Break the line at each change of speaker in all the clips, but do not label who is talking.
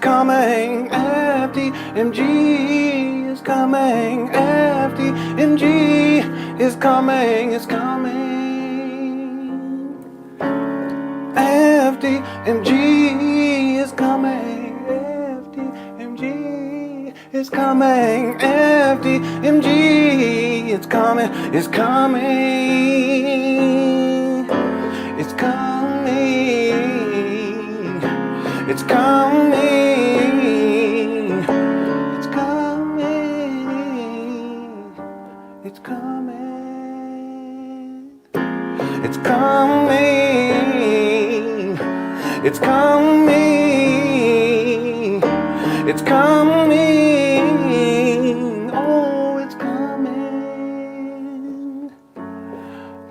coming, FDMG is coming, FDMG is coming, it's coming. FDMG is coming, FDMG is coming, FDMG it's coming, it's coming, it's coming, it's coming, it's coming, it's coming, it's coming, it's coming, it's coming, oh, it's coming.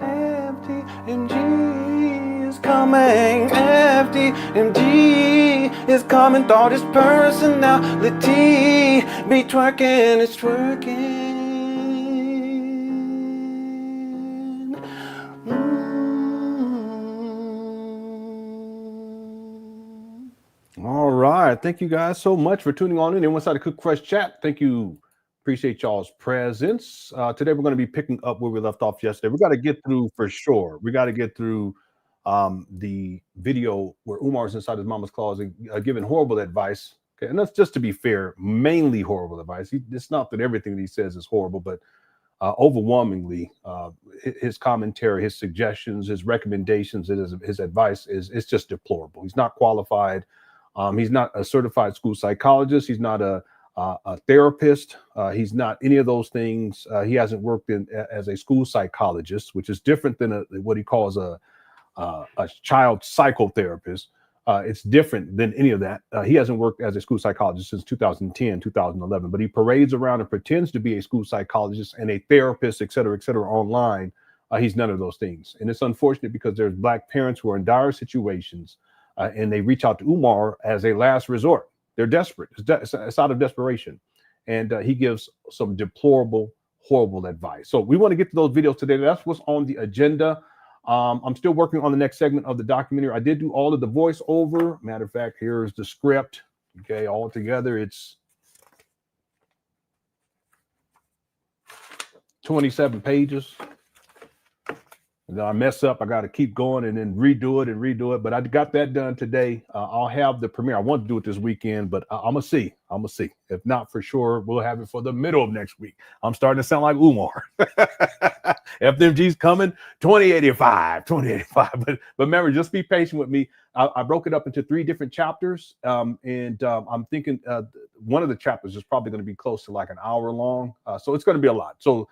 FDMG is coming, FDMG is coming. Thought this personality be twerking, it's twerking. All right. Thank you guys so much for tuning on in. Inside the Cook Fresh chat. Thank you. Appreciate y'all's presence. Today, we're going to be picking up where we left off yesterday. We got to get through for sure. We got to get through the video where Umar's inside his mama's closet giving horrible advice. Okay. And that's just to be fair, mainly horrible advice. It's not that everything that he says is horrible, but overwhelmingly, his commentary, his suggestions, his recommendations, his advice it's just deplorable. He's not qualified. He's not a certified school psychologist. He's not a therapist. He's not any of those things. He hasn't worked as a school psychologist, which is different than what he calls a child psychotherapist. It's different than any of that. He hasn't worked as a school psychologist since 2010, 2011, but he parades around and pretends to be a school psychologist and a therapist, et cetera, online. He's none of those things. And it's unfortunate because there's Black parents who are in dire situations and they reach out to Umar as a last resort. They're desperate. It's out of desperation. And he gives some deplorable, horrible advice. So we want to get to those videos today. That's what's on the agenda. I'm still working on the next segment of the documentary. I did do all of the voiceover. Matter of fact, here's the script. Okay, all together, it's 27 pages. And then I mess up, I got to keep going and then redo it. But I got that done today. I'll have the premiere. I want to do it this weekend, but I'm going to see. If not, for sure, we'll have it for the middle of next week. I'm starting to sound like Umar. FDMG's coming 2085. But remember, just be patient with me. I broke it up into 3 different chapters. I'm thinking one of the chapters is probably going to be close to like an hour long. So it's going to be a lot. So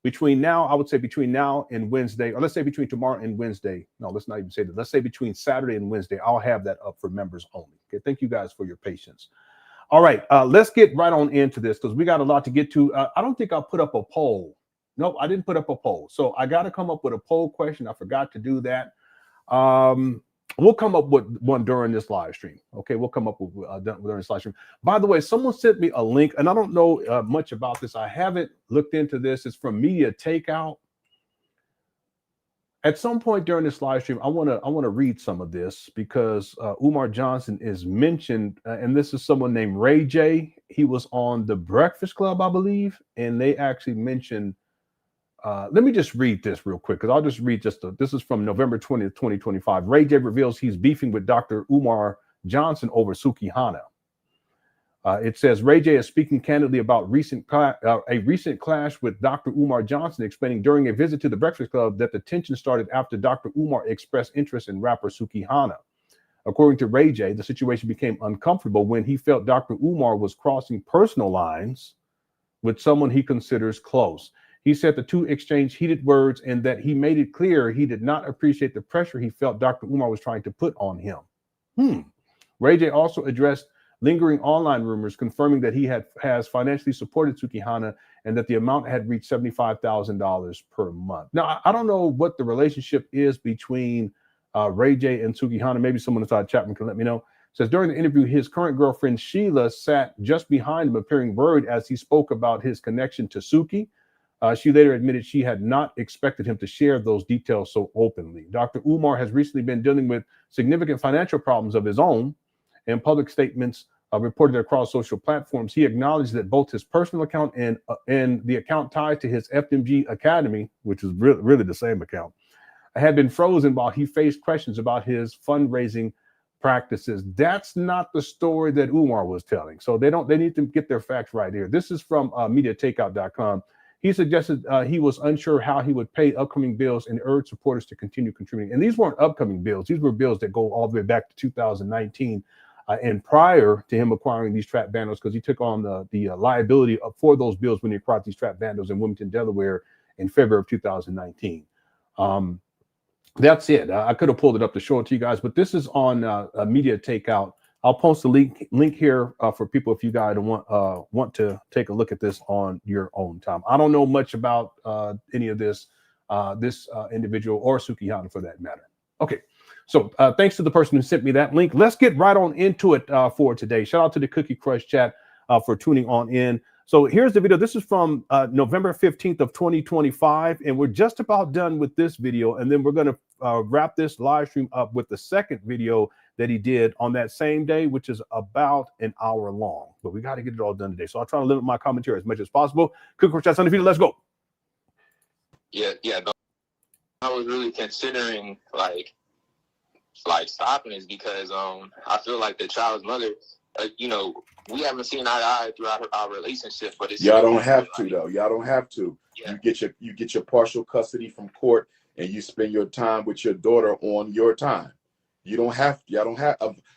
between now, I would say between now and Wednesday, or let's say between tomorrow and Wednesday. No, let's not even say that. Let's say between Saturday and Wednesday, I'll have that up for members only. Okay, thank you guys for your patience. All right, let's get right on into this because we got a lot to get to. I don't think I put up a poll. No, I didn't put up a poll. So I got to come up with a poll question. I forgot to do that. We'll come up with one during this live stream. Okay, we'll come up with during this live stream. By the way, someone sent me a link, and I don't know much about this. I haven't looked into this. It's from Media Takeout. At some point during this live stream, I want to read some of this because Umar Johnson is mentioned, and this is someone named Ray J. He was on The Breakfast Club, I believe, and they actually mentioned. Let me just read this real quick because I'll just read this is from November 20th, 2025. Ray J reveals he's beefing with Dr. Umar Johnson over Sukihana. It says Ray J is speaking candidly about a recent clash with Dr. Umar Johnson, explaining during a visit to the Breakfast Club that the tension started after Dr. Umar expressed interest in rapper Sukihana. According to Ray J, the situation became uncomfortable when he felt Dr. Umar was crossing personal lines with someone he considers close. He said the two exchanged heated words and that he made it clear he did not appreciate the pressure he felt Dr. Umar was trying to put on him. Ray J also addressed lingering online rumors confirming that he has financially supported Sukihana and that the amount had reached $75,000 per month. Now, I don't know what the relationship is between Ray J and Sukihana. Maybe someone inside Chapman can let me know. It says during the interview, his current girlfriend Sheila sat just behind him, appearing worried as he spoke about his connection to Suki. She later admitted she had not expected him to share those details so openly. Dr. Umar has recently been dealing with significant financial problems of his own, In public statements reported across social platforms, he acknowledged that both his personal account and the account tied to his FDMG Academy, which is really the same account, had been frozen while he faced questions about his fundraising practices. That's not the story that Umar was telling. So they need to get their facts right here. This is from MediaTakeout.com. He suggested he was unsure how he would pay upcoming bills and urged supporters to continue contributing. And these weren't upcoming bills. These were bills that go all the way back to 2019 and prior to him acquiring these trap vandals, because he took on the liability for those bills when he acquired these trap vandals in Wilmington, Delaware in February of 2019. That's it. I could have pulled it up to show it to you guys, but this is on Media Takeout. I'll post a link here for people if you guys want to take a look at this on your own time. I don't know much about any of this individual or Sukihana for that matter. Okay, so thanks to the person who sent me that link. Let's get right on into it for today. Shout out to the Cookie Crush chat for tuning on in. So here's the video. This is from November 15th of 2025, and we're just about done with this video, and then we're going to wrap this live stream up with the second video that he did on that same day, which is about an hour long. But we got to get it all done today. So I'll try to limit my commentary as much as possible. Cookie Crush chat's on the video. Let's go.
Yeah. I was really considering like stopping this because I feel like the child's mother, we haven't seen eye to eye throughout our relationship, but it's
y'all don't have to though. Y'all don't have to.
Yeah.
You get your partial custody from court, and you spend your time with your daughter on your time. You don't have to. Y'all don't have.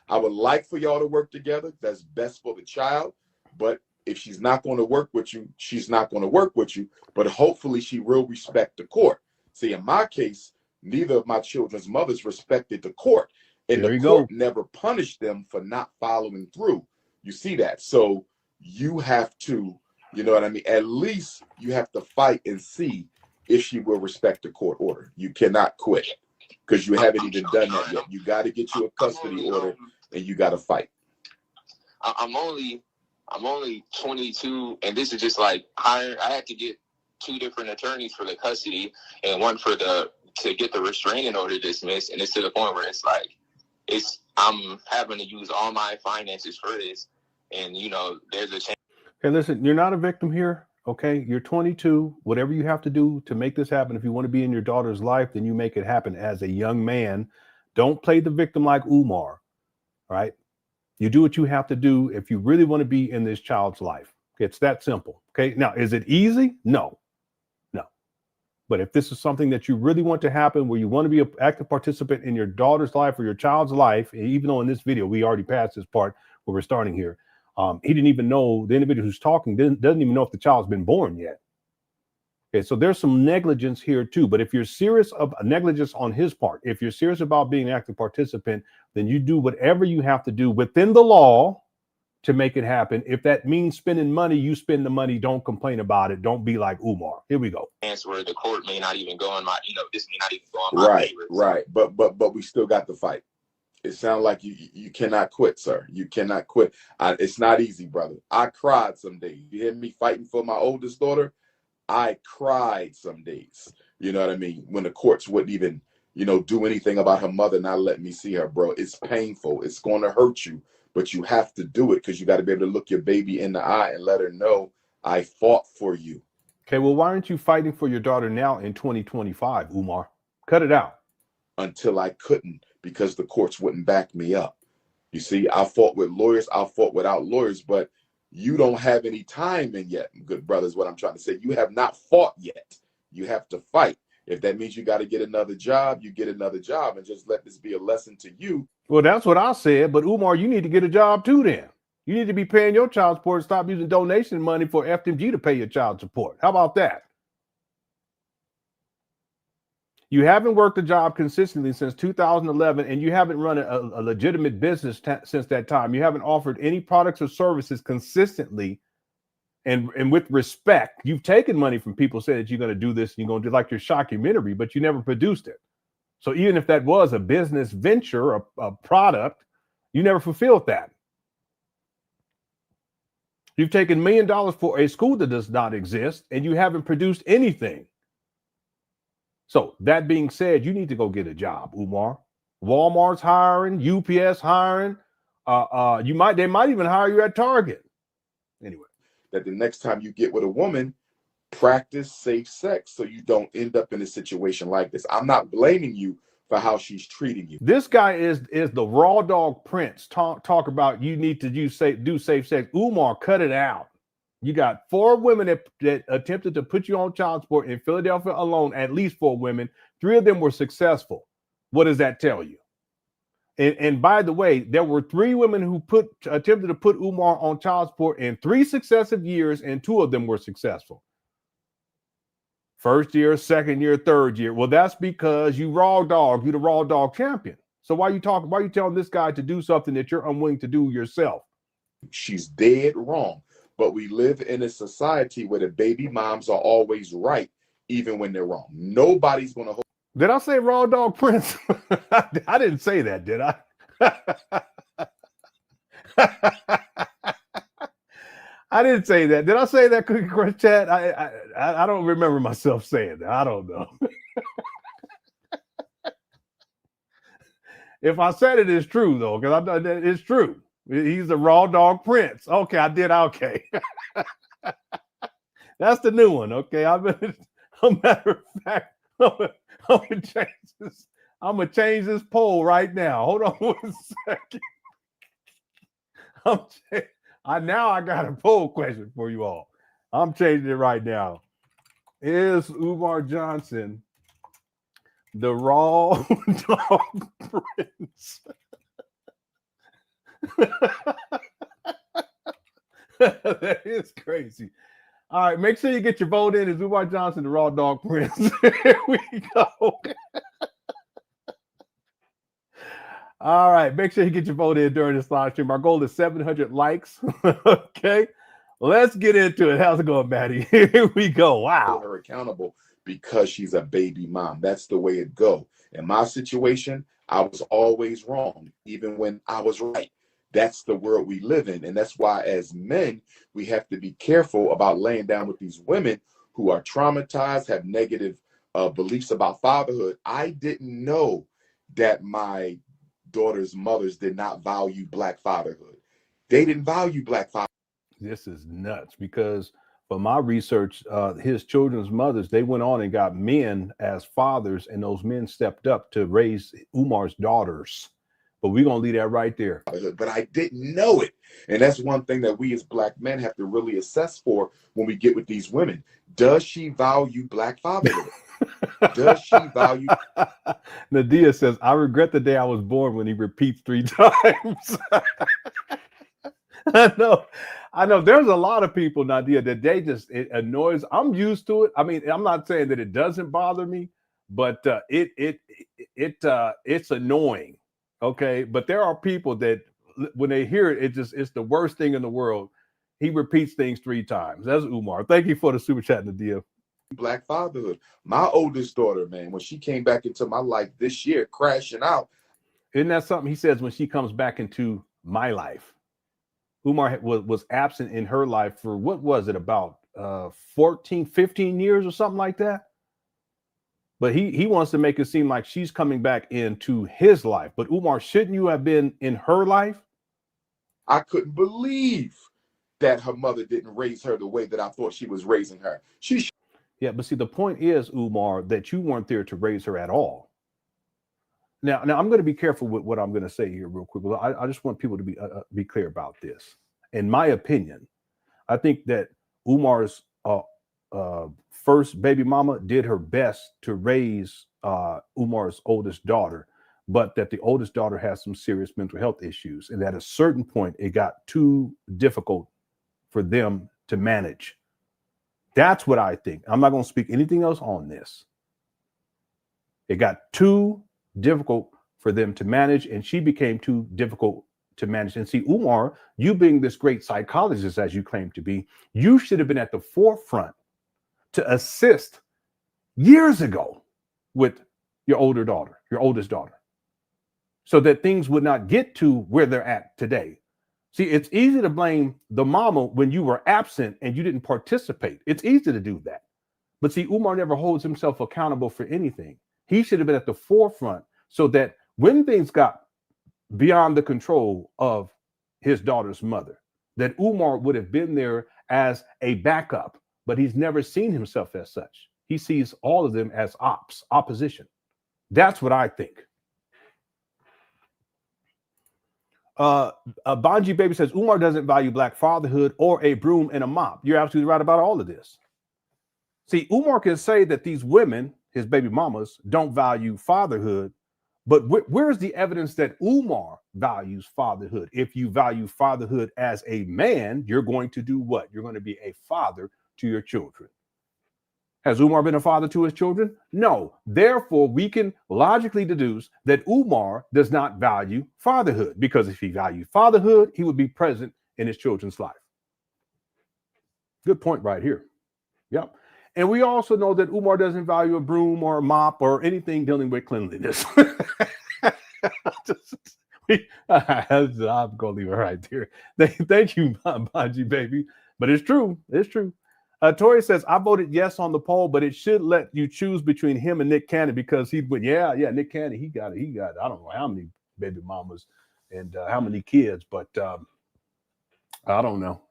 I would like for y'all to work together. That's best for the child. But if she's not going to work with you, she's not going to work with you. But hopefully she will respect the court. See, in my case, neither of my children's mothers respected the court. And the court never punished them for not following through. You see that? So you have to, you know what I mean? At least you have to fight and see if she will respect the court order. You cannot quit because you haven't even done that yet. You got to get you a custody order and you got to fight.
I'm only 22, and this is just like I had to get 2 different attorneys for the custody and one for to get the restraining order dismissed. And it's to the point where it's like, I'm having to use all my finances for this. And, there's a chance.
Okay, listen, you're not a victim here. Okay, you're 22. Whatever you have to do to make this happen, if you want to be in your daughter's life, then you make it happen as a young man. Don't play the victim like Umar, right? You do what you have to do if you really want to be in this child's life. It's that simple. Okay, now, is it easy? No. But if this is something that you really want to happen, where you want to be an active participant in your daughter's life or your child's life, even though in this video, we already passed this part where we're starting here. He didn't even know, the individual who's talking doesn't even know if the child's been born yet. Okay, so there's some negligence here too. But if you're serious about negligence on his part, if you're serious about being an active participant, then you do whatever you have to do within the law to make it happen. If that means spending money, you spend the money. Don't complain about it. Don't be like Umar. Here we go.
Where the court may not even go on my, this may not even go on my favor.
Right. But we still got to fight. It sounds like you cannot quit, sir. You cannot quit. It's not easy, brother. I cried some days. You hear me fighting for my oldest daughter? I cried some days. You know what I mean? When the courts wouldn't even, do anything about her mother, not let me see her, bro. It's painful. It's going to hurt you. But you have to do it because you got to be able to look your baby in the eye and let her know I fought for you.
Okay, well, why aren't you fighting for your daughter now in 2025, Umar? Cut it out.
Until I couldn't because the courts wouldn't back me up. You see, I fought with lawyers. I fought without lawyers, but you don't have any time in yet, good brother, is what I'm trying to say. You have not fought yet. You have to fight. If that means you got to get another job, you get another job, and just let this be a lesson to you.
Well, that's what I said. But Umar, you need to get a job too then. You need to be paying your child support. Stop using donation money for FDMG to pay your child support. How about that? You haven't worked a job consistently since 2011, and you haven't run a legitimate business since that time. You haven't offered any products or services consistently and with respect. You've taken money from people, say that you're going to do this, and you're going to do like your shockumentary, but you never produced it. So even if that was a business venture, a product, you never fulfilled that. You've taken $1 million for a school that does not exist, and you haven't produced anything. So that being said, you need to go get a job, Umar. Walmart's hiring, UPS hiring, they might even hire you at Target. Anyway,
that the next time you get with a woman, practice safe sex so you don't end up in a situation like this. I'm not blaming you for how she's treating you.
This guy is the raw dog prince. Talk about you need to do safe sex. Umar, cut it out. You got 4 women that attempted to put you on child support in Philadelphia alone. At least 4 women. 3 of them were successful. What does that tell you? And by the way, there were 3 women who attempted to put Umar on child support in 3 successive years, and 2 of them were successful. First year, second year, third year. Well, that's because you raw dog. You're the raw dog champion. So why are you telling this guy to do something that you're unwilling to do yourself?
She's dead wrong. But we live in a society where the baby moms are always right, even when they're wrong. Nobody's going to hold.
Did I say raw dog prince? I didn't say that, did I? I didn't say that. Did I say that, Cookie Crush Chat? I don't remember myself saying that. I don't know. If I said it, it's true, though, because I know that it's true. He's the raw dog prince. Okay, I did. Okay. That's the new one. Okay. A matter of fact, I'm gonna change this poll right now. Hold on 1 second. Now I got a poll question for you all. I'm changing it right now. Is Umar Johnson the raw dog prince? That is crazy. All right, make sure you get your vote in. Is Umar Johnson the raw dog prince? Here we go. All right, make sure you get your vote in during this live stream. Our goal is 700 likes. Okay, let's get into it. How's it going, Maddie? Here we go. Wow.
Her accountable because she's a baby mom. That's the way it go. In my situation, I was always wrong, even when I was right. That's the world we live in. And that's why as men, we have to be careful about laying down with these women who are traumatized, have negative beliefs about fatherhood. I didn't know that my daughter's mothers did not value Black fatherhood. They didn't value Black fatherhood.
This is nuts because for my research, his children's mothers, they went on and got men as fathers, and those men stepped up to raise Umar's daughters. But we're going to leave that right there.
But I didn't know it. And that's one thing that we as Black men have to really assess for when we get with these women. Does she value Black fatherhood? Does she value?
Nadia says, I regret the day I was born when he repeats 3 times. I know. There's a lot of people, Nadia, that it annoys. I'm used to it. I mean, I'm not saying that it doesn't bother me, but it's annoying. Okay, but there are people that when they hear it, it's the worst thing in the world. He repeats things 3 times. That's Umar. Thank you for the super chat, Nadia.
Black fatherhood. My oldest daughter, man, when she came back into my life this year, crashing out.
Isn't that something he says when she comes back into my life? Umar was absent in her life for, what was it, about 14, 15 years or something like that? But he wants to make it seem like she's coming back into his life. But Umar, shouldn't you have been in her life?
I couldn't believe that her mother didn't raise her the way that I thought she was raising her.
Yeah, but see, the point is, Umar, that you weren't there to raise her at all. Now I'm going to be careful with what I'm going to say here real quick. I just want people to be clear about this. In my opinion, I think that Umar's first baby mama did her best to raise Umar's oldest daughter, but that the oldest daughter has some serious mental health issues. And at a certain point, it got too difficult for them to manage. That's what I think. I'm not going to speak anything else on this. It got too difficult for them to manage, and she became too difficult to manage. And see, Umar, you being this great psychologist, as you claim to be, you should have been at the forefront to assist years ago with your oldest daughter, so that things would not get to where they're at today. See, it's easy to blame the mama when you were absent and you didn't participate. It's easy to do that. But see, Umar never holds himself accountable for anything. He should have been at the forefront so that when things got beyond the control of his daughter's mother, that Umar would have been there as a backup, but he's never seen himself as such. He sees all of them as opposition. That's what I think. Banji Baby says, Umar doesn't value black fatherhood or a broom and a mop. You're absolutely right about all of this. See, Umar can say that these women, his baby mamas, don't value fatherhood, but where's the evidence that Umar values fatherhood? If you value fatherhood as a man, you're going to do what? You're going to be a father to your children. Has Umar been a father to his children? No. Therefore, we can logically deduce that Umar does not value fatherhood, because if he valued fatherhood, he would be present in his children's life. Good point right here. Yep. And we also know that Umar doesn't value a broom or a mop or anything dealing with cleanliness. I'm going to leave it right there. Thank you, Banji Baby. But it's true. It's true. Tori says, I voted yes on the poll, but it should let you choose between him and Nick Cannon, because he went, yeah, Nick Cannon, he got, I don't know how many baby mamas and how many kids, but I don't know.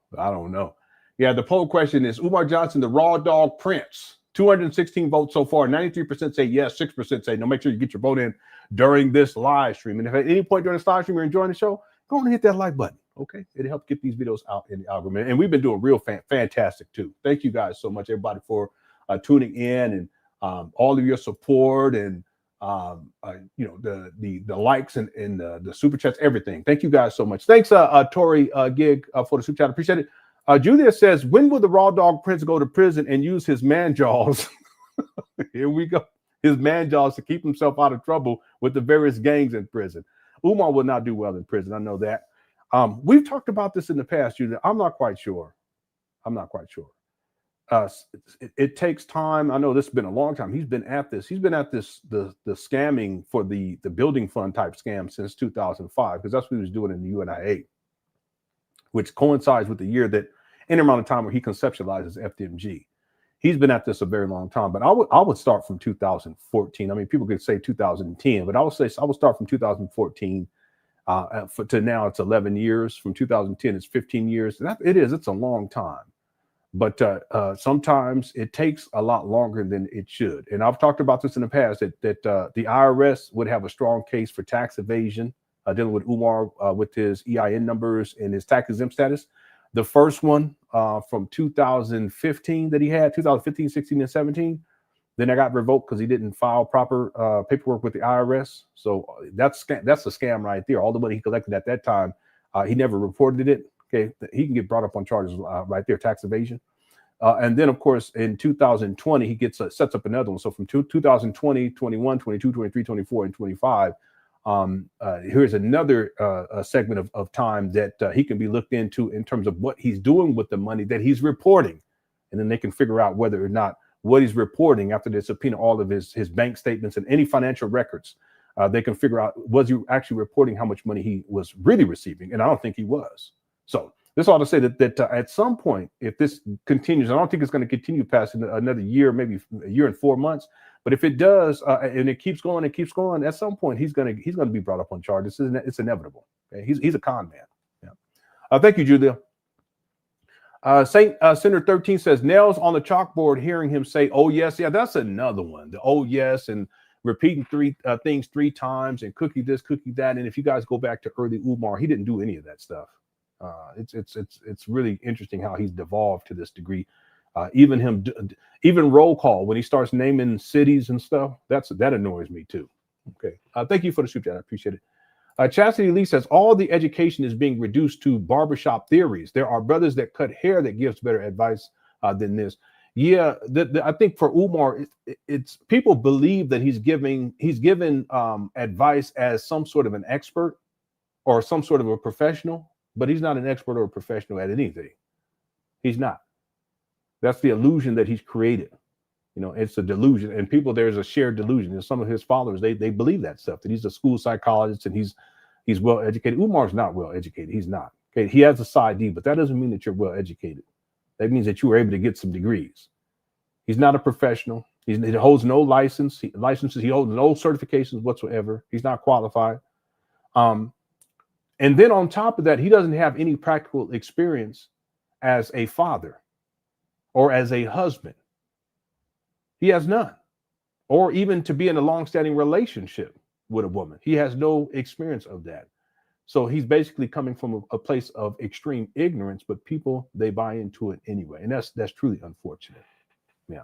Yeah, the poll question is, Umar Johnson, the raw dog prince. 216 votes so far. 93% say yes, 6% say no. Make sure you get your vote in during this live stream. And if at any point during this live stream you're enjoying the show, go and hit that like button. Okay, it'll help get these videos out in the algorithm. And we've been doing real fantastic too. Thank you guys so much, everybody, for tuning in and all of your support and the likes and the super chats, everything. Thank you guys so much. Thanks, Tori Gig, for the super chat. Appreciate it. Julia says, when will the raw dog prince go to prison and use his man jaws? Here we go. His man jaws to keep himself out of trouble with the various gangs in prison. Umar will not do well in prison. I know that. We've talked about this in the past, Julia. I'm not quite sure. It takes time. I know this has been a long time. He's been at this. The scamming for the building fund type scam since 2005, because that's what he was doing in the UNIA, which coincides with the year that any amount of time where he conceptualizes FDMG. He's been at this a very long time, but I would start from 2014. I mean, people could say 2010, but I would start from 2014 to now. It's 11 years. From 2010, it's 15 years. It's a long time, but sometimes it takes a lot longer than it should. And I've talked about this in the past that the IRS would have a strong case for tax evasion, dealing with Umar with his EIN numbers and his tax exempt status. The first one from 2015 that he had, 2015, 16, and 17, then I got revoked because he didn't file proper paperwork with the IRS. So that's a scam right there. All the money he collected at that time, he never reported it. Okay, he can get brought up on charges right there, tax evasion. And then, of course, in 2020, he sets up another one. So from 2020, 21, 22, 23, 24, and 25, here's another segment of time that he can be looked into in terms of what he's doing with the money that he's reporting. And then they can figure out whether or not what he's reporting, after they subpoena all of his bank statements and any financial records, they can figure out, was he actually reporting how much money he was really receiving? And I don't think he was. So this ought to say that at some point, if this continues, I don't think it's going to continue past another year, maybe a year and 4 months. But if it does, and it keeps going, at some point he's going to be brought up on charges. It's inevitable. Okay? He's a con man. Yeah. Thank you, Julia. Senator 13 says, nails on the chalkboard, hearing him say, oh, yes. Yeah, that's another one. The oh, yes, and repeating things 3 times and cookie this, cookie that. And if you guys go back to early Umar, he didn't do any of that stuff. It's really interesting how he's devolved to this degree. Even roll call, when he starts naming cities and stuff, that annoys me too. Okay. Thank you for the super chat. I appreciate it. Chastity Lee says, all the education is being reduced to barbershop theories. There are brothers that cut hair that gives better advice than this. Yeah, I think for Umar, it's people believe that he's given advice as some sort of an expert or some sort of a professional, but he's not an expert or a professional at anything. He's not. That's the illusion that he's created. It's a delusion, and there's a shared delusion. And some of his followers, they believe that stuff, that he's a school psychologist and he's well educated. Umar's not well educated. He's not. Okay, he has a side D, but that doesn't mean that you're well educated. That means that you were able to get some degrees. He's not a professional. He holds no licenses. He holds no certifications whatsoever. He's not qualified. And then on top of that, he doesn't have any practical experience as a father or as a husband. He has none. Or even to be in a long-standing relationship with a woman. He has no experience of that. So he's basically coming from a place of extreme ignorance, but people, they buy into it anyway. And that's truly unfortunate. Yeah.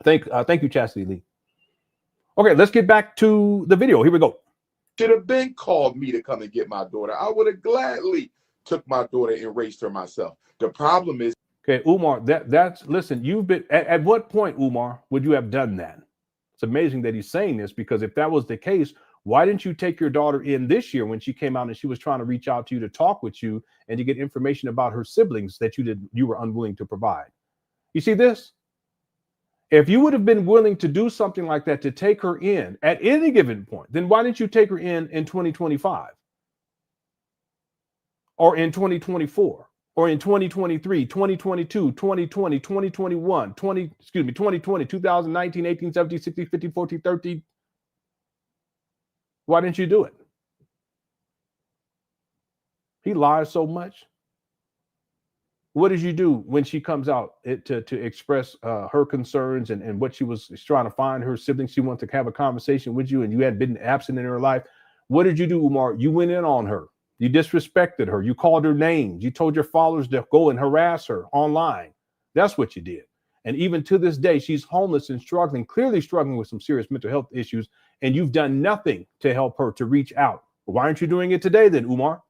Thank you, Chastity Lee. Okay, let's get back to the video. Here we go.
Should have been called me to come and get my daughter. I would have gladly took my daughter and raised her myself. The problem is,
okay, Umar, that's listen, you've been at what point, Umar, would you have done that? It's amazing that he's saying this, because if that was the case, why didn't you take your daughter in this year when she came out and she was trying to reach out to you to talk with you and to get information about her siblings that you were unwilling to provide? You see this? If you would have been willing to do something like that, to take her in at any given point, then why didn't you take her in 2025 or in 2024 or in 2023, 2022, 2020, 2021, 2020, 2019, 18, 17, 16, 15, 14, 13? Why didn't you do it? He lies so much. What did you do when she comes out to express her concerns and what she was trying to find her siblings? She wanted to have a conversation with you and you had been absent in her life. What did you do, Umar? You went in on her. You disrespected her. You called her names. You told your followers to go and harass her online. That's what you did. And even to this day, she's homeless and struggling, clearly struggling with some serious mental health issues. And you've done nothing to help her to reach out. Why aren't you doing it today then, Umar?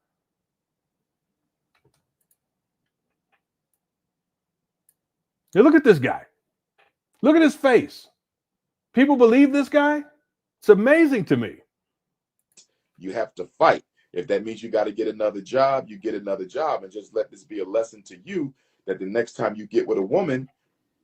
Now look at this guy. Look at his face. People believe this guy? It's amazing to me.
You have to fight. If that means you got to get another job, you get another job. And just let this be a lesson to you that the next time you get with a woman,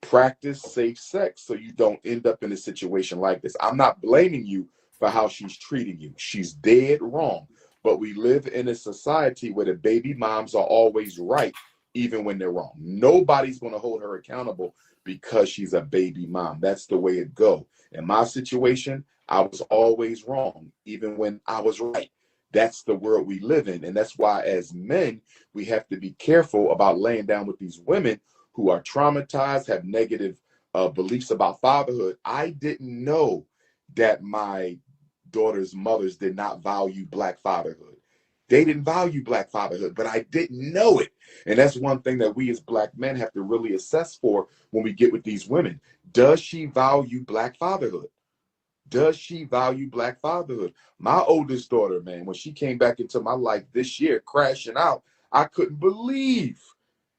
practice safe sex so you don't end up in a situation like this. I'm not blaming you for how she's treating you. She's dead wrong. But we live in a society where the baby moms are always right, even when they're wrong. Nobody's going to hold her accountable because she's a baby mom. That's the way it go. In my situation, I was always wrong, even when I was right. That's the world we live in. And that's why as men, we have to be careful about laying down with these women who are traumatized, have negative beliefs about fatherhood. I didn't know that my daughter's mothers did not value Black fatherhood. They didn't value Black fatherhood, but I didn't know it. And that's one thing that we as Black men have to really assess for when we get with these women. Does she value Black fatherhood? Does she value Black fatherhood? My oldest daughter, man, when she came back into my life this year, crashing out, I couldn't believe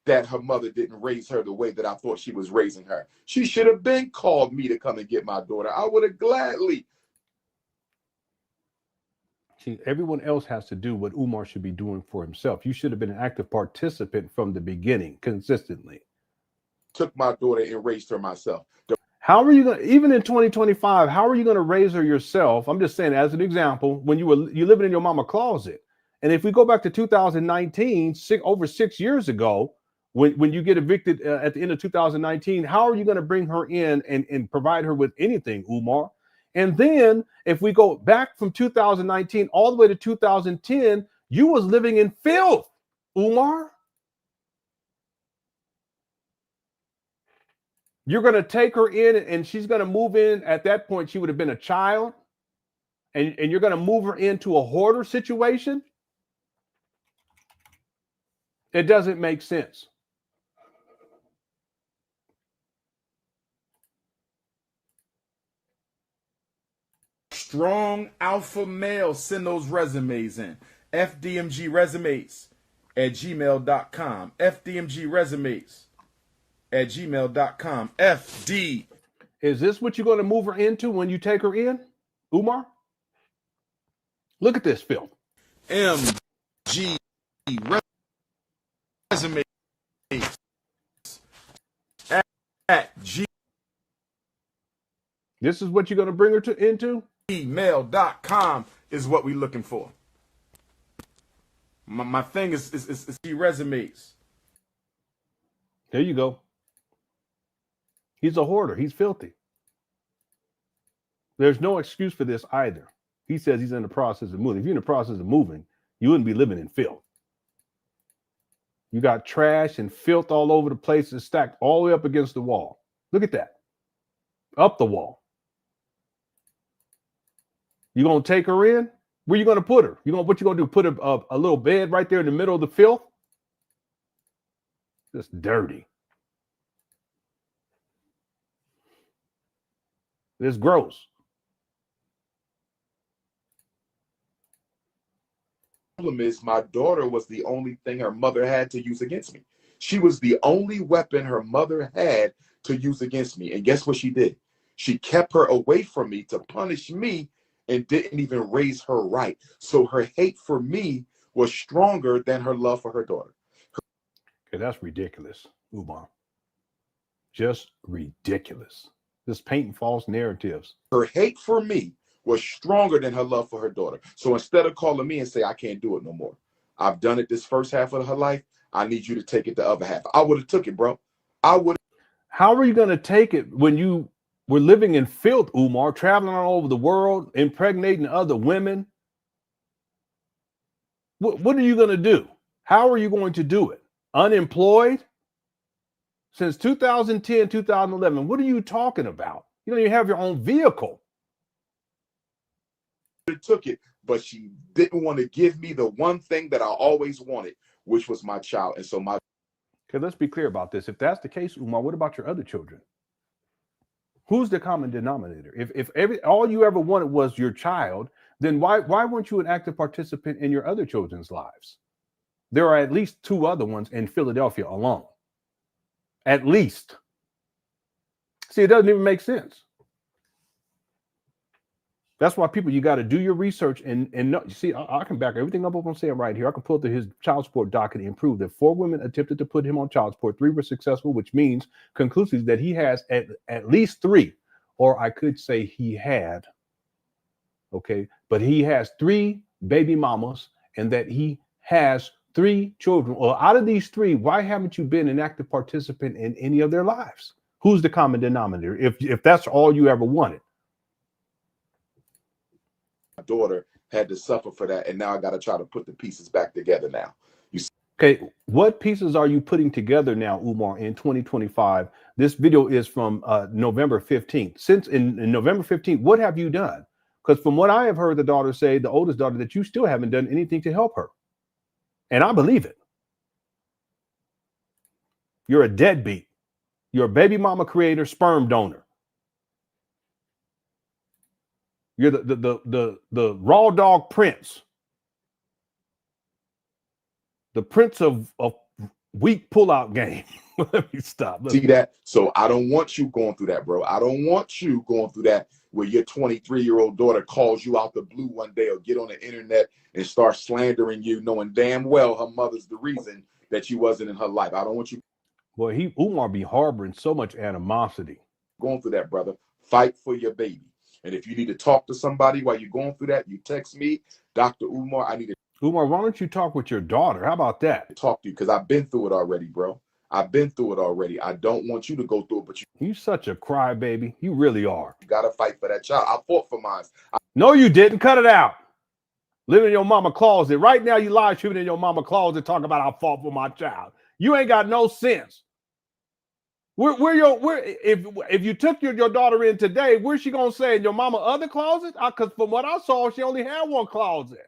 that her mother didn't raise her the way that I thought she was raising her. She should have been called me to come and get my daughter. I would have gladly.
See, everyone else has to do what Umar should be doing for himself. You should have been an active participant from the beginning, consistently.
Took my daughter and raised her myself.
How are you going to, even in 2025, how are you going to raise her yourself? I'm just saying, as an example, when you living in your mama closet. And if we go back to 2019, over 6 years ago, when you get evicted at the end of 2019, how are you going to bring her in and provide her with anything, Umar? And then if we go back from 2019 all the way to 2010, you was living in filth, Umar. You're going to take her in and she's going to move in. At that point, she would have been a child. And you're going to move her into a hoarder situation? It doesn't make sense.
Strong alpha male, send those resumes in. FDMG resumes at gmail.com. FDMG resumes at gmail.com. FD.
Is this what you're going to move her into when you take her in, Umar? Look at this, Phil.
MG resumes at G.
This is what you're going to bring her into?
Gmail.com is what we're looking for. My thing is resumes.
There you go. He's a hoarder. He's filthy. There's no excuse for this either. He says he's in the process of moving. If you're in the process of moving, you wouldn't be living in filth. You got trash and filth all over the place and stacked all the way up against the wall. Look at that. Up the wall. You gonna take her in? Where you gonna put her? What you gonna do? Put a little bed right there in the middle of the filth? Just dirty. It's gross.
Problem is, my daughter was the only thing her mother had to use against me. She was the only weapon her mother had to use against me. And guess what she did? She kept her away from me to punish me and didn't even raise her right. So her hate for me was stronger than her love for her daughter.
Okay, that's ridiculous, Umar. Just ridiculous. Just painting false narratives.
Her hate for me was stronger than her love for her daughter. So instead of calling me and say, I can't do it no more, I've done it this first half of her life, I need you to take it the other half. I would have took it, bro. I would.
How are you going to take it when you were living in filth, Umar, traveling all over the world, impregnating other women? What are you going to do? How are you going to do it? Unemployed? Since 2010, 2011, what are you talking about? You don't even have your own vehicle.
Took it, but she didn't want to give me the one thing that I always wanted, which was my child. And so my...
Okay, let's be clear about this. If that's the case, Umar, what about your other children? Who's the common denominator? If all you ever wanted was your child, then why weren't you an active participant in your other children's lives? There are at least 2 other ones in Philadelphia alone. At least. See, it doesn't even make sense. That's why people, you got to do your research and know. You see, I can back everything up I'm saying right here. I can pull up his child support docket and prove that 4 women attempted to put him on child support. 3 were successful, which means conclusively that he has at least 3, or I could say he had. Okay, but he has 3 baby mamas, and that he has 3 children. Well, out of these 3, why haven't you been an active participant in any of their lives? Who's the common denominator? If that's all you ever wanted.
My daughter had to suffer for that, and now I got to try to put the pieces back together now. You see?
Okay, what pieces are you putting together now, Umar, in 2025? This video is from November 15th. Since in November 15th, what have you done? Because from what I have heard the daughter say, the oldest daughter, that you still haven't done anything to help her. And I believe it. You're a deadbeat. You're a baby mama creator, sperm donor. You're the raw dog prince. The prince of weak pullout game. Let me stop.
See that? So I don't want you going through that, bro. I don't want you going through that where your 23-year-old daughter calls you out the blue one day or get on the internet and start slandering you, knowing damn well her mother's the reason that you wasn't in her life. I don't want you.
Well, Umar be harboring so much animosity.
Going through that, brother. Fight for your baby. And if you need to talk to somebody while you're going through that, you text me, Dr. Umar. I need to.
Umar, why don't you talk with your daughter? How about that?
Talk to you, because I've been through it already, bro. I've been through it already. I don't want you to go through it, but
you such a crybaby. You really are.
You got to fight for that child. I fought for mine.
No, you didn't. Cut it out. Living in your mama closet. Right now, you live streaming in your mama closet talking about I fought for my child. You ain't got no sense. If you took your daughter in today, where's she gonna say, in your mama other closet? Because from what I saw, she only had 1 closet.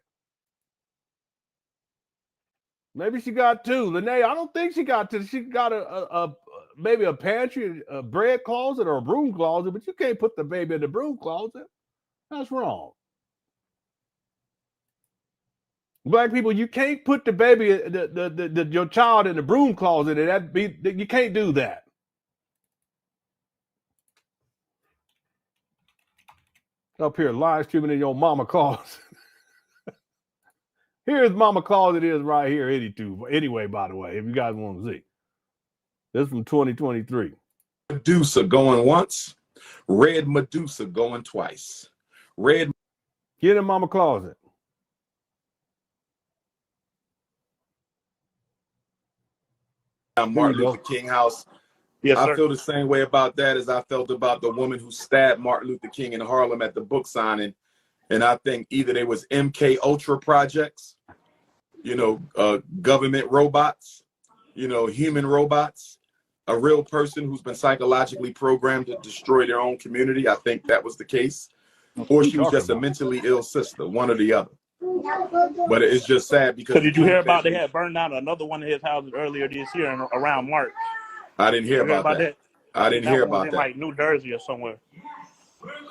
Maybe she got 2. Lene, I don't think she got 2. She got a maybe a pantry, a bread closet, or a broom closet, but you can't put the baby in the broom closet. That's wrong. Black people, you can't put the baby, your child in the broom closet, and you can't do that. Up here live streaming in your mama closet. Here's mama closet is right here. Anyway, by the way, if you guys want to see. This is from 2023.
Medusa going once, red Medusa going twice. Red.
Get in mama closet.
Martin Luther King house. Yes, I feel the same way about that as I felt about the woman who stabbed Martin Luther King in Harlem at the book signing. And I think either they was MK Ultra projects government robots, human robots, a real person who's been psychologically programmed to destroy their own community. I think that was the case. Or she was just a mentally ill sister, one or the other. But it's just sad because.
So did you hear about they had burned down another one of his houses earlier this year around March?
I didn't hear about that. I didn't hear about that.
Like New Jersey or somewhere.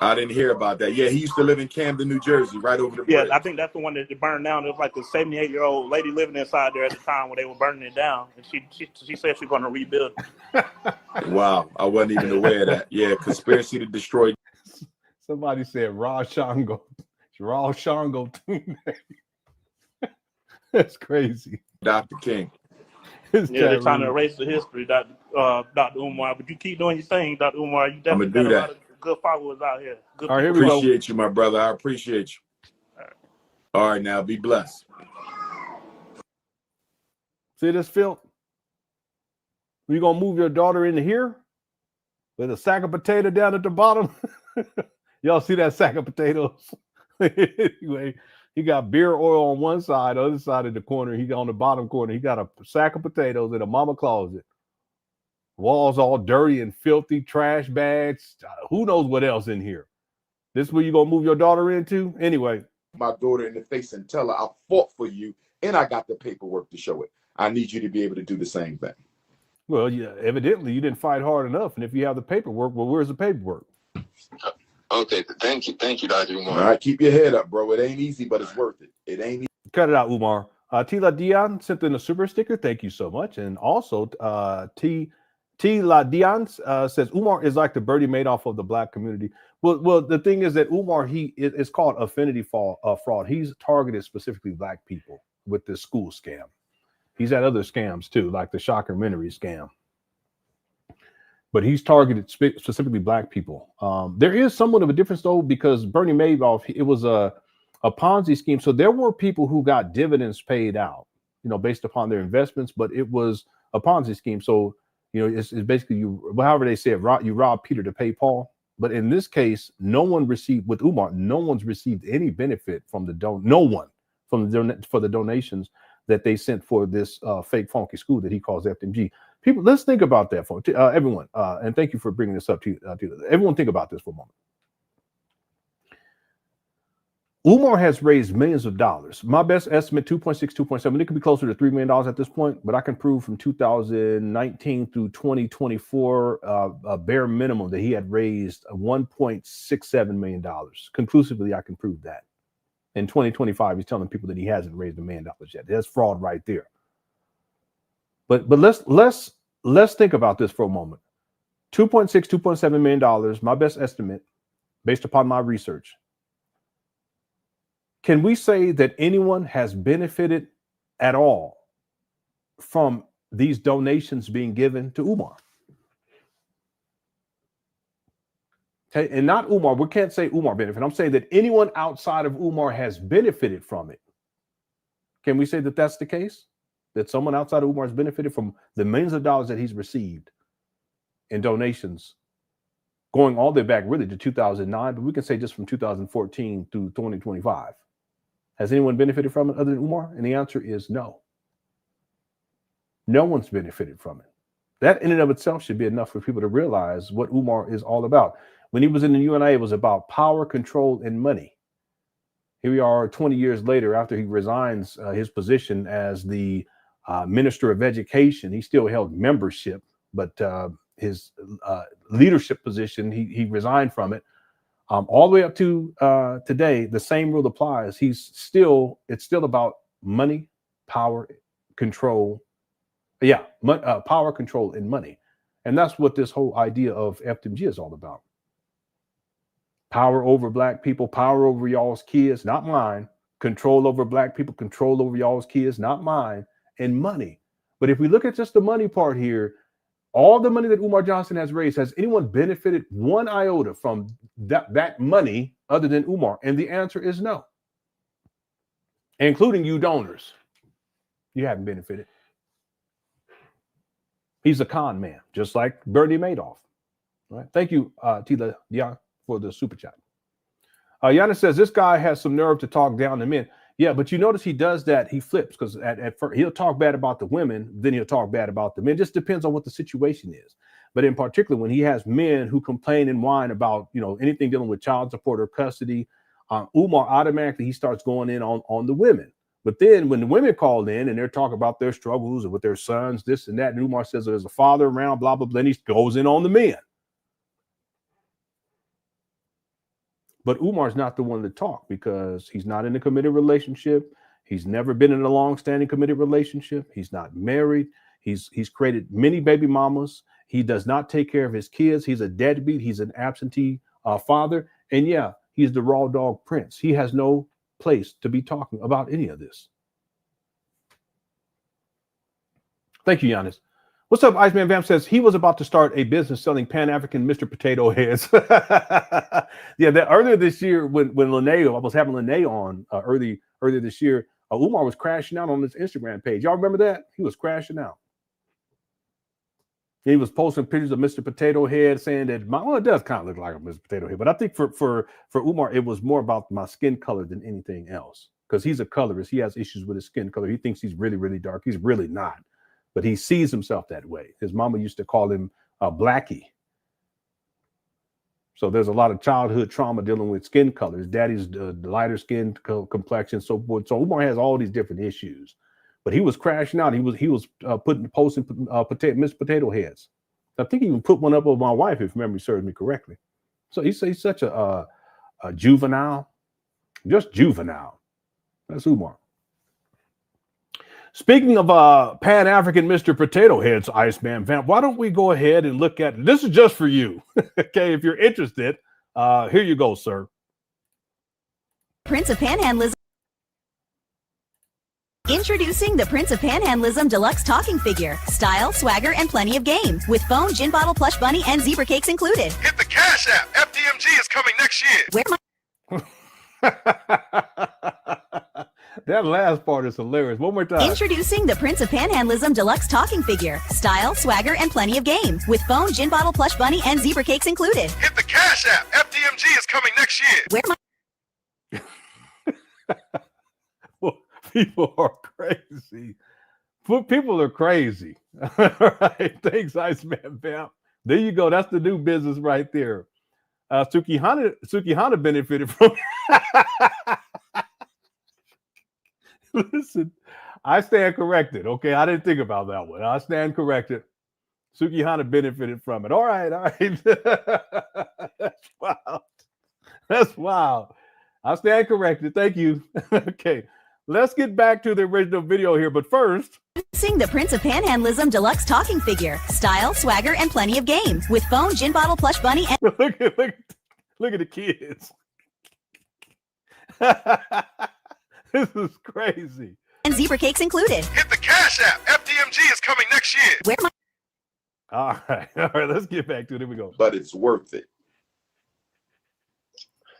I didn't hear about that. Yeah, he used to live in Camden, New Jersey, right over the bridge.
Yeah, I think that's the one that burned down. There was like a 78-year-old lady living inside there at the time when they were burning it down, and she said she's going to rebuild it.
Wow, I wasn't even aware of that. Yeah, conspiracy to destroy.
Somebody said Raw Shango. That's crazy.
Dr. King.
Yeah, they're trying to erase the history, Dr. Umar. But you keep doing your thing, Dr. Umar. You definitely got a lot of good followers out here. Good.
All right, here we go.
Appreciate you, my brother. I appreciate you. All right, now be blessed.
See this, Phil? You gonna move your daughter into here with a sack of potato down at the bottom? Y'all see that sack of potatoes? Anyway, he got beer oil on one side, the other side of the corner. He got on the bottom corner. He got a sack of potatoes in a mama closet. Walls all dirty and filthy, trash bags. Who knows what else in here? This is where you gonna move your daughter into? Anyway.
My daughter in the face and tell her I fought for you and I got the paperwork to show it. I need you to be able to do the same thing.
Well, yeah, evidently you didn't fight hard enough. And if you have the paperwork, well, where's the paperwork?
Okay, thank you, Dr. Umar.
All right, keep your head up, bro. It ain't easy, but it's worth it. It ain't easy.
Cut it out, Umar. Tila Dion sent in a super sticker. Thank you so much. And also, Tila Dion says Umar is like the Bernie Madoff of the black community. Well, the thing is that Umar, it's called affinity fraud. He's targeted specifically black people with this school scam. He's had other scams too, like the Shockermentary scam. But he's targeted specifically black people. There is somewhat of a difference though, because Bernie Madoff, it was a Ponzi scheme. So there were people who got dividends paid out, based upon their investments, but it was a Ponzi scheme. So, it's basically however they say it, you rob Peter to pay Paul. But in this case, no one received with Umar, no one's received any benefit from the for the donations that they sent for this fake funky school that he calls FDMG. People, let's think about that for everyone. And thank you for bringing this up to everyone. Think about this for a moment. Umar has raised millions of dollars. My best estimate, 2.6, 2.7. It could be closer to $3 million at this point, but I can prove from 2019 through 2024, a bare minimum that he had raised $1.67 million. Conclusively, I can prove that. In 2025, he's telling people that he hasn't raised $1 million yet. That's fraud right there. But let's think about this for a moment. 2.6, $2.7 million, my best estimate, based upon my research. Can we say that anyone has benefited at all from these donations being given to Umar? Okay, and not Umar. We can't say Umar benefited. I'm saying that anyone outside of Umar has benefited from it. Can we say that that's the case? That someone outside of Umar has benefited from the millions of dollars that he's received in donations, going all the way back really to 2009, but we can say just from 2014 through 2025. Has anyone benefited from it other than Umar? And the answer is no. No one's benefited from it. That in and of itself should be enough for people to realize what Umar is all about. When he was in the UNA, it was about power, control, and money. Here we are 20 years later after he resigns his position as the Minister of Education. He still held membership, but his leadership position, he resigned from it. All the way up to today, the same rule applies. It's still about money, power, control. Yeah, power, control, and money. And that's what this whole idea of FDMG is all about. Power over black people, power over y'all's kids, not mine. Control over black people, control over y'all's kids, not mine. And money. But if we look at just the money part here, all the money that Umar Johnson has raised, has anyone benefited one iota from that money other than Umar? And the answer is no. Including you donors. You haven't benefited. He's a con man, just like Bernie Madoff. All right. Thank you, Tila Dion, for the super chat. Yana says, this guy has some nerve to talk down to men. Yeah, but you notice he does that. He flips because at first he'll talk bad about the women, then he'll talk bad about the men. It just depends on what the situation is. But in particular, when he has men who complain and whine about, you know, anything dealing with child support or custody, Umar automatically he starts going in on the women. But then when the women call in and they're talking about their struggles with their sons, this and that, and Umar says there's a father around, blah, blah, blah, then he goes in on the men. But Umar's not the one to talk because he's not in a committed relationship. He's never been in a long-standing committed relationship. He's not married. He's created many baby mamas. He does not take care of his kids. He's a deadbeat. He's an absentee father. And yeah, he's the raw dog prince. He has no place to be talking about any of this. Thank you, Giannis. What's up, Iceman Vamp says he was about to start a business selling Pan African Mr. Potato Heads. Yeah, that earlier this year when Lenon, I was having Lenon on earlier this year, Umar was crashing out on his Instagram page. Y'all remember that? He was crashing out. He was posting pictures of Mr. Potato Head, saying that well, it does kind of look like a Mr. Potato Head, but I think for Umar, it was more about my skin color than anything else because he's a colorist. He has issues with his skin color. He thinks he's really, really dark. He's really not. But he sees himself that way. His mama used to call him Blackie. So there's a lot of childhood trauma dealing with skin colors. Daddy's lighter skin complexion, so forth. So Umar has all these different issues. But he was crashing out. He was posting Mr. Potato Heads. I think he even put one up of my wife, if memory serves me correctly. So he's such a juvenile, just juvenile. That's Umar. Speaking of Pan African Mr. Potato Heads, Iceman Vamp, why don't we go ahead and look at this? Is just for you. Okay, if you're interested, here you go, sir.
Prince of Panhandlism. Introducing the Prince of Panhandlism Deluxe Talking Figure. Style, swagger, and plenty of game. With phone, gin bottle, plush bunny, and zebra cakes included.
Hit the Cash App. FDMG is coming next year.
That last part is hilarious. One more time.
Introducing the Prince of Panhandlism Deluxe Talking Figure. Style, swagger, and plenty of game. With phone, gin bottle, plush bunny, and zebra cakes included.
Hit the Cash App. FDMG is coming next year.
Well, people are crazy. People are crazy. All right. Thanks, Iceman Vamp. There you go. That's the new business right there. Sukihana benefited from Listen, I stand corrected. Okay, I didn't think about that one. I stand corrected. Sukihana benefited from it. All right. That's wild. That's wild. I stand corrected. Thank you. Okay, let's get back to the original video here. But first,
Sing the Prince of Panhandlism Deluxe Talking Figure. Style, swagger, and plenty of game. With phone, gin bottle, plush bunny, and
look at the kids. This is crazy.
And zebra cakes included.
Hit the Cash App. FDMG is coming next year.
All right. Let's get back to it. Here we go.
But it's worth it.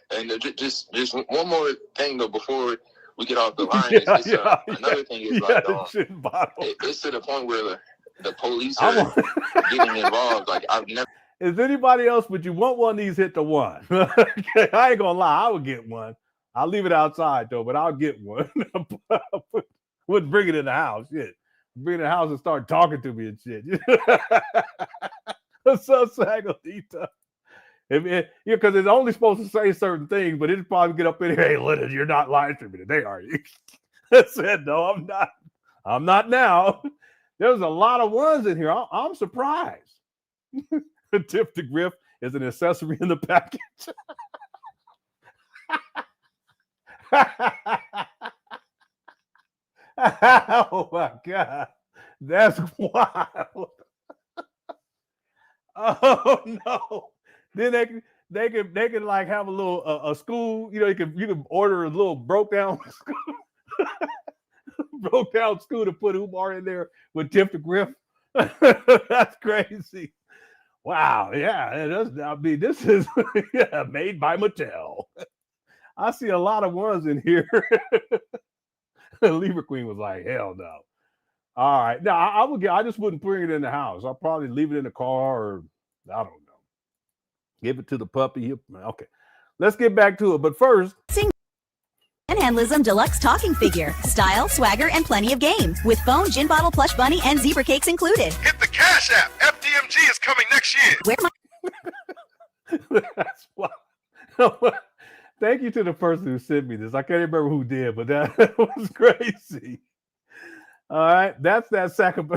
And just one more thing though before we get off the line. Another thing is it's to the point where the police are getting involved. Like I've never.
Is anybody else? Would you want one of these? Hit the one. Okay, I ain't gonna lie. I would get one. I'll leave it outside though, but I'll get one. Wouldn't bring it in the house. Shit. Bring it in the house and start talking to me and shit. So Sagalita. Because it's only supposed to say certain things, but it'd probably get up in here. Hey, Lenon, you're not live streaming today, are you? I said, no, I'm not. I'm not now. There's a lot of ones in here. I'm surprised. Tip the Griff is an accessory in the package. Oh my God, that's wild. Oh no. Then they can like have a little a school, you know, you can order a little broke down school to put Umar in there with Tip the Griff. That's crazy. Wow, yeah, this is made by Mattel. I see a lot of ones in here. Libra Queen was like, hell no. All right. Now I just wouldn't bring it in the house. I'll probably leave it in the car or I don't know. Give it to the puppy. Okay. Let's get back to it. But first,
Sing Panhandlism Deluxe Talking Figure. Style, swagger, and plenty of game. With phone, gin bottle, plush bunny, and zebra cakes included.
Hit the Cash App. FDMG is coming next year.
Where my
That's why. Thank you to the person who sent me this. I can't remember who did, but that was crazy. All right, that's that sack of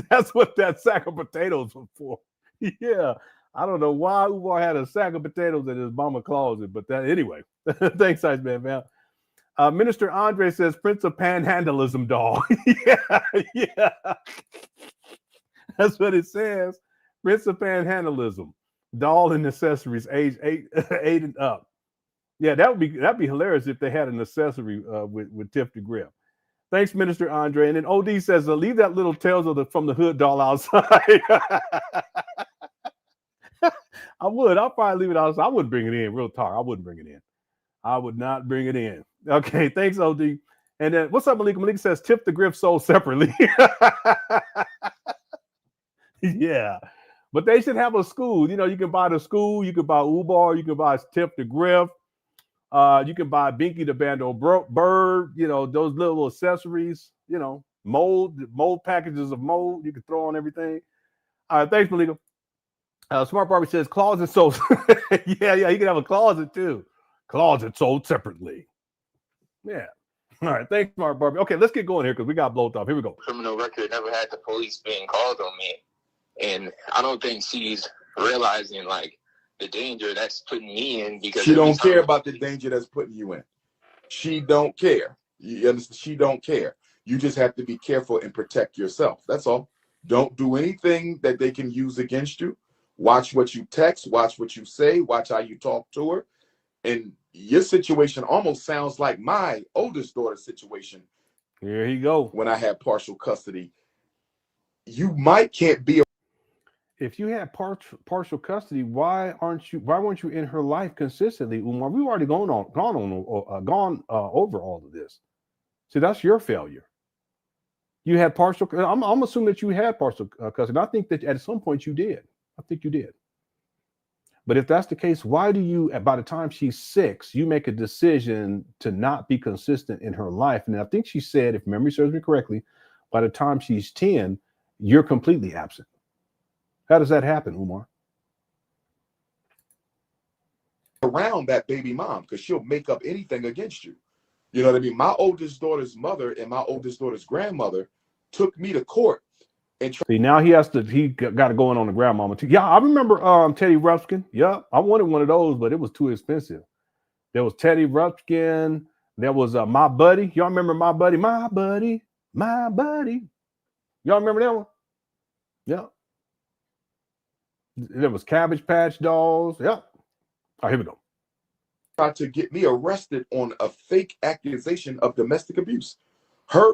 that's what that sack of potatoes was for. Yeah, I don't know why Umar had a sack of potatoes in his mama closet, but that anyway. Thanks, Ice Man. Minister Andre says Prince of Panhandlism doll. yeah. That's what it says. Prince of Panhandlism doll and accessories, age 8 and up. Yeah, that'd be hilarious if they had an accessory with tip to grip. Thanks, Minister Andre. And then OD says, leave that little Tales from the Hood doll outside. I would. I'll probably leave it outside. I wouldn't bring it in. Real talk. I wouldn't bring it in. I would not bring it in. Okay, thanks, OD. And then what's up, Malika? Malika says, tip the grip sold separately. Yeah. But they should have a school. You know, you can buy the school, you can buy Ubar, you can buy Tip the Grip, you can buy Binky the Bando Bird, you know, those little accessories, you know, mold packages of mold you can throw on everything. All right, thanks, Malika. Smart Barbie says closet sold. yeah, you can have a closet too. Closet sold separately. Yeah. All right, thanks, Smart Barbie. Okay, let's get going here because we got blowed off. Here we go.
Criminal record, never had the police being called on me. And I don't think she's realizing like the danger that's putting me in, because
she don't care about the danger that's putting you in. She don't care. You understand? She don't care. You just have to be careful and protect yourself. That's all. Don't do anything that they can use against you. Watch what you text, watch what you say, watch how you talk to her. And your situation almost sounds like my oldest daughter's situation.
Here you go.
When I had partial custody. You can't be
if you had partial custody, why weren't you in her life consistently, Umar? We've already gone over all of this. See, that's your failure. You had partial. I'm assuming that you had partial custody. I think that at some point you did. I think you did. But if that's the case, why do you, by the time she's 6, you make a decision to not be consistent in her life? And I think she said, if memory serves me correctly, by the time she's 10, you're completely absent. How does that happen, Umar?
Around that baby mom, because she'll make up anything against you. You know what I mean? My oldest daughter's mother and my oldest daughter's grandmother took me to court. And
see, now he got to go in on the grandmama too. Yeah, I remember Teddy Ruxpin. Yeah, I wanted one of those, but it was too expensive. There was Teddy Ruxpin. There was My Buddy. Y'all remember My Buddy? My Buddy. My Buddy. Y'all remember that one? Yeah. There was Cabbage Patch Dolls. Yep. All right, here we go.
Tried to get me arrested on a fake accusation of domestic abuse.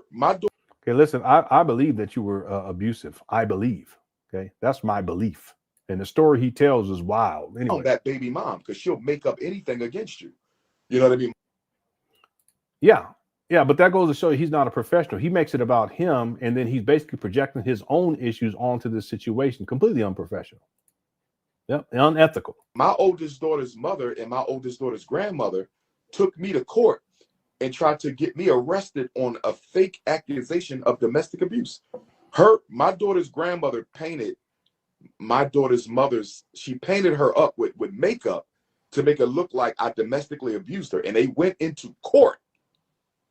My daughter.
Okay, listen, I believe that you were abusive. I believe. Okay, that's my belief. And the story he tells is wild. Anyway.
That baby mom, because she'll make up anything against you. You know what I mean?
Yeah. Yeah, but that goes to show you he's not a professional. He makes it about him, and then he's basically projecting his own issues onto this situation. Completely unprofessional. Yep, unethical.
My oldest daughter's mother and my oldest daughter's grandmother took me to court and tried to get me arrested on a fake accusation of domestic abuse. My daughter's grandmother painted my daughter's she painted her up with makeup to make it look like I domestically abused her. And they went into court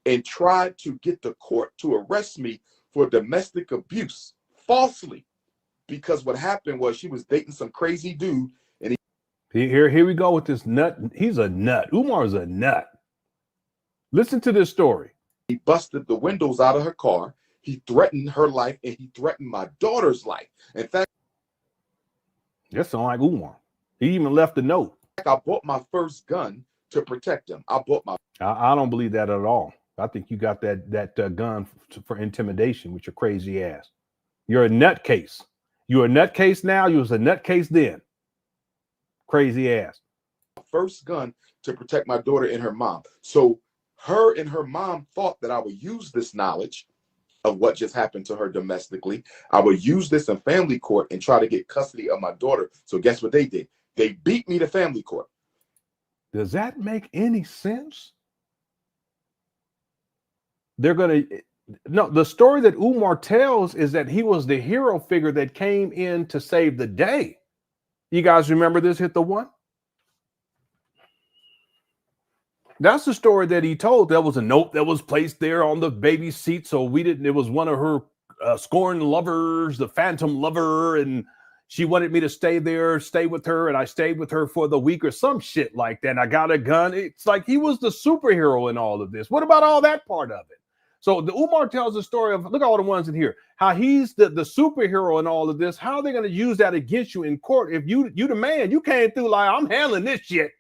and tried to get the court to arrest me for domestic abuse falsely. Because what happened was she was dating some crazy dude. And
here we go with this nut. He's a nut. Umar's a nut. Listen to this story.
He busted the windows out of her car. He threatened her life, and he threatened my daughter's life. In fact,
that sounds like Umar. He even left a note.
I bought my first gun to protect him. I
don't believe that at all. I think you got that gun for intimidation with your crazy ass. You're a nutcase. You're a nutcase now. You was a nutcase then. Crazy ass.
First gun to protect my daughter and her mom. So her and her mom thought that I would use this knowledge of what just happened to her domestically. I would use this in family court and try to get custody of my daughter. So guess what they did? They beat me to family court.
Does that make any sense? they're going to, no, the story that Umar tells is that he was the hero figure that came in to save the day. You guys remember this? Hit the one. That's the story that he told. There was a note that was placed there on the baby's seat. So we didn't, it was one of her scorned lovers, the phantom lover. And she wanted me to stay there, stay with her. And I stayed with her for the week or some shit like that. And I got a gun. It's like he was the superhero in all of this. What about all that part of it? So the Umar tells the story of, look at all the ones in here, how he's the superhero in all of this. How are they going to use that against you in court? If you the man, you came through like, I'm handling this shit.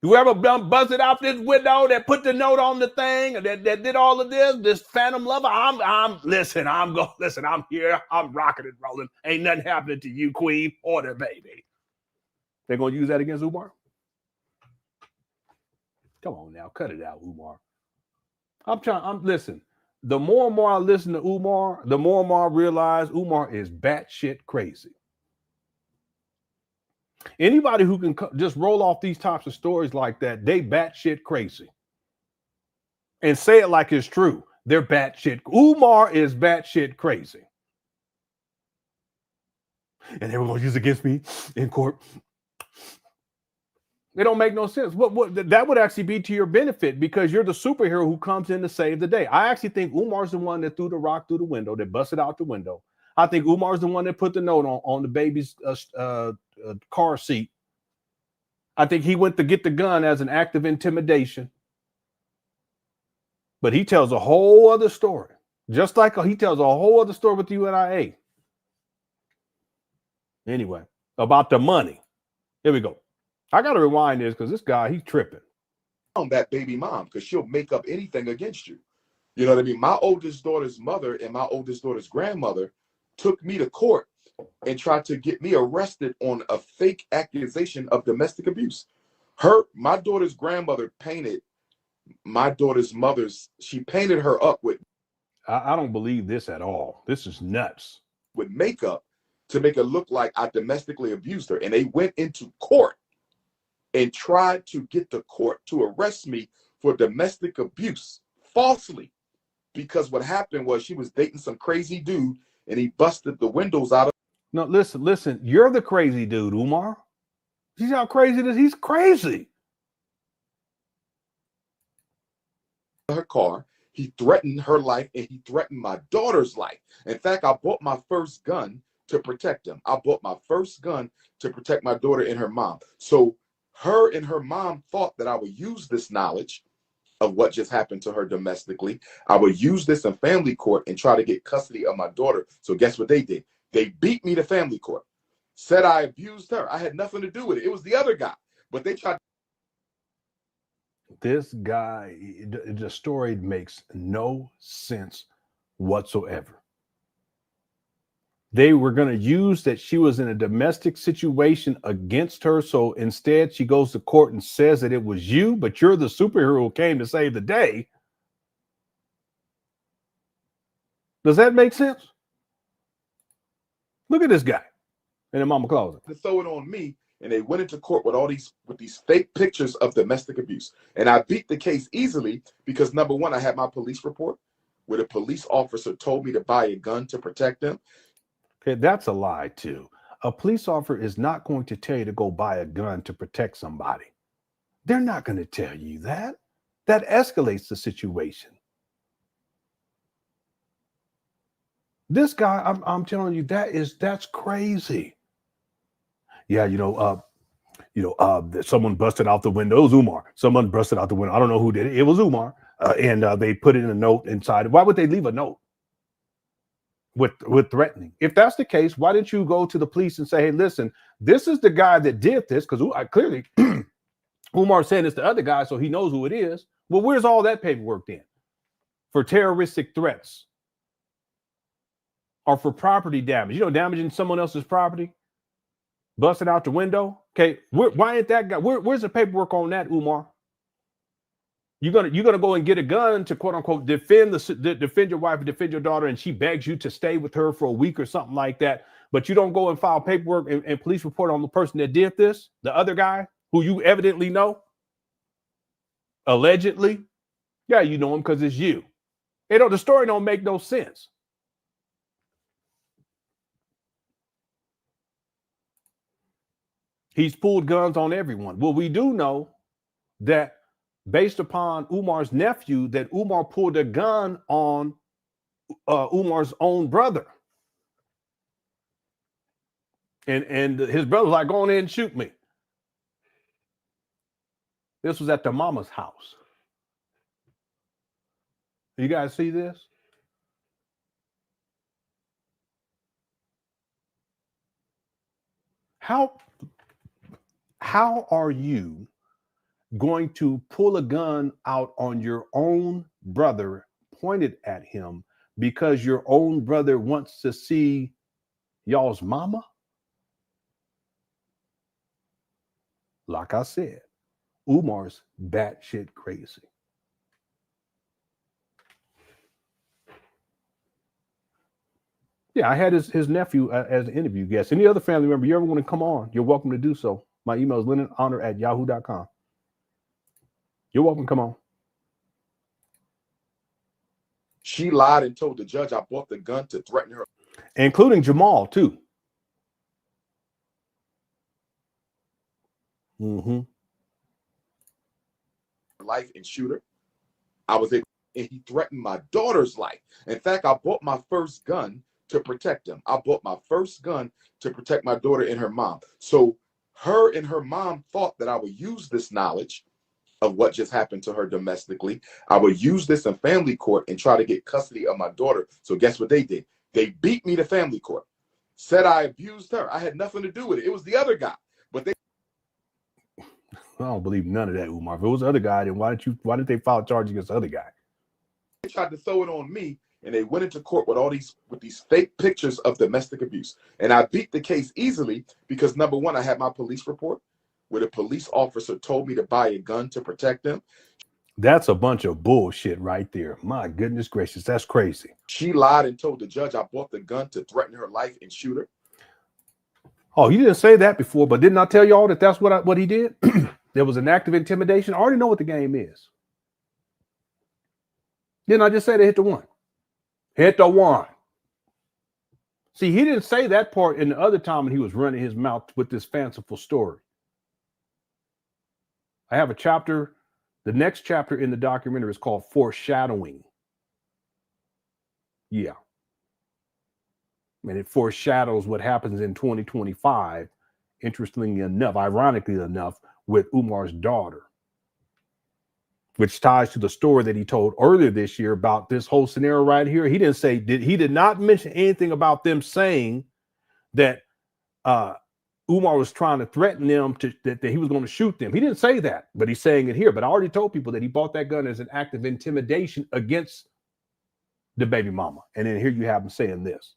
Whoever buzzed out this window that put the note on the thing that did all of this phantom lover, I'm here, I'm rocking and rolling. Ain't nothing happening to you, queen, or the baby. They're gonna use that against Umar? Come on now, cut it out, Umar. Listen, the more and more I listen to Umar, the more and more I realize Umar is batshit crazy. Anybody who can just roll off these types of stories like that, they batshit crazy. And say it like it's true. They're batshit. Umar is batshit crazy. And they were going to use it against me in court. It don't make no sense. What that would actually be to your benefit because you're the superhero who comes in to save the day. I actually think Umar's the one that threw the rock through the window, that busted out the window. I think Umar's the one that put the note on the baby's car seat. I think he went to get the gun as an act of intimidation. But he tells a whole other story. Just like he tells a whole other story with the UNIA. Anyway, about the money. Here we go. I got to rewind this because this guy, he's tripping.
On that baby mom, because she'll make up anything against you. You know what I mean? My oldest daughter's mother and my oldest daughter's grandmother took me to court and tried to get me arrested on a fake accusation of domestic abuse. My daughter's grandmother painted my daughter's she painted her up with.
I don't believe this at all. This is nuts.
With makeup to make it look like I domestically abused her. And they went into court and tried to get the court to arrest me for domestic abuse falsely. Because what happened was she was dating some crazy dude and he busted the windows out of.
No, listen, you're the crazy dude, Umar. See how crazy it is? He's crazy.
Her car. He threatened her life and he threatened my daughter's life. In fact, I bought my first gun to protect him. I bought my first gun to protect my daughter and her mom. So her and her mom thought that I would use this knowledge of what just happened to her domestically. I would use this in family court and try to get custody of my daughter. So guess what they did? They beat me to family court. Said I abused her. I had nothing to do with it. It was the other guy. But they tried.
This guy, the story makes no sense whatsoever. They were going to use that she was in a domestic situation against her. So instead, she goes to court and says that it was you, but you're the superhero who came to save the day. Does that make sense? Look at this guy in the mama closet.
To throw it on me, and they went into court with these fake pictures of domestic abuse. And I beat the case easily because, number one, I had my police report where the police officer told me to buy a gun to protect them.
Okay, that's a lie too. A police officer is not going to tell you to go buy a gun to protect somebody. They're not going to tell you that. That escalates the situation. This guy, I'm telling you, that's crazy. Yeah, someone busted out the window. It was Umar. Someone busted out the window. I don't know who did it. It was Umar. And they put it in a note inside. Why would they leave a note with threatening? If that's the case, why didn't you go to the police and say, hey, listen, this is the guy that did this? Because clearly Umar said it's the other guy, so he knows who it is. Well, where's all that paperwork then? For terroristic threats or for property damage, damaging someone else's property, busting out the window. Okay, why ain't that guy? Where's the paperwork on that, Umar? You're gonna go and get a gun to quote unquote defend your wife and defend your daughter, and she begs you to stay with her for a week or something like that. But you don't go and file paperwork and police report on the person that did this, the other guy who you evidently know, allegedly. Yeah, you know him because it's you. The story don't make no sense. He's pulled guns on everyone. Well, we do know that based upon Umar's nephew, that Umar pulled a gun on Umar's own brother. And his brother's like, go on in and shoot me. This was at the mama's house. You guys see this? How are you going to pull a gun out on your own brother, pointed at him, because your own brother wants to see y'all's mama? Like I said, Umar's batshit crazy. Yeah, I had his nephew as an interview guest. Any other family member you ever want to come on, you're welcome to do so. My email is LenonHonor@yahoo.com. You're welcome. Come on.
She lied and told the judge I bought the gun to threaten her.
Including Jamal, too.
Life and shooter. I was able, and he threatened my daughter's life. In fact, I bought my first gun to protect him. I bought my first gun to protect my daughter and her mom. So her and her mom thought that I would use this knowledge of what just happened to her domestically. I would use this in family court and try to get custody of my daughter. So guess what they did? They beat me to family court. Said I abused her. I had nothing to do with it. It was the other guy. But they
I don't believe none of that, Umar. If it was the other guy, then why did they file a charge against the other guy?
They tried to throw it on me, and they went into court with these fake pictures of domestic abuse. And I beat the case easily because, number one, I had my police report where the police officer told me to buy a gun to protect them.
That's a bunch of bullshit right there. My goodness gracious, that's crazy.
She lied and told the judge I bought the gun to threaten her life and shoot her.
Oh, you didn't say that before, but didn't I tell y'all that that's what he did? There was an act of intimidation. I already know what the game is. Didn't I just say to hit the one? Hit the one. See, he didn't say that part in the other time when he was running his mouth with this fanciful story. I have a chapter. The next chapter in the documentary is called Foreshadowing. Yeah. And it foreshadows what happens in 2025, interestingly enough, ironically enough, with Umar's daughter, which ties to the story that he told earlier this year about this whole scenario right here. He did not mention anything about them saying that Umar was trying to threaten them that he was going to shoot them. He didn't say that, but he's saying it here. But I already told people that he bought that gun as an act of intimidation against the baby mama. And then here you have him saying this.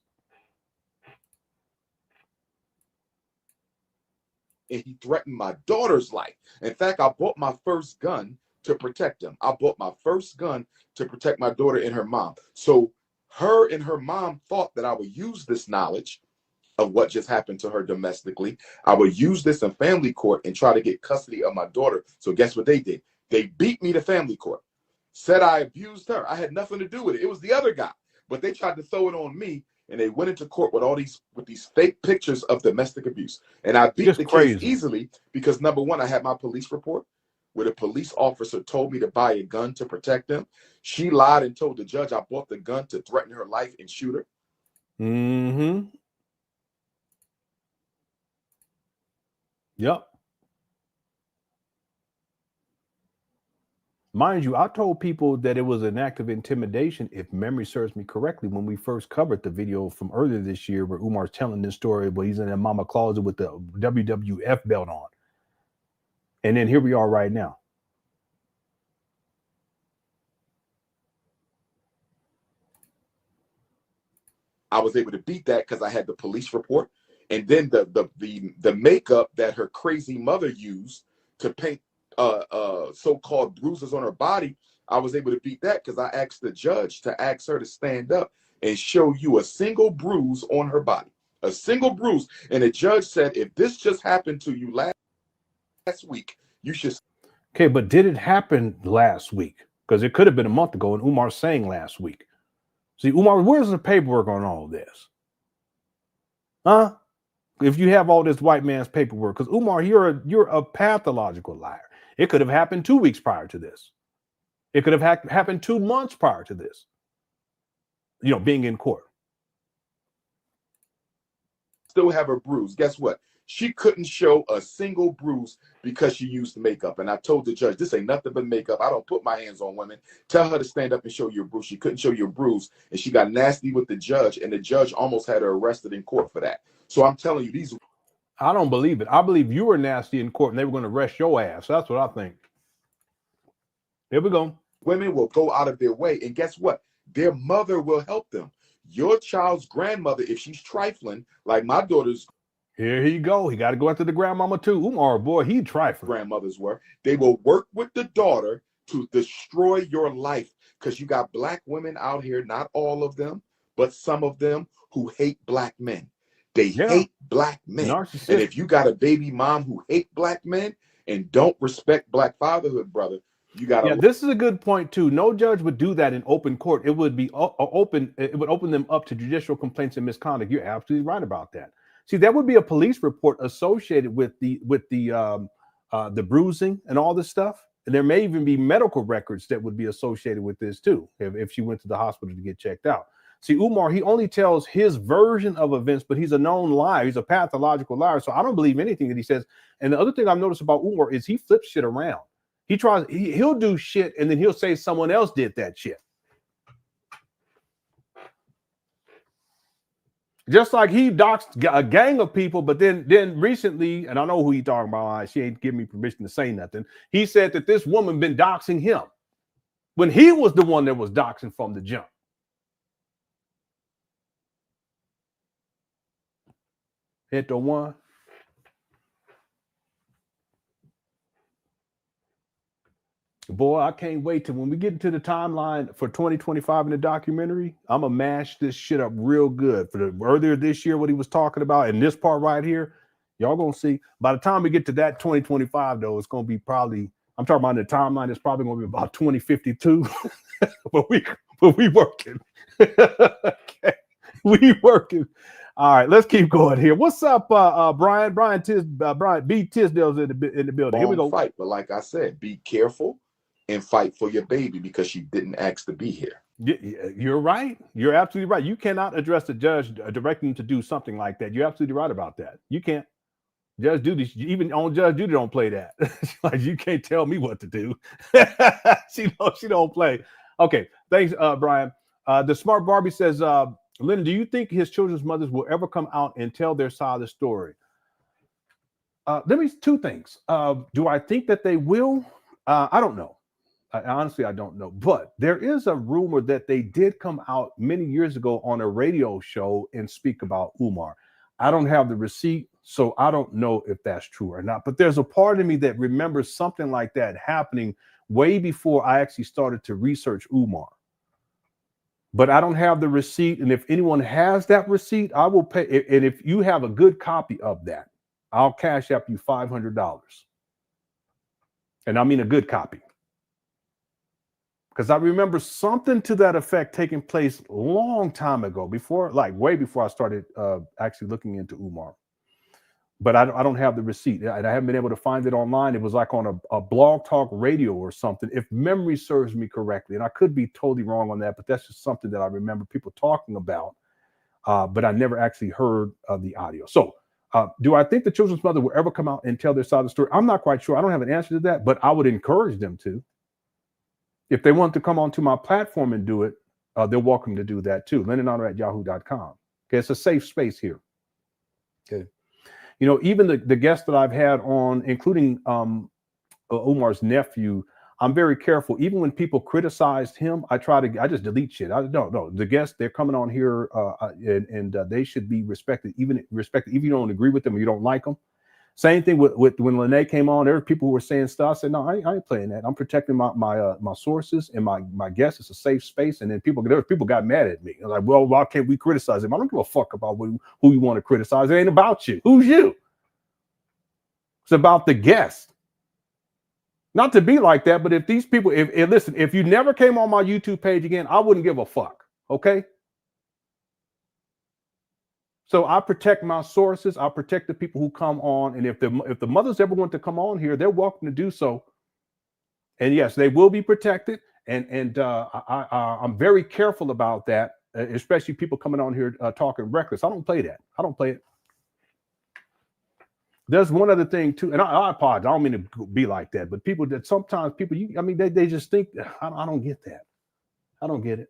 And he threatened my daughter's life. In fact, I bought my first gun to protect him. I bought my first gun to protect my daughter and her mom. So her and her mom thought that I would use this knowledge of what just happened to her domestically. I would use this in family court and try to get custody of my daughter. So guess what they did? They beat me to family court. Said I abused her. I had nothing to do with it. It was the other guy. But they tried to throw it on me, and they went into court with these fake pictures of domestic abuse. And I beat the case easily because, number one, I had my police report where the police officer told me to buy a gun to protect them. She lied and told the judge I bought the gun to threaten her life and shoot her.
Mm-hmm. Yep. Mind you, I told people that it was an act of intimidation, if memory serves me correctly, when we first covered the video from earlier this year where Umar's telling this story where he's in that mama closet with the WWF belt on. And then here we are right now.
I was able to beat that because I had the police report. And then the makeup that her crazy mother used to paint so-called bruises on her body, I was able to beat that because I asked the judge to ask her to stand up and show you a single bruise on her body. A single bruise. And the judge said, if this just happened to you last week, you should.
Okay, but did it happen last week? because it could have been a month ago, and Umar sang last week. See, Umar, where's the paperwork on all this? Huh? If you have all this white man's paperwork, because Umar, you're a pathological liar. It could have happened 2 weeks prior to this. It could have happened 2 months prior to this. You know, being in court.
Still have a bruise. Guess what? She couldn't show a single bruise because she used makeup. And I told the judge, this ain't nothing but makeup. I don't put my hands on women. Tell her to stand up and show your bruise. She couldn't show your bruise. And she got nasty with the judge. And the judge almost had her arrested in court for that. So I'm telling you, these.
I don't believe it. I believe you were nasty in court and they were going to arrest your ass. That's what I think. Here we go.
Women will go out of their way. And guess what? Their mother will help them. Your child's grandmother, if she's trifling, like my daughter's.
Here he go. He got to go after the grandmama too. Umar, boy, he trifling.
Grandmothers were. They will work with the daughter to destroy your life because you got black women out here, not all of them, but some of them who hate black men. They hate black men.
Narcissist.
And if you got a baby mom who hate black men and don't respect black fatherhood, brother, you got to.
Yeah, this is a good point too. No judge would do that in open court. It would be open. It would open them up to judicial complaints and misconduct. You're absolutely right about that. See, that would be a police report associated with the bruising and all this stuff. And there may even be medical records that would be associated with this too, if she went to the hospital to get checked out. See, Umar, he only tells his version of events, but he's a known liar. He's a pathological liar. So I don't believe anything that he says. And the other thing I've noticed about Umar is he flips shit around. He'll do shit and then he'll say someone else did that shit. Just like he doxed a gang of people, but then recently, and I know who he's talking about, she ain't giving me permission to say nothing. He said that this woman been doxing him when he was the one that was doxing from the jump. Hit the one. Boy, I can't wait till when we get into the timeline for 2025 in the documentary. I'm gonna mash this shit up real good. For the earlier this year, what he was talking about, and this part right here, y'all gonna see. By the time we get to that 2025, though, it's gonna be probably. I'm talking about the timeline. It's probably gonna be about 2052. but we working. Okay. We working. All right, let's keep going here. What's up, Brian? Brian B. Tisdale's in the building. Here we go.
Fight, but like I said, be careful and fight for your baby because she didn't ask to be here.
You're right. You're absolutely right. You cannot address the judge directing him to do something like that. You're absolutely right about that. You can't. Judge Judy, even on Judge Judy, don't play that. Like, you can't tell me what to do. She don't play. Okay, thanks, Brian. The Smart Barbie says, Lenon, do you think his children's mothers will ever come out and tell their side of the story? Let me two things. Do I think that they will? I don't know. Honestly, I don't know. But there is a rumor that they did come out many years ago on a radio show and speak about Umar. I don't have the receipt, so I don't know if that's true or not. But there's a part of me that remembers something like that happening way before I actually started to research Umar. But I don't have the receipt. And if anyone has that receipt, I will pay. And if you have a good copy of that, I'll cash up you $500. And I mean a good copy. Because I remember something to that effect taking place a long time ago, way before I started actually looking into Umar. But I don't have the receipt. And I haven't been able to find it online. It was like on a Blog Talk Radio or something, if memory serves me correctly. And I could be totally wrong on that, but that's just something that I remember people talking about. But I never actually heard of the audio. So do I think the children's mother will ever come out and tell their side of the story? I'm not quite sure. I don't have an answer to that, but I would encourage them to. If they want to come onto my platform and do it, they're welcome to do that too. LenonHonor@yahoo.com. Okay, it's a safe space here. Okay. You know, even the guests that I've had on, including Umar's nephew, I'm very careful. Even when people criticized him, I just delete shit. No, the guests, they're coming on here and they should be respected, even if you don't agree with them or you don't like them. Same thing with when Lenon came on, there were people who were saying stuff. I said, no, I ain't playing that. I'm protecting my sources and my guests. It's a safe space. And then people got mad at me. I was like, well, why can't we criticize him? I don't give a fuck about who you want to criticize. It ain't about you. Who's you? It's about the guest. Not to be like that, but if these people, if listen, if you never came on my YouTube page again, I wouldn't give a fuck. Okay. So I protect my sources. I protect the people who come on. And if the mothers ever want to come on here, they're welcome to do so. And yes, they will be protected. And I'm very careful about that, especially people coming on here talking reckless. I don't play that. I don't play it. There's one other thing too, and I apologize. I don't mean to be like that, but people that sometimes people, I mean, they just think I don't get that. I don't get it.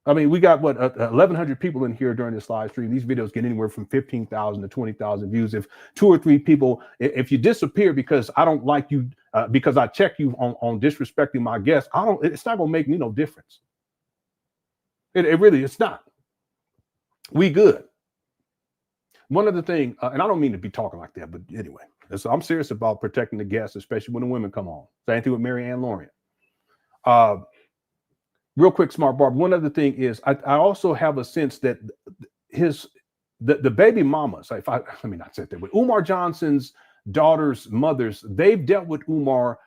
I mean, we got what 1,100 people in here during this live stream. These videos get anywhere from 15,000 to 20,000 views. If 2 or 3 people, if you disappear because I don't like you, because I check you on disrespecting my guests, it's not gonna make me no difference. It really, it's not. We good. One other thing, and I don't mean to be talking like that, but anyway, so I'm serious about protecting the guests, especially when the women come on. Same thing with Mary Ann Lorient. Real quick, Smart Barb. One other thing is, I also have a sense that the baby mamas, let me not say that, but Umar Johnson's daughters' mothers, they've dealt with Umar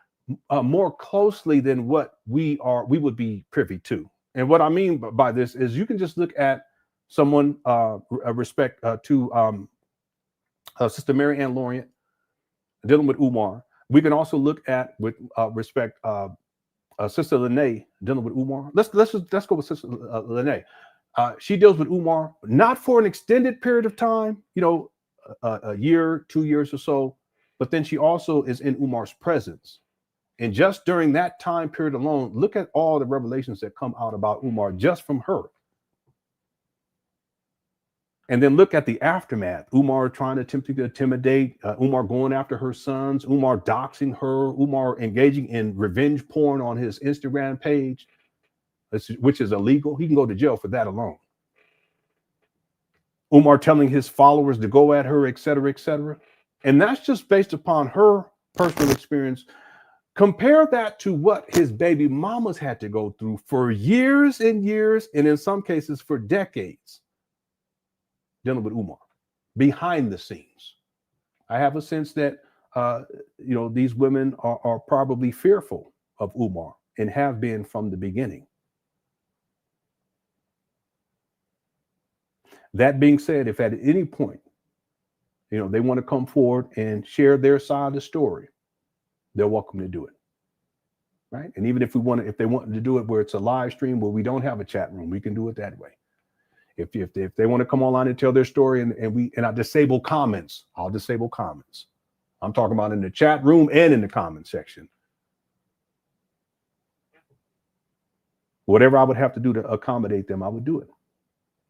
more closely than what we would be privy to. And what I mean by this is, you can just look at someone respect to Sister Mary Ann Lorient dealing with Umar. We can also look at with respect Sister Lene dealing with Umar. Let's go with Sister Lene. She deals with Umar not for an extended period of time, a year, 2 years or so, but then she also is in Umar's presence. And just during that time period alone, look at all the revelations that come out about Umar just from her. And then look at the aftermath. Umar trying to attempt to intimidate, Umar going after her sons, Umar doxing her, Umar engaging in revenge porn on his Instagram page, which is illegal. He can go to jail for that alone. Umar telling his followers to go at her, et cetera, et cetera. And that's just based upon her personal experience. Compare that to what his baby mamas had to go through for years and years, and in some cases for decades, dealing with Umar behind the scenes. I have a sense that these women are probably fearful of Umar and have been from the beginning. That being said, if at any point they want to come forward and share their side of the story, they're welcome to do it. Right? And even if they want to do it where it's a live stream where we don't have a chat room, we can do it that way. If they want to come online and tell their story and I disable comments, I'll disable comments. I'm talking about in the chat room and in the comment section. Whatever I would have to do to accommodate them, I would do it.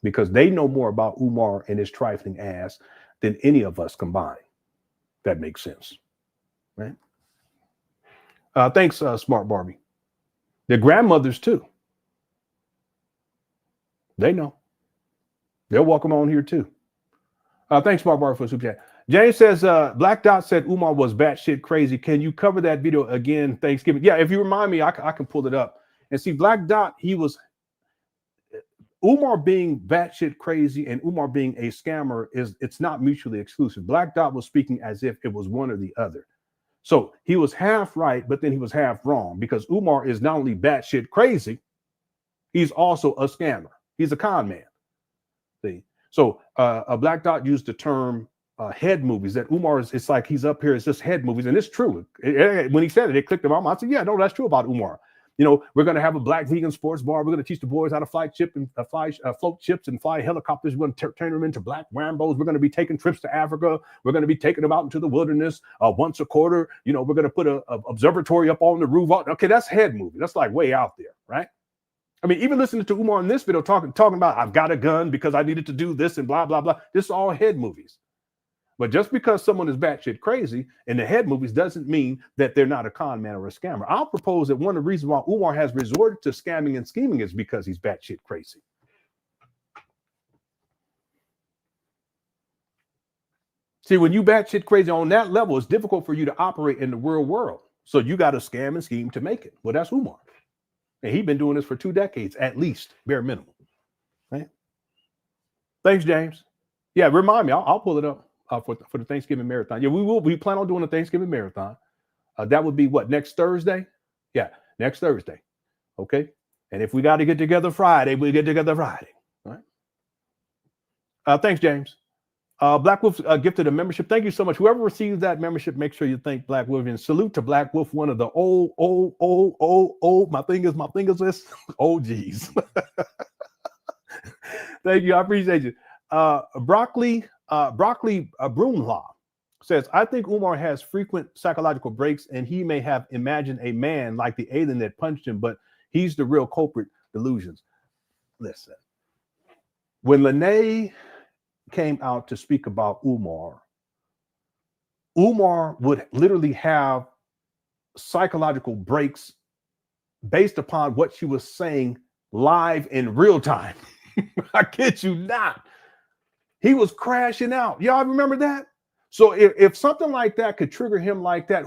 Because they know more about Umar and his trifling ass than any of us combined. That makes sense. Right? Thanks, Smart Barbie. Their grandmothers too. They know. They're welcome on here too. Thanks, Smart Barbie, for the super chat. James says, Black Dot said Umar was batshit crazy. Can you cover that video again? Thanksgiving. Yeah, if you remind me, I can pull it up. And see, Black Dot, Umar being batshit crazy and Umar being a scammer it's not mutually exclusive. Black Dot was speaking as if it was one or the other. So he was half right, but then he was half wrong, because Umar is not only batshit crazy, he's also a scammer. He's a con man. See? So a Black Dot used the term head movies, that Umar it's like he's up here, it's just head movies. And it's true. When he said it clicked in my mind. I said, yeah, no, that's true about Umar. We're going to have a black vegan sports bar. We're going to teach the boys how to float ships and fly helicopters. We're going to turn them into black Rambos. We're going to be taking trips to Africa. We're going to be taking them out into the wilderness once a quarter. We're going to put a observatory up on the roof. Okay, that's head movie. That's like way out there, right? I mean, even listening to Umar in this video talking about I've got a gun because I needed to do this and blah, blah, blah. This is all head movies. But just because someone is batshit crazy in the head movies doesn't mean that they're not a con man or a scammer. I'll propose that one of the reasons why Umar has resorted to scamming and scheming is because he's batshit crazy. See, when you batshit crazy on that level, it's difficult for you to operate in the real world. So you got to scam and scheme to make it. Well, that's Umar. And he's been doing this for 2 decades, at least, bare minimum. Right? Thanks, James. Yeah, remind me. I'll pull it up. for the Thanksgiving marathon. Yeah, we plan on doing a Thanksgiving marathon. That would be what, next Thursday? Yeah, next Thursday. Okay. And if we got to get together Friday, we get together Friday. All right. Thanks, James. Black Wolf gifted a membership. Thank you so much. Whoever receives that membership, make sure you thank Black Wolf. And salute to Black Wolf, one of the old, my fingers list. OGs. Thank you. I appreciate you. Broccoli Broomlaw says, I think Umar has frequent psychological breaks and he may have imagined a man like the alien that punched him, but he's the real culprit. Delusions. Listen, when Lene came out to speak about Umar would literally have psychological breaks based upon what she was saying live in real time. I kid you not. He was crashing out. Y'all remember that? So if something like that could trigger him like that,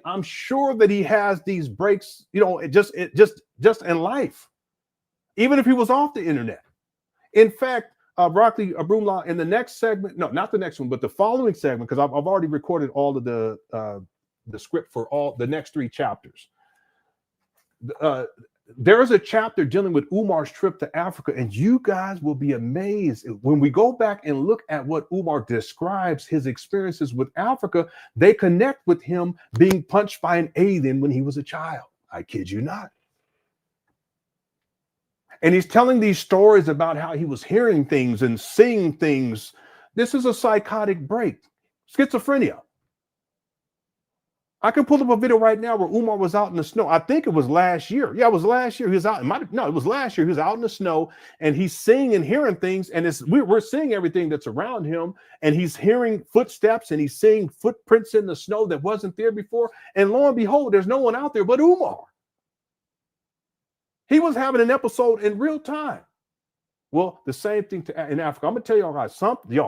I'm sure that he has these breaks, just in life, even if he was off the internet. In fact, Broccoli Broomlaw, in the next segment, no, not the next one, but the following segment, because I've already recorded all of the script for all the next 3 chapters. There is a chapter dealing with Umar's trip to Africa, and you guys will be amazed when we go back and look at what Umar describes his experiences with Africa. They connect with him being punched by an alien when he was a child. I kid you not. And he's telling these stories about how he was hearing things and seeing things. This is a psychotic break. Schizophrenia. I can pull up a video right now where Umar was out in the snow. I think it was last year. Yeah, it was last year. He was out. It was last year. He was out in the snow and he's seeing and hearing things. And we're seeing everything that's around him. And he's hearing footsteps and he's seeing footprints in the snow that wasn't there before. And lo and behold, there's no one out there but Umar. He was having an episode in real time. Well, the same thing in Africa. I'm gonna tell y'all guys something.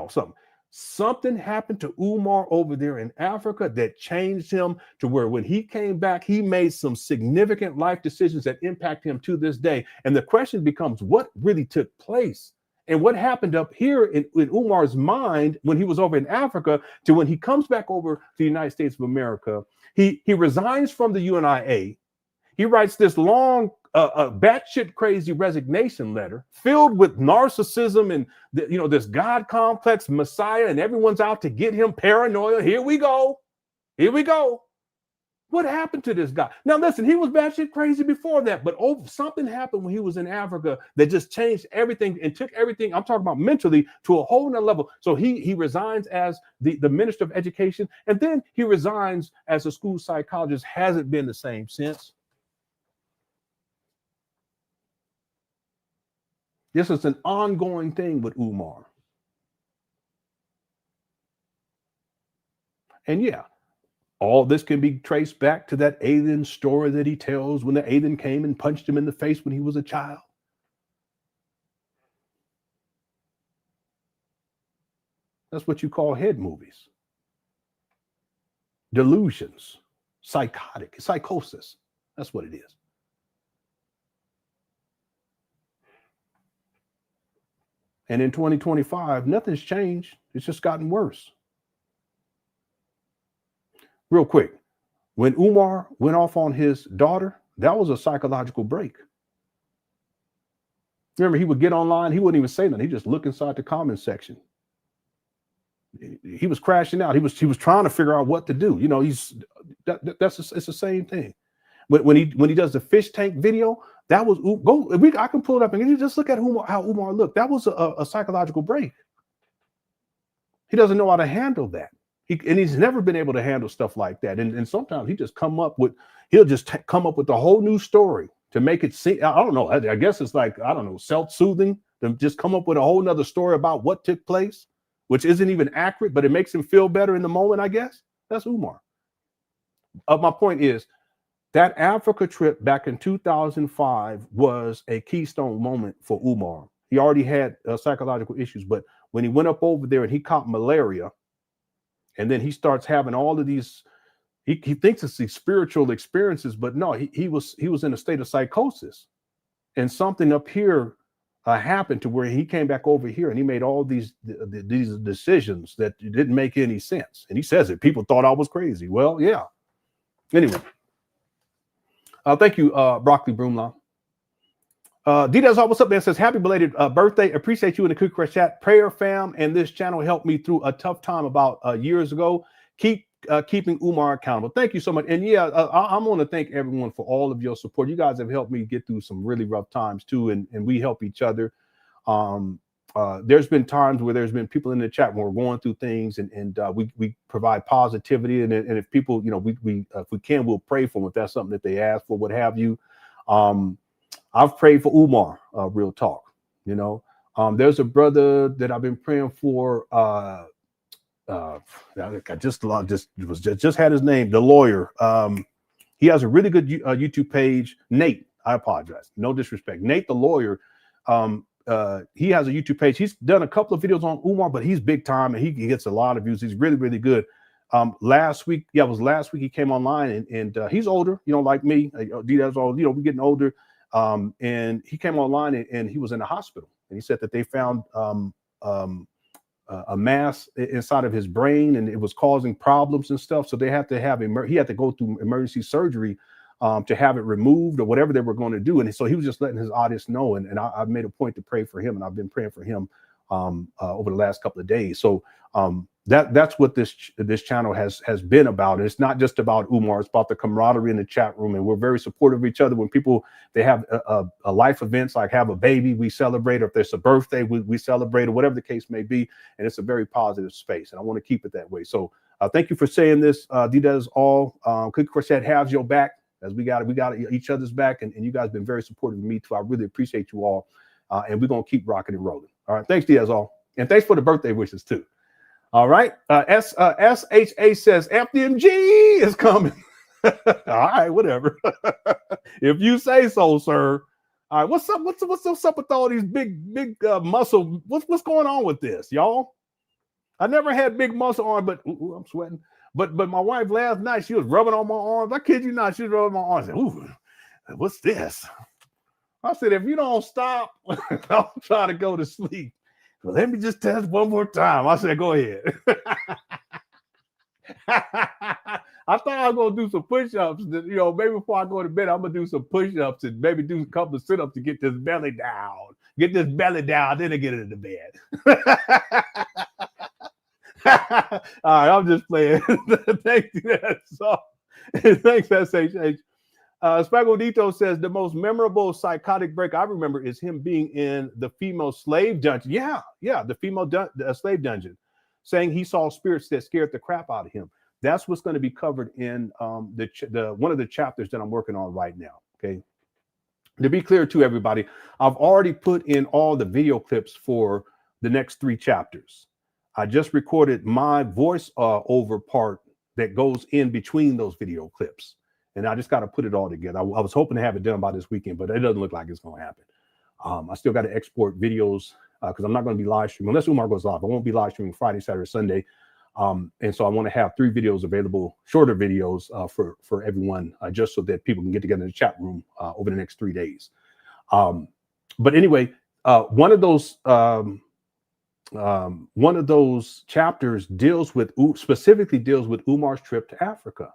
Something happened to Umar over there in Africa that changed him to where when he came back, he made some significant life decisions that impact him to this day. And the question becomes, what really took place? And what happened up here in Umar's mind when he was over in Africa to when he comes back over to the United States of America? He resigns from the UNIA. He writes this long batshit crazy resignation letter filled with narcissism and this God complex messiah, and everyone's out to get him, paranoia. Here we go. What happened to this guy? Now listen, he was batshit crazy before that, but something happened when he was in Africa that just changed everything and took everything, I'm talking about mentally, to a whole nother level. So he resigns as the Minister of Education, and then he resigns as a school psychologist. Hasn't been the same since. This is an ongoing thing with Umar. And yeah, all this can be traced back to that alien story that he tells when the alien came and punched him in the face when he was a child. That's what you call head movies. Delusions, psychosis. That's what it is. And in 2025, nothing's changed. It's just gotten worse. Real quick, when Umar went off on his daughter, that was a psychological break. Remember, he would get online. He wouldn't even say nothing. He just look inside the comment section. He was crashing out. He was trying to figure out what to do. It's the same thing. When he does the fish tank video, that was I can pull it up and you just look at how Umar looked. That was a psychological break. He doesn't know how to handle that. He's never been able to handle stuff like that. And sometimes he'll just come up with a whole new story to make it seem, I don't know. I guess it's like, I don't know, self-soothing, to just come up with a whole nother story about what took place, which isn't even accurate, but it makes him feel better in the moment, I guess. That's Umar. My point is, that Africa trip back in 2005 was a keystone moment for Umar. He already had psychological issues, but when he went up over there and he caught malaria, and then he starts having all of these, he thinks it's these spiritual experiences, but no, he was in a state of psychosis. And something up here happened to where he came back over here and he made all these decisions that didn't make any sense. And he says it. People thought I was crazy. Well, yeah. Anyway. Thank you, Broccoli Broomlaw. D-Daz, what's up, man? Says, happy belated birthday. Appreciate you in the Cook Crush chat. Prayer fam and this channel helped me through a tough time about years ago. Keep keeping Umar accountable. Thank you so much. And yeah, I'm going to thank everyone for all of your support. You guys have helped me get through some really rough times too, and we help each other. There's been times where there's been people in the chat when we're going through things, and we provide positivity, and if people, you know, we if we can, we'll pray for them if that's something that they ask for, what have you. I've prayed for Umar, real talk. You know, there's a brother that I've been praying for. I just had his name, the lawyer. He has a really good YouTube page. Nate, I apologize, no disrespect. Nate, the lawyer. He has a YouTube page. He's done a couple of videos on Umar, but he's big time and he gets a lot of views. He's really, really good. Last week, it was last week he came online and he's older, you know, like me. That's all, you know, we're getting older. And he came online and he was in the hospital. And he said that they found a mass inside of his brain and it was causing problems and stuff. So they had to have he had to go through emergency surgery to have it removed or whatever they were going to do. And so he was just letting his audience know. And I've made a point to pray for him. And I've been praying for him over the last couple of days. So that's what this channel has been about. And it's not just about Umar. It's about the camaraderie in the chat room. And we're very supportive of each other. When people, they have a life events, like have a baby, we celebrate, or if there's a birthday, we celebrate, or whatever the case may be. And it's a very positive space. And I want to keep it that way. So thank you for saying this. D-Does all. Cook Quartet has your back. As we got each other's back, and you guys been very supportive of me too. I really appreciate you all, and we're gonna keep rocking and rolling. All right, thanks, Diaz all, and thanks for the birthday wishes too. All right, SHA says FDMG is coming. All right, whatever. If you say so, sir. All right, what's up? What's up with all these big muscle? What's going on with this, y'all? I never had big muscle on, but I'm sweating. But my wife last night, she was rubbing on my arms. I kid you not, she was rubbing my arms. I said, ooh, what's this? I said, if you don't stop, I'm trying to go to sleep. Well, let me just test one more time. I said, go ahead. I thought I was going to do some push-ups. You know, maybe before I go to bed, I'm going to do some push-ups and maybe do a couple of sit-ups to get this belly down. Get this belly down, then I get into the bed. All right, I'm just playing. Thank you. Thanks, SHH. Spagodito says the most memorable psychotic break I remember is him being in the female slave dungeon. Yeah, the female slave dungeon, saying he saw spirits that scared the crap out of him. That's what's going to be covered in the one of the chapters that I'm working on right now. Okay. To be clear to everybody, I've already put in all the video clips for the next 3 chapters. I just recorded my voice over part that goes in between those video clips. And I just got to put it all together. I was hoping to have it done by this weekend, but it doesn't look like it's going to happen. I still got to export videos because I'm not going to be live streaming unless Umar goes live. I won't be live streaming Friday, Saturday, Sunday. And so I want to have 3 videos available, shorter videos for everyone, just so that people can get together in the chat room over the next 3 days. But anyway, one of those chapters specifically deals with Umar's trip to Africa.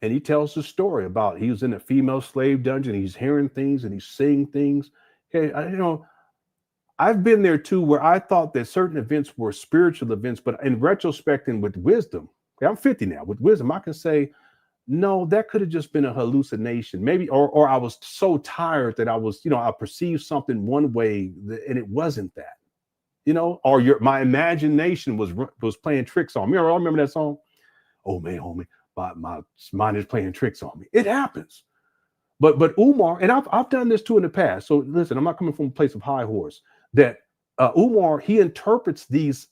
And he tells the story about he was in a female slave dungeon. He's hearing things and he's seeing things. Okay, I've been there too, where I thought that certain events were spiritual events, but in retrospect and with wisdom, okay, I'm 50 now. With wisdom, I can say, no, that could have just been a hallucination, maybe, or I was so tired that I was, I perceived something one way and it wasn't that, or my imagination was playing tricks on me. I remember that song. Oh man, homie, my mind is playing tricks on me. It happens, but Umar, and I've done this too in the past. So listen, I'm not coming from a place of high horse. That Umar, he interprets these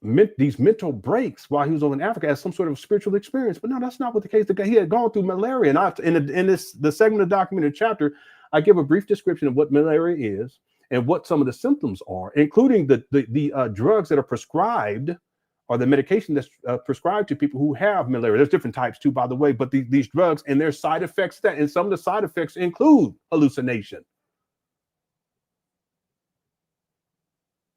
mental breaks while he was over in Africa as some sort of spiritual experience. But no, that's not what the case. The guy, he had gone through malaria. And in the segment of the documented chapter, I give a brief description of what malaria is and what some of the symptoms are, including the drugs that are prescribed or the medication that's prescribed to people who have malaria. There's different types too, by the way, but these drugs and their side effects, and some of the side effects include hallucination.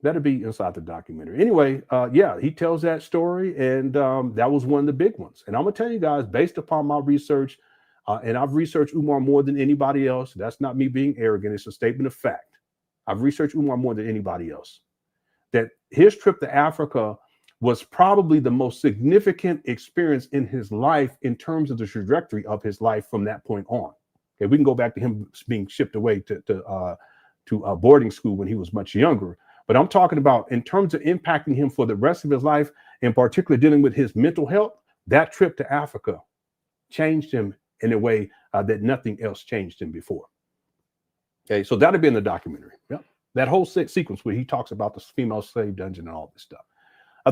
That'll be inside the documentary. Anyway, yeah, he tells that story, and that was one of the big ones. And I'm gonna tell you guys, based upon my research, and I've researched Umar more than anybody else. That's not me being arrogant. It's a statement of fact. I've researched Umar more than anybody else. That his trip to Africa was probably the most significant experience in his life in terms of the trajectory of his life from that point on. Okay, we can go back to him being shipped away to boarding school when he was much younger. But I'm talking about in terms of impacting him for the rest of his life, in particular dealing with his mental health. That trip to Africa changed him in a way that nothing else changed him before. Okay, so that'll be in the documentary. Yeah, that whole sequence where he talks about the female slave dungeon and all this stuff.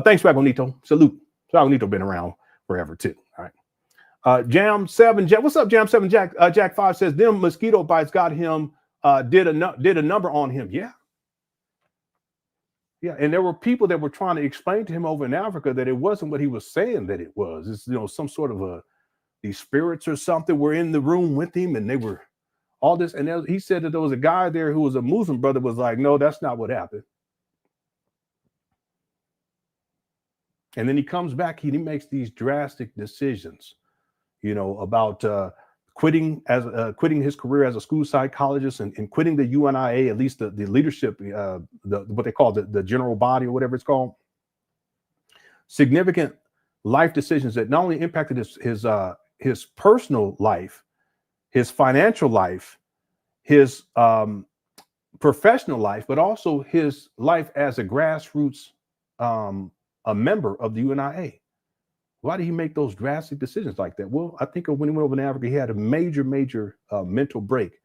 Thanks, Ragonito. Salute. Ragonito been around forever too. All right. Jam7 Jack. What's up, Jam7 Jack? Jack 5 says them mosquito bites got him. Did a number on him. Yeah. Yeah, and there were people that were trying to explain to him over in Africa that it wasn't what he was saying that it was. It's, you know, some sort of these spirits or something were in the room with him, and they were all this. And he said that there was a guy there who was a Muslim brother was like, no, that's not what happened. And then he comes back, he makes these drastic decisions, you know, about quitting his career as a school psychologist and quitting the UNIA, at least the leadership, what they call the general body or whatever it's called. Significant life decisions that not only impacted his personal life, his financial life, his professional life, but also his life as a grassroots a member of the UNIA. Why did he make those drastic decisions like that? Well, I think when he went over to Africa, he had a major mental break.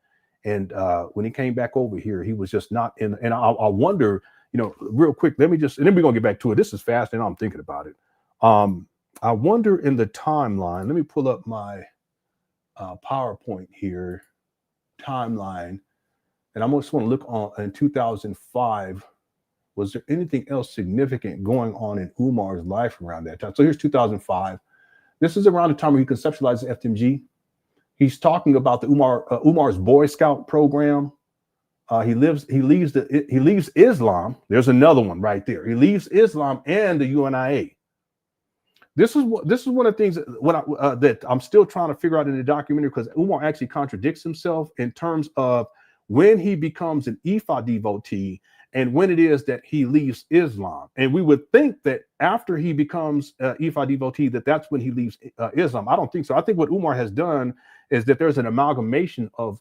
And when he came back over here, he was just not in. And I wonder, you know, real quick, and then we're going to get back to it. This is fast and I'm thinking about it. I wonder in the timeline, let me pull up my PowerPoint here, timeline. And I just want to look on in 2005. Was there anything else significant going on in Umar's life around that time? So here's 2005. This is around the time where he conceptualized the FDMG. He's talking about the Umar's Boy Scout program. He leaves Islam. There's another one right there. He leaves Islam and the UNIA. This is one of the things that I'm still trying to figure out in the documentary, because Umar actually contradicts himself in terms of when he becomes an Ifa devotee and when it is that he leaves Islam. And we would think that after he becomes Ifa devotee, that's when he leaves Islam. I don't think so. I think what Umar has done is that there's an amalgamation of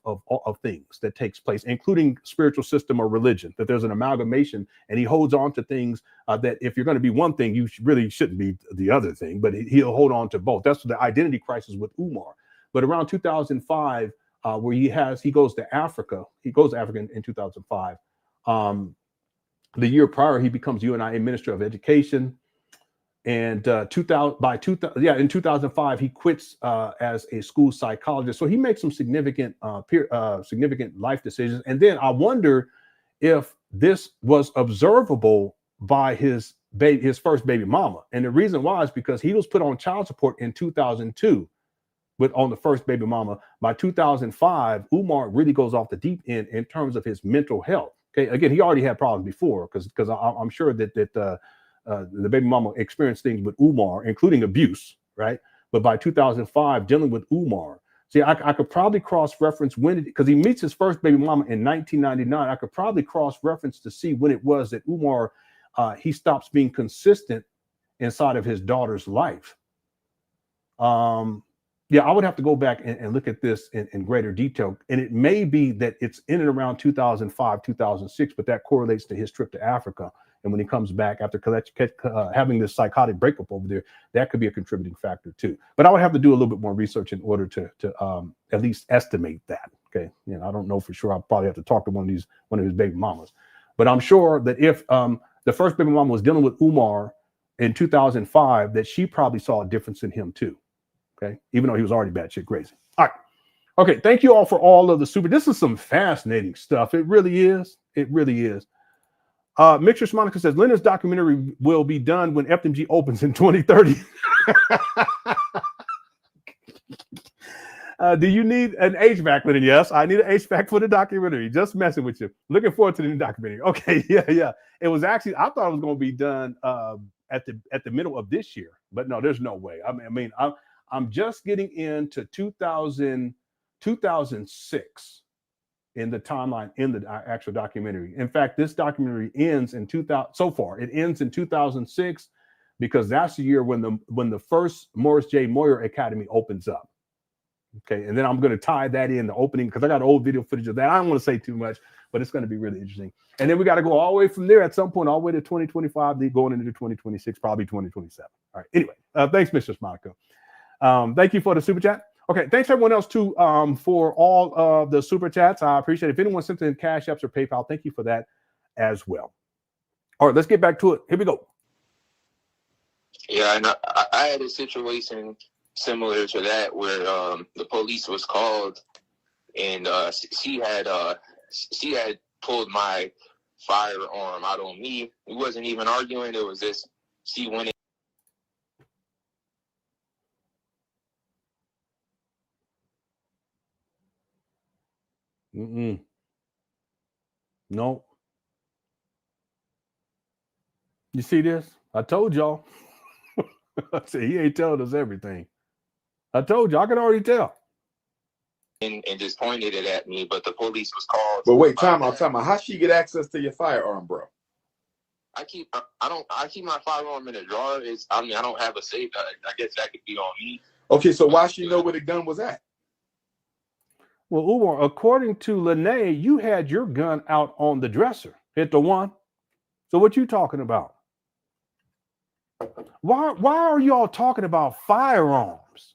things that takes place, including spiritual system or religion, that there's an amalgamation, and he holds on to things that if you're going to be one thing, you really shouldn't be the other thing, but he'll hold on to both. That's the identity crisis with Umar. But around 2005, where he goes to Africa, in 2005. The year prior, he becomes UNIA Minister of Education, and in 2005, he quits as a school psychologist. So he makes some significant life decisions. And then I wonder if this was observable by his first baby mama. And the reason why is because he was put on child support in 2002. On the first baby mama. By 2005, Umar really goes off the deep end in terms of his mental health. Okay, again, he already had problems before, because I'm sure that the baby mama experienced things with Umar, including abuse, right? But by 2005, dealing with Umar, see, I could probably cross-reference because he meets his first baby mama in 1999. I could probably cross-reference to see when it was that Umar he stops being consistent inside of his daughter's life. Yeah, I would have to go back and look at this in greater detail. And it may be that it's in and around 2005, 2006, but that correlates to his trip to Africa. And when he comes back after having this psychotic breakup over there, that could be a contributing factor too. But I would have to do a little bit more research in order to at least estimate that. Okay, you know, I don't know for sure. I'll probably have to talk to one of his baby mamas. But I'm sure that if the first baby mama was dealing with Umar in 2005, that she probably saw a difference in him too. Okay, even though he was already batshit crazy. All right. Okay, thank you all for all of the super. This is some fascinating stuff. It really is. It really is. Mixture Monica says Lenon's documentary will be done when FDMG opens in 2030. Do you need an HVAC, Lenon? Yes, I need an HVAC for the documentary. Just messing with you. Looking forward to the new documentary. Okay, yeah. It was actually, I thought it was going to be done at the middle of this year, but no, there's no way. I'm just getting into 2006 in the timeline in the actual documentary. In fact, this documentary ends in 2000. So far, it ends in 2006 because that's the year when the first Morris J. Moyer Academy opens up. Okay, and then I'm going to tie that in the opening because I got old video footage of that. I don't want to say too much, but it's going to be really interesting. And then we got to go all the way from there at some point, all the way to 2025, then going into 2026, probably 2027. All right. Anyway, thanks, Mr. Monaco. Thank you for the super chat. Okay, thanks everyone else too for all of the super chats. I appreciate it. If anyone sent in Cash Apps or PayPal, thank you for that as well. All right, let's get back to it. Here we go.
Yeah, and I had a situation similar to that where the police was called and she had pulled my firearm out on me. We wasn't even arguing. It was just she went in.
No. You see this? I told y'all. I said he ain't telling us everything. I told you, I can already tell.
And just pointed it at me, but the police was called.
But wait, time out. How she get access to your firearm, bro?
I keep my firearm in a drawer. I don't have a safe. I guess that could be on me.
Okay, so why she know where the gun was at?
Well, Umar, according to Lene, you had your gun out on the dresser. Hit the one. So what you talking about? Why are y'all talking about firearms?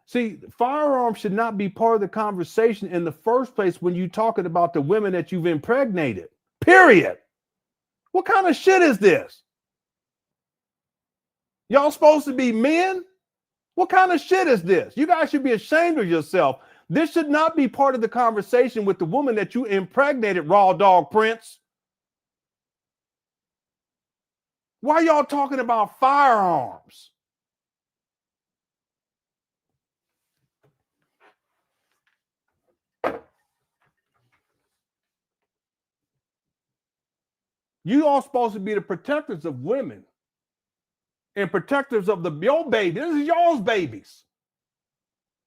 See, firearms should not be part of the conversation in the first place when you're talking about the women that you've impregnated. Period. What kind of shit is this? Y'all supposed to be men? What kind of shit is this? You guys should be ashamed of yourself. This should not be part of the conversation with the woman that you impregnated, Raw Dog Prince. Why y'all talking about firearms? You all supposed to be the protectors of women and protectors of your baby. This is y'all's babies.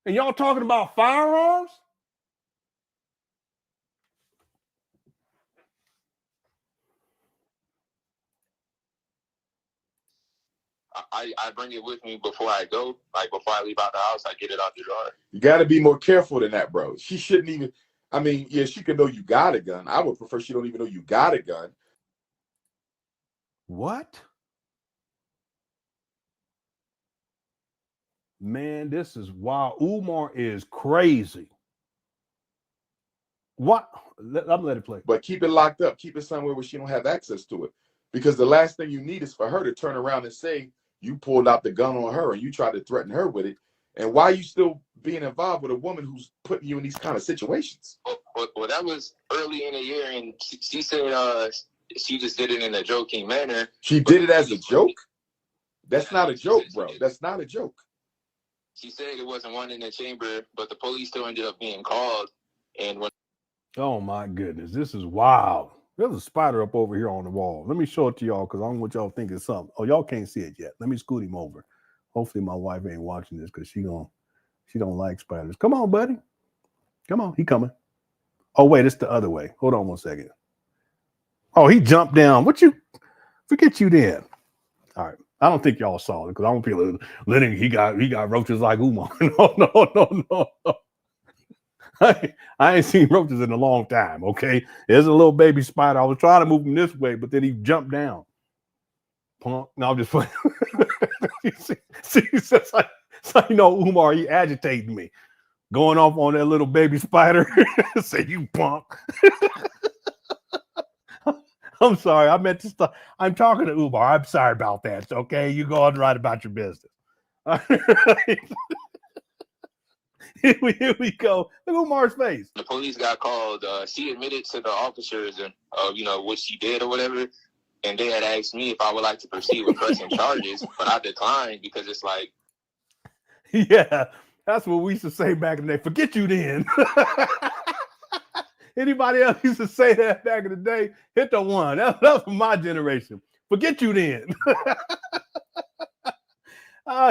And y'all talking about firearms?
I bring it with me before I go. Like before I leave out the house, I get it out the drawer.
You got to be more careful than that, bro. She shouldn't even. I mean, yeah, she could know you got a gun. I would prefer she don't even know you got a gun.
What? Man, this is wild. Umar is crazy. What? I'm let it play.
But keep it locked up. Keep it somewhere where she don't have access to it. Because the last thing you need is for her to turn around and say you pulled out the gun on her and you tried to threaten her with it. And why are you still being involved with a woman who's putting you in these kind of situations?
Well, that was early in the year, and she said she just did it in a joking manner.
She did it as a joke? That's not a joke, bro. That's not a joke.
She said it wasn't one in the chamber, but the police still ended up being called. And when
oh my goodness, this is wild. There's a spider up over here on the wall. Let me show it to y'all because I don't want y'all thinking something. Oh, y'all can't see it yet. Let me scoot him over. Hopefully my wife ain't watching this because she don't like spiders. Come on, buddy. Come on, he coming. Oh, wait, it's the other way. Hold on 1 second. Oh, he jumped down. What you forget you then? All right. I don't think y'all saw it because I don't feel Lenon, he got roaches like Umar. No. I ain't seen roaches in a long time, okay? There's a little baby spider. I was trying to move him this way, but then he jumped down. Punk. No, I'm just playing. See, so you know, Umar, he agitating me. Going off on that little baby spider. Say, you punk. I'm sorry. I meant to stop. I'm talking to Umar. I'm sorry about that, okay? You go on and write about your business. Here we go. Look at Umar's face.
The police got called. She admitted to the officers and what she did or whatever. And they had asked me if I would like to proceed with pressing charges, but I declined because it's like.
Yeah, that's what we used to say back in the day. Forget you then. Anybody else used to say that back in the day? Hit the one. That was my generation. Forget you then.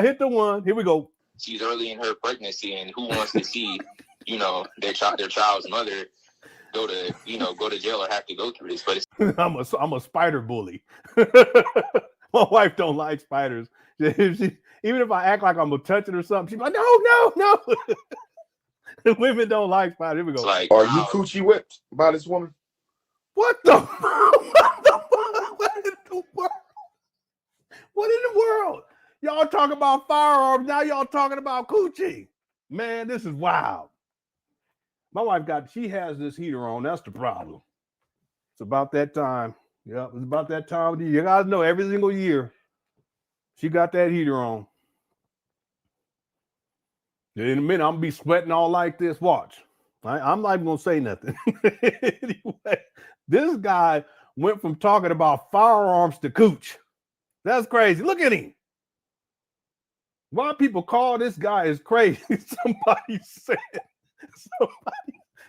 Hit the one. Here we go.
She's early in her pregnancy, and who wants to see, their child's mother go to jail or have to go through this? But it's
I'm a spider bully. My wife don't like spiders. Even if I act like I'm gonna touch it or something, she's like, no. Women don't like spiders. Here we go.
Like,
are you coochie whipped by this woman?
What the What in the world? Y'all talking about firearms, now y'all talking about coochie. Man, this is wild. My wife she has this heater on. That's the problem. It's about that time. Yeah, it's about that time. You guys know every single year she got that heater on. In a minute, I'm gonna be sweating all like this. Watch. I'm not even gonna say nothing. Anyway, this guy went from talking about firearms to cooch. That's crazy. Look at him. Why people call this guy is crazy?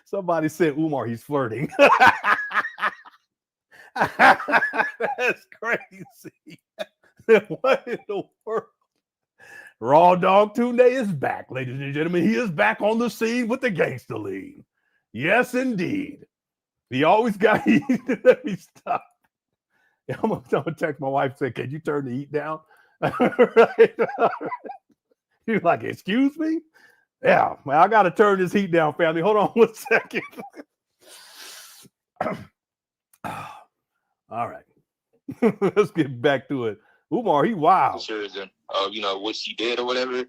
Somebody said Umar, he's flirting. That's crazy. What in the world? Raw Dog Tunde is back, ladies and gentlemen. He is back on the scene with the Gangster League. Yes, indeed. He always got let me stop. Yeah, I'm gonna text my wife and say, can you turn the heat down? Right. He's like, excuse me? Yeah, well, I gotta turn this heat down, family. Hold on 1 second. All right. Let's get back to it. Umar, he wild.
What she did or whatever.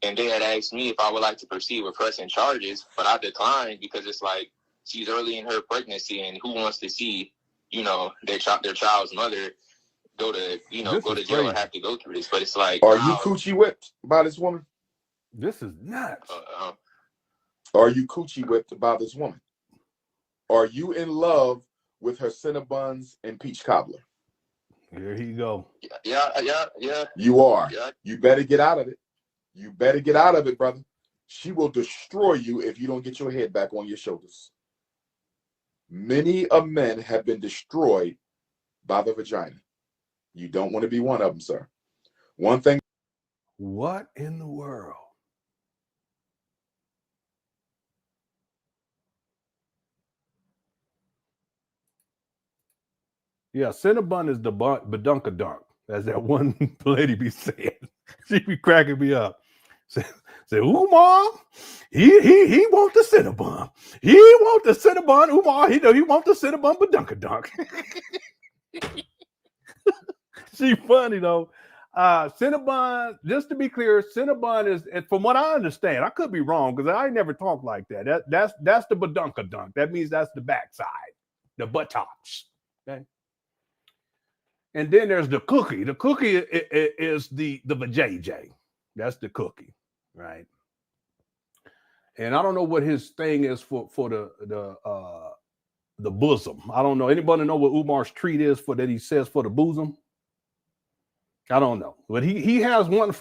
And they had asked me if I would like to proceed with pressing charges, but I declined because it's like she's early in her pregnancy, and who wants to see, their child's mother go to jail or have to go through this? But it's like,
are you coochie whipped by this woman?
This is nuts.
Are you coochie whipped by this woman? Are you in love with her Cinnabons and peach cobbler?
Here he go.
Yeah.
You are.
Yeah.
You better get out of it. You better get out of it, brother. She will destroy you if you don't get your head back on your shoulders. Many of men have been destroyed by the vagina. You don't want to be one of them, sir. One thing.
What in the world? Yeah, Cinnabon is the badunkadunk, as that one lady be saying. She be cracking me up. Say, Umar, he want the Cinnabon. He want the Cinnabon. Umar, he want the Cinnabon badunkadunk. She funny though. Cinnabon, just to be clear, Cinnabon is, from what I understand, I could be wrong because I never talk like that. That's the badunkadunk. That means that's the backside, the buttocks. Okay. And then there's the cookie. The cookie is the vajayjay. That's the cookie, right? And I don't know what his thing is for the bosom. I don't know. Anybody know what Umar's treat is for that he says for the bosom? I don't know, but he has one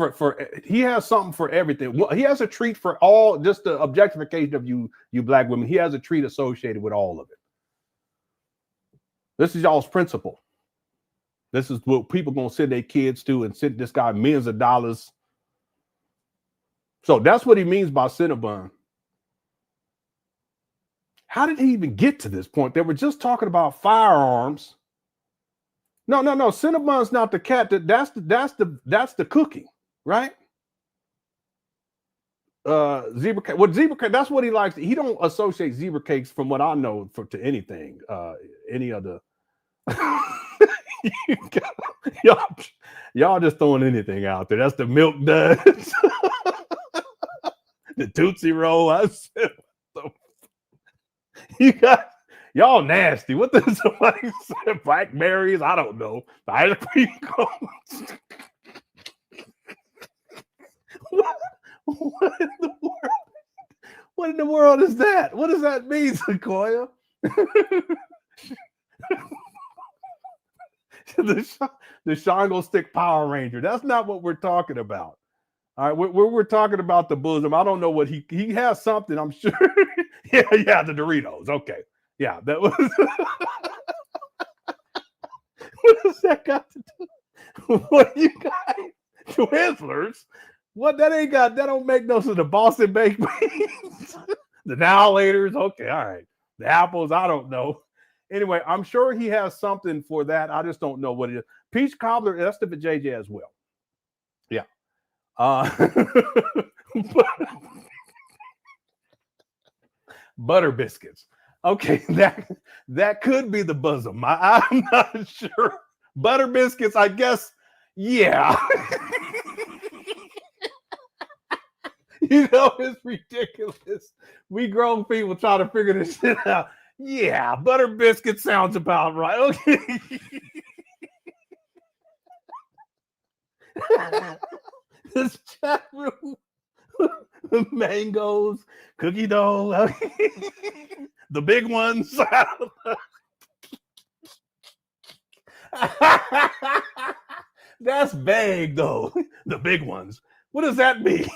he has something for everything. He has a treat for all, just the objectification of you black women. He has a treat associated with all of it. This is y'all's principle. This is what people gonna send their kids to, and send this guy millions of dollars. So that's what he means by Cinnabon. How did he even get to this point? They were just talking about firearms. No. Cinnabon's not the cat. That's the cookie, right? Zebra cake. What zebra cake? That's what he likes. He don't associate zebra cakes, from what I know, to anything. Any other. Y'all just throwing anything out there. That's the milk duds. The Tootsie Roll. I said, you got y'all nasty. What did somebody say? Blackberries? I don't know. The ice cream cones. What in the world? What in the world is that? What does that mean, Sequoia? The Shango Stick Power Ranger. That's not what we're talking about. All right, we're talking about the bosom. I don't know what he has something, I'm sure. yeah, the Doritos. Okay. Yeah, that was what does that got to do? What you got? Twizzlers? What that don't make no sense. The Boston baked beans, the Annihilators. Okay, all right. The apples, I don't know. Anyway, I'm sure he has something for that. I just don't know what it is. Peach cobbler, that's the JJ as well. Yeah. Butter biscuits. Okay, that could be the bosom. I'm not sure. Butter biscuits, I guess. Yeah. You know, it's ridiculous. We grown people try to figure this shit out. Yeah, butter biscuit sounds about right. Okay. This chat room. Mangoes, cookie dough, the big ones. That's vague, though. The big ones. What does that mean?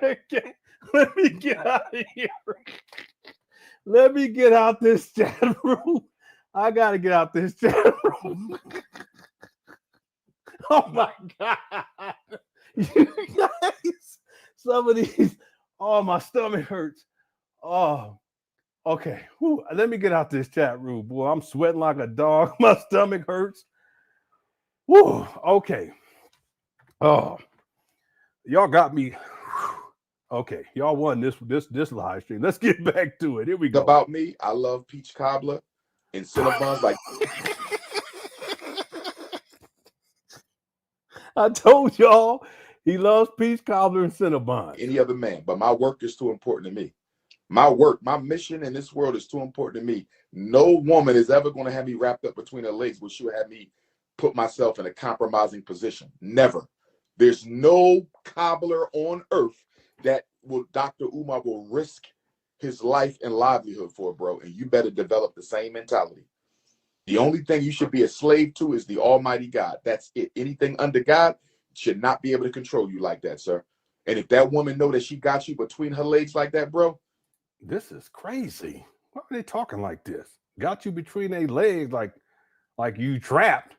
Okay. Let me get out of here. Let me get out this chat room. I got to get out this chat room. Oh, my God. You guys, some of these, oh, my stomach hurts. Oh, okay. Whew. Let me get out this chat room, boy. I'm sweating like a dog. My stomach hurts. Whew. Okay. Oh, y'all got me. Okay, y'all won this live stream. Let's get back to it. Here we go.
About me, I love peach cobbler and Cinnabons. Like
I told y'all, he loves peach cobbler and Cinnabons.
Any other man, but my work is too important to me. My work, my mission in this world is too important to me. No woman is ever going to have me wrapped up between her legs where she'll have me put myself in a compromising position. Never. There's no cobbler on earth that Dr. Umar will risk his life and livelihood for, bro. And you better develop the same mentality. The only thing you should be a slave to is the Almighty God. That's it. Anything under God should not be able to control you like that, sir. And if that woman know that she got you between her legs like that, bro.
This is crazy. Why are they talking like this? Got you between their legs like you trapped.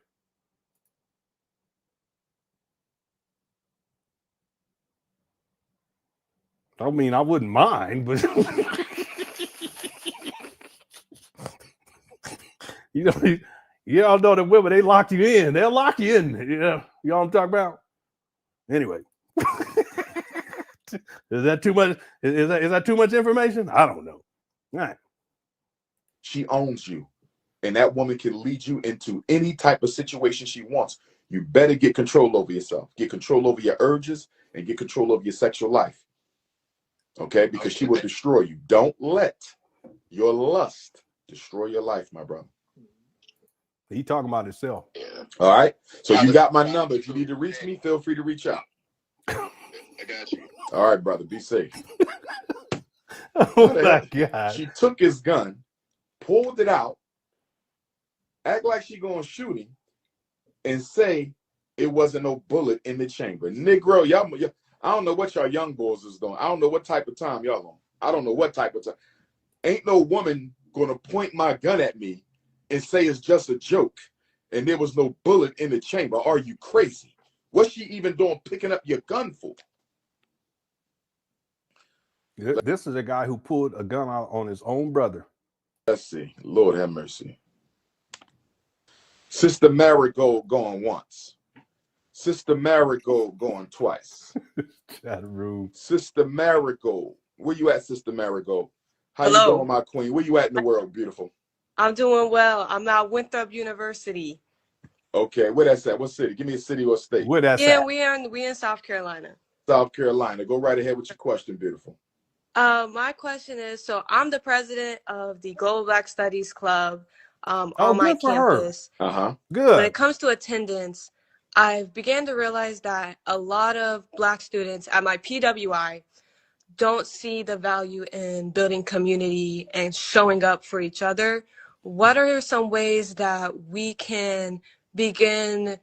I mean, I wouldn't mind, but y'all know that women, they lock you in. They'll lock you in. Yeah, you know what I'm talking about? Anyway. Is that too much? Is that too much information? I don't know. All right.
She owns you. And that woman can lead you into any type of situation she wants. You better get control over yourself. Get control over your urges and get control over your sexual life. Okay, because she will destroy you. Don't let your lust destroy your life, my brother.
He talking about himself.
Yeah.
All right. So you got my number. If you need to reach me, feel free to reach out.
I got you.
All right, brother. Be safe.
Oh my God.
She took his gun, pulled it out, act like she gonna shoot him, and say it wasn't no bullet in the chamber. Negro, y'all. I don't know what y'all young boys is doing. I don't know what type of time y'all on. I don't know what type of time. Ain't no woman gonna point my gun at me and say it's just a joke and there was no bullet in the chamber. Are you crazy? What's she even doing picking up your gun for?
This is a guy who pulled a gun out on his own brother.
Let's see. Lord have mercy. Sister Marigold going once. Sister Marigold going twice.
Chat room.
Sister Marigold. Where you at, Sister Marigold? How
Hello.
you doing, my queen? Where you at in the world, beautiful?
I'm doing well. I'm at Winthrop University.
Okay, where that's at? What city? Give me a city or state.
Where that's
Yeah,
at?
we in South Carolina.
South Carolina. Go right ahead with your question, beautiful.
My question is, so I'm the president of the Global Black Studies Club on my
good for her.
campus.
Uh-huh.
Good.
When it comes to attendance, I began to realize that a lot of Black students at my PWI don't see the value in building community and showing up for each other, what are some ways that we can begin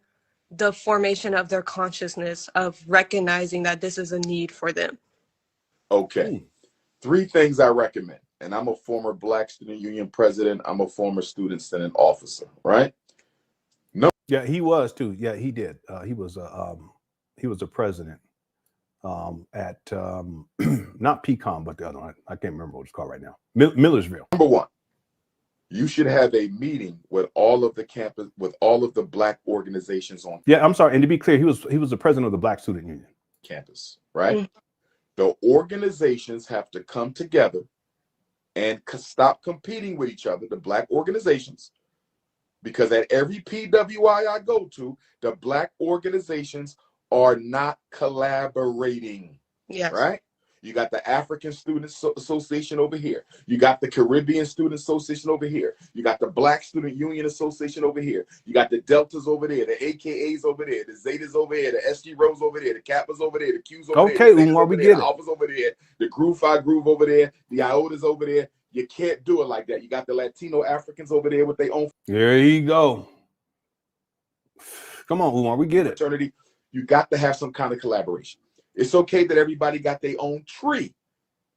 the formation of their consciousness of recognizing that this is a need for them?
Okay. 3 things I recommend. And I'm a former Black Student Union president. I'm a former student senate officer, right? No.
Yeah, he was too. Yeah, he did. He was a president at not Pecan, but the other one. I can't remember what it's called right now. Millersville.
Number 1, you should have a meeting with all of the campus, with all of the Black organizations on.
Yeah, I'm sorry. And to be clear, he was the president of the Black Student Union
campus, right? The organizations have to come together and stop competing with each other, the Black organizations, because at every PWI I go to, the Black organizations are not collaborating.
Yes.
Right? You got the African Student Association over here. You got the Caribbean Student Association over here. You got the Black Student Union Association over here. You got the Deltas over there, the a.k.a.s over there, the Zetas over here, the SG Rose over there, the Kappas over there, the Qs over there, the
Umar, we
there,
get
the
it.
Alphas over there, the Groove 5 Groove over there, the Iotas over there. You can't do it like that. You got the Latino Africans over there with their own.
There you go. Come on, Umar, we get it.
Fraternity. You got to have some kind of collaboration. It's okay that everybody got their own tree,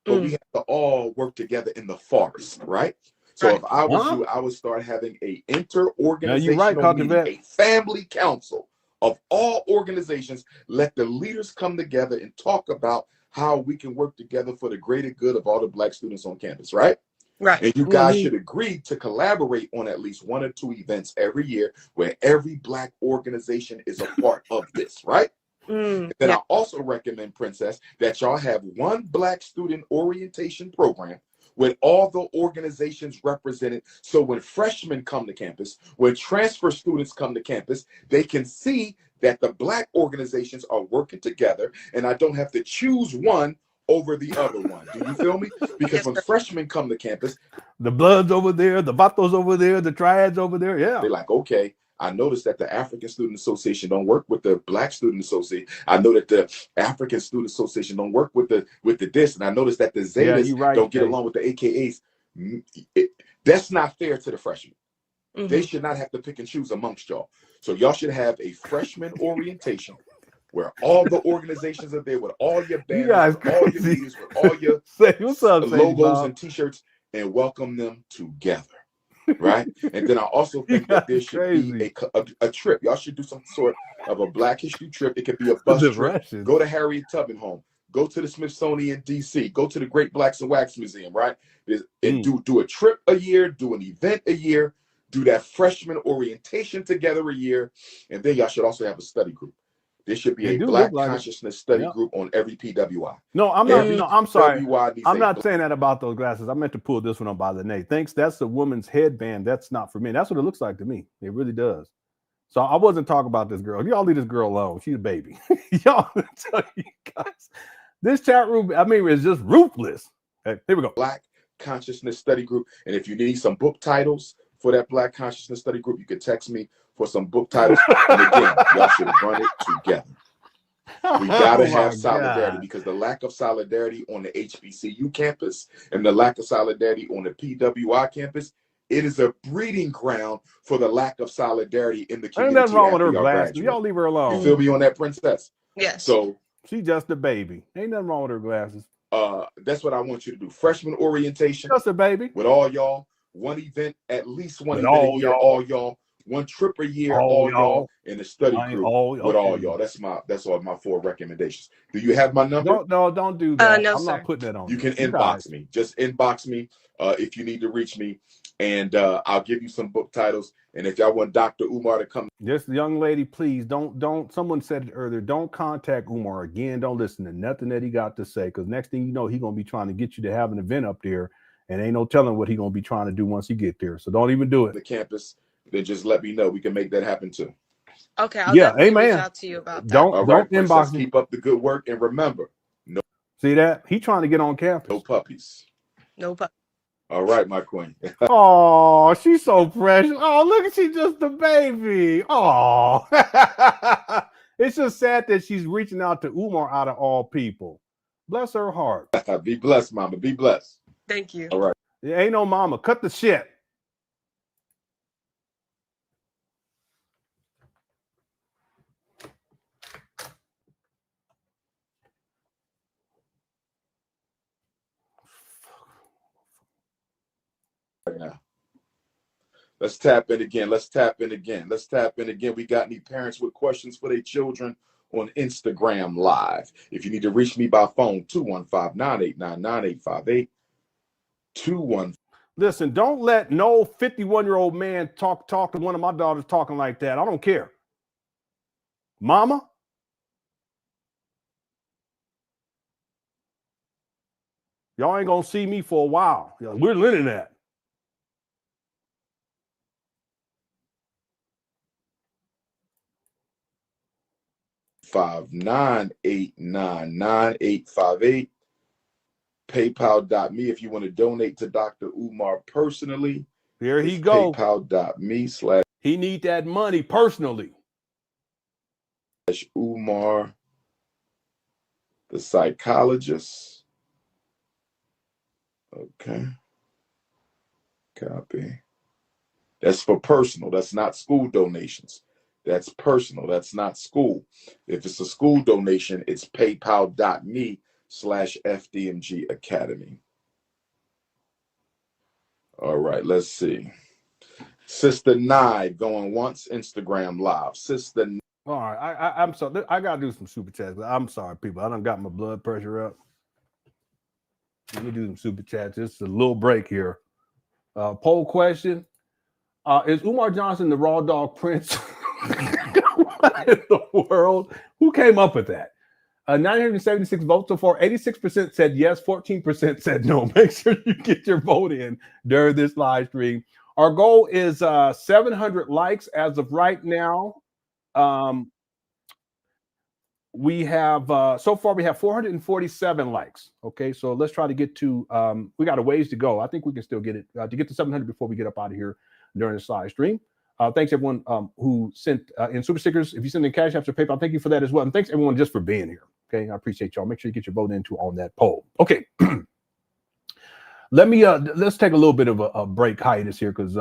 but we have to all work together in the forest, right? So if I was you, I would start having a inter-organizational meeting, a family council of all organizations. Let the leaders come together and talk about how we can work together for the greater good of all the Black students on campus, right?
Right.
And you guys should agree to collaborate on at least 1 or 2 events every year where every Black organization is a part of this, right? Then I also recommend, Princess, that y'all have one Black student orientation program with all the organizations represented. So when freshmen come to campus, when transfer students come to campus, they can see that the Black organizations are working together, and I don't have to choose one over the other one. Do you feel me? Because when freshmen come to campus,
the Bloods over there, the Vatos over there, the Triads over there, yeah.
They're like, okay, I noticed that the African Student Association don't work with the Black Student Association. I know that the African Student Association don't work with the this, and I noticed that the Zetas don't get along with the a.k.a.s. That's not fair to the freshmen. They should not have to pick and choose amongst y'all. So y'all should have a freshman orientation where all the organizations are there with all your banners, with all your leaders, with all your logos and T-shirts, and welcome them together. Right? And then I also think that there should be a trip. Y'all should do some sort of a Black History trip. It could be a bus trip. Go to Harriet Tubman Home. Go to the Smithsonian DC. Go to the Great Blacks and Wax Museum, right? And do a trip a year, do an event a year, do that freshman orientation together a year, and then y'all should also have a study group. There should be a Black consciousness study group on every PWI.
No, I'm not. No, I'm sorry. I'm not saying that about those glasses. I meant to pull this one on by Lene. Thanks. That's the woman's headband. That's not for me. That's what it looks like to me. It really does. So I wasn't talking about this girl. Y'all leave this girl alone. She's a baby. Y'all tell you guys. This chat room, I mean, is just ruthless. Hey, here we go.
Black consciousness study group. And if you need some book titles for that Black consciousness study group, you can text me for some book titles. And again, y'all should run it together. We gotta have solidarity, because the lack of solidarity on the HBCU campus and the lack of solidarity on the PWI campus, it is a breeding ground for the lack of solidarity in the community.
Ain't nothing wrong with her glasses. Y'all leave her alone.
You feel me on that, Princess?
Yes.
So
she's just a baby. Ain't nothing wrong with her glasses.
That's what I want you to do. Freshman orientation.
Just a baby.
With all y'all. One event, at least one event a year, all y'all. One trip a year, all y'all, in the study group with all y'all. That's all my 4 recommendations. Do you have my number?
No, don't do that.
No,
I'm not putting that on.
You can inbox me. Just inbox me if you need to reach me, and I'll give you some book titles. And if y'all want Dr. Umar to come,
this young lady, please don't. Someone said it earlier. Don't contact Umar again. Don't listen to nothing that he got to say, because next thing you know, he's gonna be trying to get you to have an event up there, and ain't no telling what he's gonna be trying to do once you get there. So don't even do it.
The campus. Then just let me know. We can make that happen too.
Okay, I'll definitely reach out to you about that.
Don't inbox me.
Keep up the good work, and remember, no.
See that? He trying to get on campus.
No puppies.
No puppies.
All right, my queen.
Oh, she's so precious. Oh, look at she just a baby. Oh, it's just sad that she's reaching out to Umar out of all people. Bless her heart.
Be blessed, mama. Be blessed.
Thank you.
All right.
It ain't no mama. Cut the shit.
Now. Let's tap in again. Let's tap in again. Let's tap in again. We got any parents with questions for their children on Instagram Live? If you need to reach me by phone, 215-989-9858. 215.
Listen, don't let no 51-year-old man talk to one of my daughters talking like that. I don't care. Mama? Y'all ain't gonna see me for a while. We're learning that.
$59899-9858. PayPal.me if you want to donate to Dr. Umar personally.
Here he go.
PayPal.me/
he need that money personally.
Umar the psychologist. Okay. Copy. That's for personal. That's not school donations. That's personal. That's not school. If it's a school donation, it's paypal.me/FDMG Academy. All right, let's see. Sister Nye going once, Instagram Live. Sister.
All right, I'm sorry. I gotta do some super chats. I'm sorry, people. I done got my blood pressure up. Let me do some super chats. Just a little break here. Poll question: is Umar Johnson the raw dog prince? What in the world? Who came up with that? 976 votes so far. 86% said yes. 14% said no. Make sure you get your vote in during this live stream. Our goal is 700 likes as of right now. We have so far we have 447 likes. Okay, so let's try to get to we got a ways to go. I think we can still get it to get to 700 before we get up out of here during this live stream. Thanks everyone who sent in super stickers. If you send in cash apps or PayPal, thank you for that as well. And thanks everyone just for being here. Okay, I appreciate y'all. Make sure you get your vote into on that poll. Okay, let's take a little bit of a break hiatus here because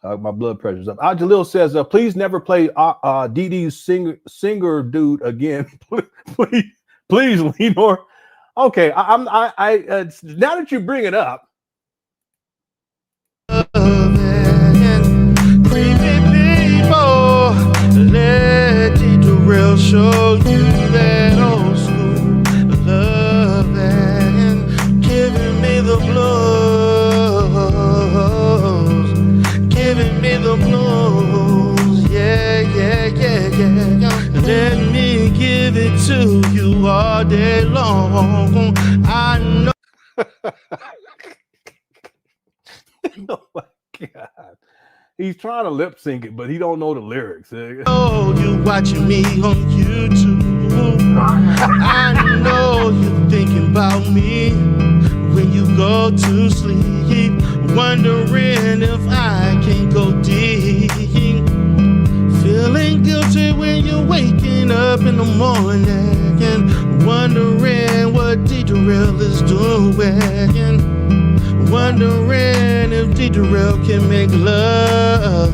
my blood pressure's up. Jalil says, please never play DD's singer dude again. please, Lenore. Okay, I now that you bring it up.
Let the real show you that old school love and giving me the blues, giving me the blues, yeah. Let me give it to you all day long. I know.
Oh my God. He's trying to lip sync it, but he don't know the lyrics.
Oh, you watching me on YouTube. I know you're thinking about me when you go to sleep, wondering if I can go deep. Feeling guilty when you're waking up in the morning and wondering what Deidre is doing. Wondering if Deidre can make love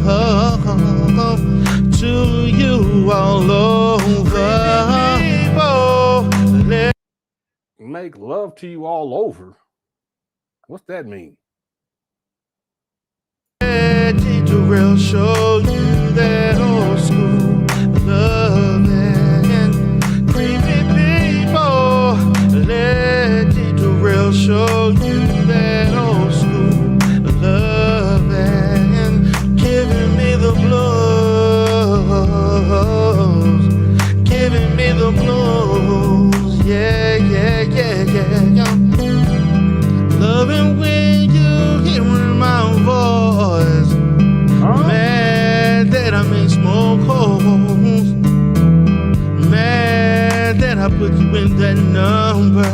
to you all over.
Make love to you all over? What's that mean?
Deidre show you that old school love and creepy people. Let Deidre show you that old school love and giving me the blues, giving me the blues, yeah. Loving when you hearing my voice, mad that I make smoke holes, mad that I put you in that number.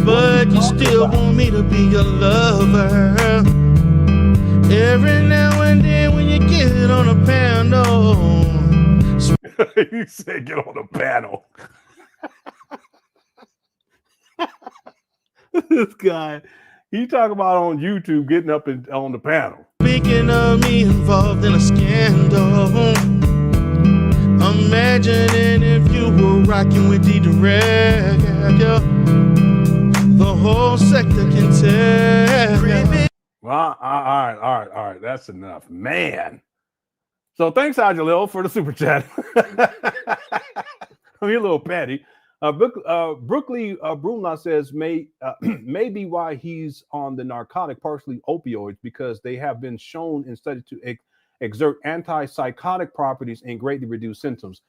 But you still want me to be your lover. Every now and then when you get on a panel.
You said get on a panel. This guy, he talk about on YouTube getting up on the panel.
Speaking of me involved in a scandal, imagining if you were rocking with the director, the whole sector can tell.
Well, all right. That's enough, man. So thanks, Ajalil, for the super chat. I'm a little petty. Brooklyn Brumla says maybe why he's on the narcotic, partially opioids, because they have been shown in studies to exert antipsychotic properties and greatly reduce symptoms.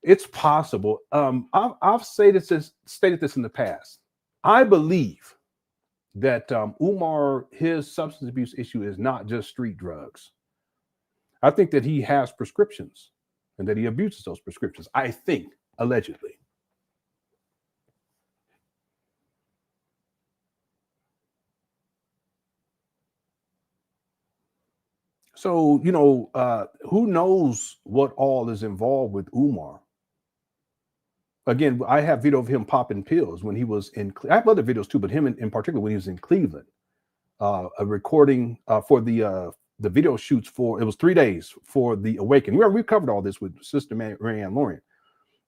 It's possible. I've stated this in the past. I believe that Umar, his substance abuse issue is not just street drugs. I think that he has prescriptions and that he abuses those prescriptions. I think, allegedly. So, who knows what all is involved with Umar? Again, I have video of him popping pills when he was in. I have other videos too, but him in particular when he was in Cleveland, a recording for the video shoots for, it was 3 days for the Awakening. We covered all this with Sister Marianne Lawrence.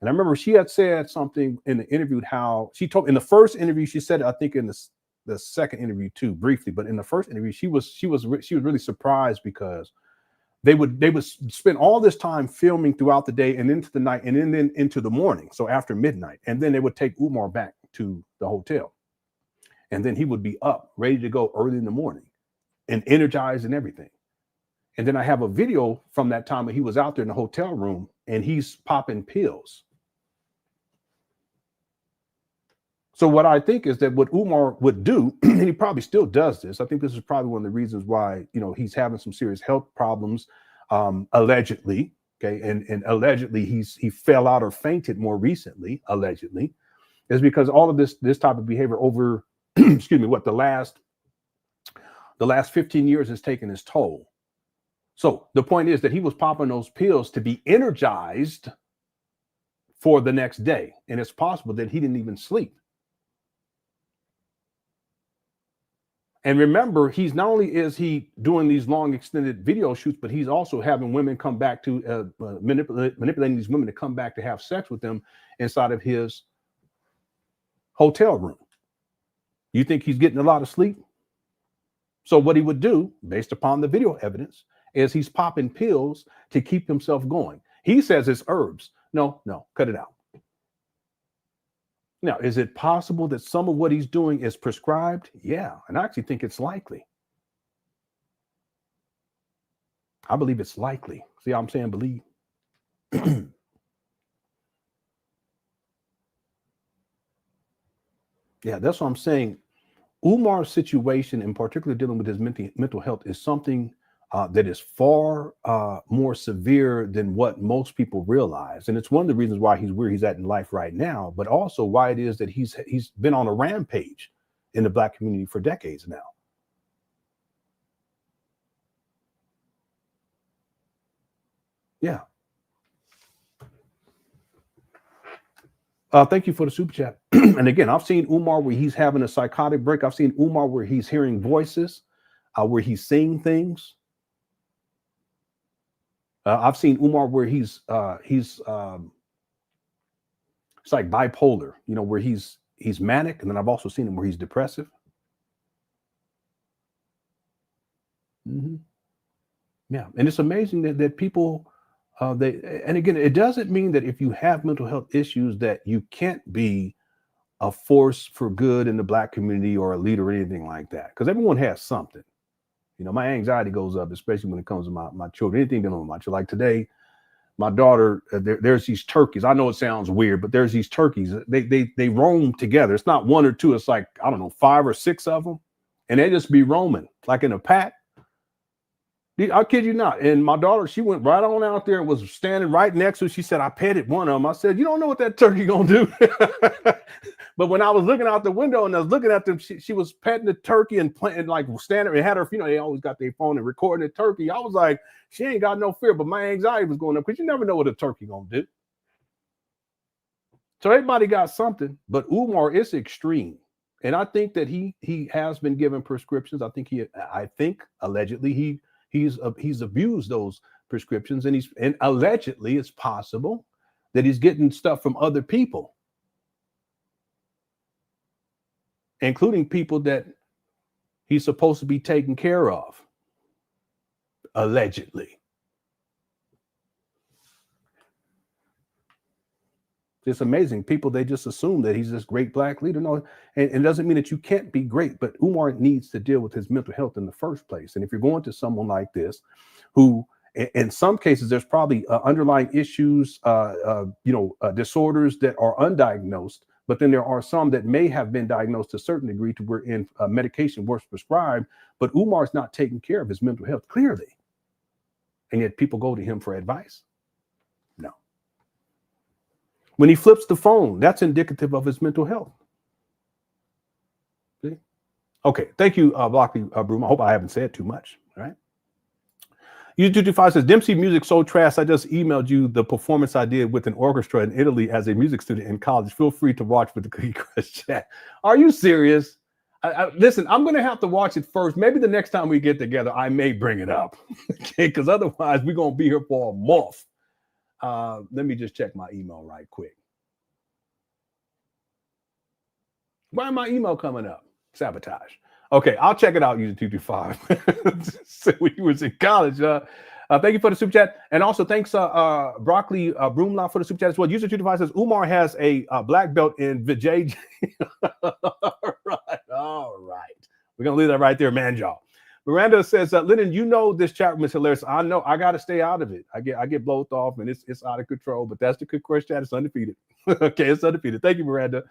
And I remember she had said something in the interview, how she told in the first interview, she said, I think in the second interview too, briefly, but in the first interview, she was really surprised because they would spend all this time filming throughout the day and into the night and then into the morning. So after midnight, and then they would take Umar back to the hotel. And then he would be up, ready to go early in the morning and energized and everything. And then I have a video from that time when he was out there in the hotel room and he's popping pills. So what I think is that what Umar would do, and he probably still does this, I think this is probably one of the reasons why, he's having some serious health problems, allegedly, okay, and allegedly he fell out or fainted more recently, allegedly, is because all of this type of behavior over, excuse me, the last 15 years has taken its toll. So the point is that he was popping those pills to be energized for the next day, and it's possible that he didn't even sleep. And remember, he's not only is he doing these long extended video shoots, but he's also having women come back to manipulating these women to come back to have sex with them inside of his hotel room. You think he's getting a lot of sleep? So what he would do, based upon the video evidence, is he's popping pills to keep himself going. He says it's herbs. No, cut it out. Now, is it possible that some of what he's doing is prescribed? Yeah, and I actually think it's likely. I believe it's likely. See how I'm saying believe? Yeah, that's what I'm saying. Umar's situation, in particular dealing with his mental health, is something that is far more severe than what most people realize. And it's one of the reasons why he's where he's at in life right now, but also why it is that he's been on a rampage in the Black community for decades now. Yeah. Thank you for the super chat. And again, I've seen Umar where he's having a psychotic break. I've seen Umar where he's hearing voices, where he's seeing things. I've seen Umar where he's it's like bipolar, where he's manic, and then I've also seen him where he's depressive. Mm-hmm. Yeah, and it's amazing that people and again, it doesn't mean that if you have mental health issues that you can't be a force for good in the Black community or a leader or anything like that, because everyone has something. My anxiety goes up, especially when it comes to my children, anything dealing with my children. Like today, my daughter, there's these turkeys. I know it sounds weird, but there's these turkeys. They roam together. It's not one or two. It's like, I don't know, 5 or 6 of them. And they just be roaming like in a pack. I kid you not. And my daughter, she went right on out there and was standing right next to her. She said, I petted one of them. I said, you don't know what that turkey gonna do. But when I was looking out the window and I was looking at them, she was petting the turkey and playing, like standing and had her, they always got their phone and recording the turkey. I was like, she ain't got no fear, but my anxiety was going up because you never know what a turkey gonna do. So everybody got something, but Umar is extreme. And I think that he has been given prescriptions. I think allegedly he's abused those prescriptions, and allegedly it's possible that he's getting stuff from other people, including people that he's supposed to be taking care of, allegedly. It's amazing. People, they just assume that he's this great black leader. No, and it doesn't mean that you can't be great, but Umar needs to deal with his mental health in the first place. And if you're going to someone like this, who in some cases, there's probably underlying issues, disorders that are undiagnosed, but then there are some that may have been diagnosed to a certain degree to where in medication was prescribed, but Umar's not taking care of his mental health clearly. And yet people go to him for advice. No. When he flips the phone, that's indicative of his mental health. See? Okay, thank you, Blockley Broom. I hope I haven't said too much. All right. U225 says, Dempsey music so trash. I just emailed you the performance I did with an orchestra in Italy as a music student in college. Feel free to watch with the Cookie Crush chat. Are you serious? Listen, I'm going to have to watch it first. Maybe the next time we get together, I may bring it up. Okay, because otherwise we're going to be here for a month. Let me just check my email right quick. Why is my email coming up? Sabotage. Okay, I'll check it out, user 225. So when you was in college, thank you for the super chat. And also thanks, Broccoli Broomlaw, for the super chat as well. User 225 says, Umar has a black belt in Vijay. All right. We're going to leave that right there, man, y'all. Miranda says, Lenon, you know this chat room is hilarious. I know. I got to stay out of it. I get blown off, and it's out of control. But that's the Quick Crush chat. It's undefeated. Okay, it's undefeated. Thank you, Miranda.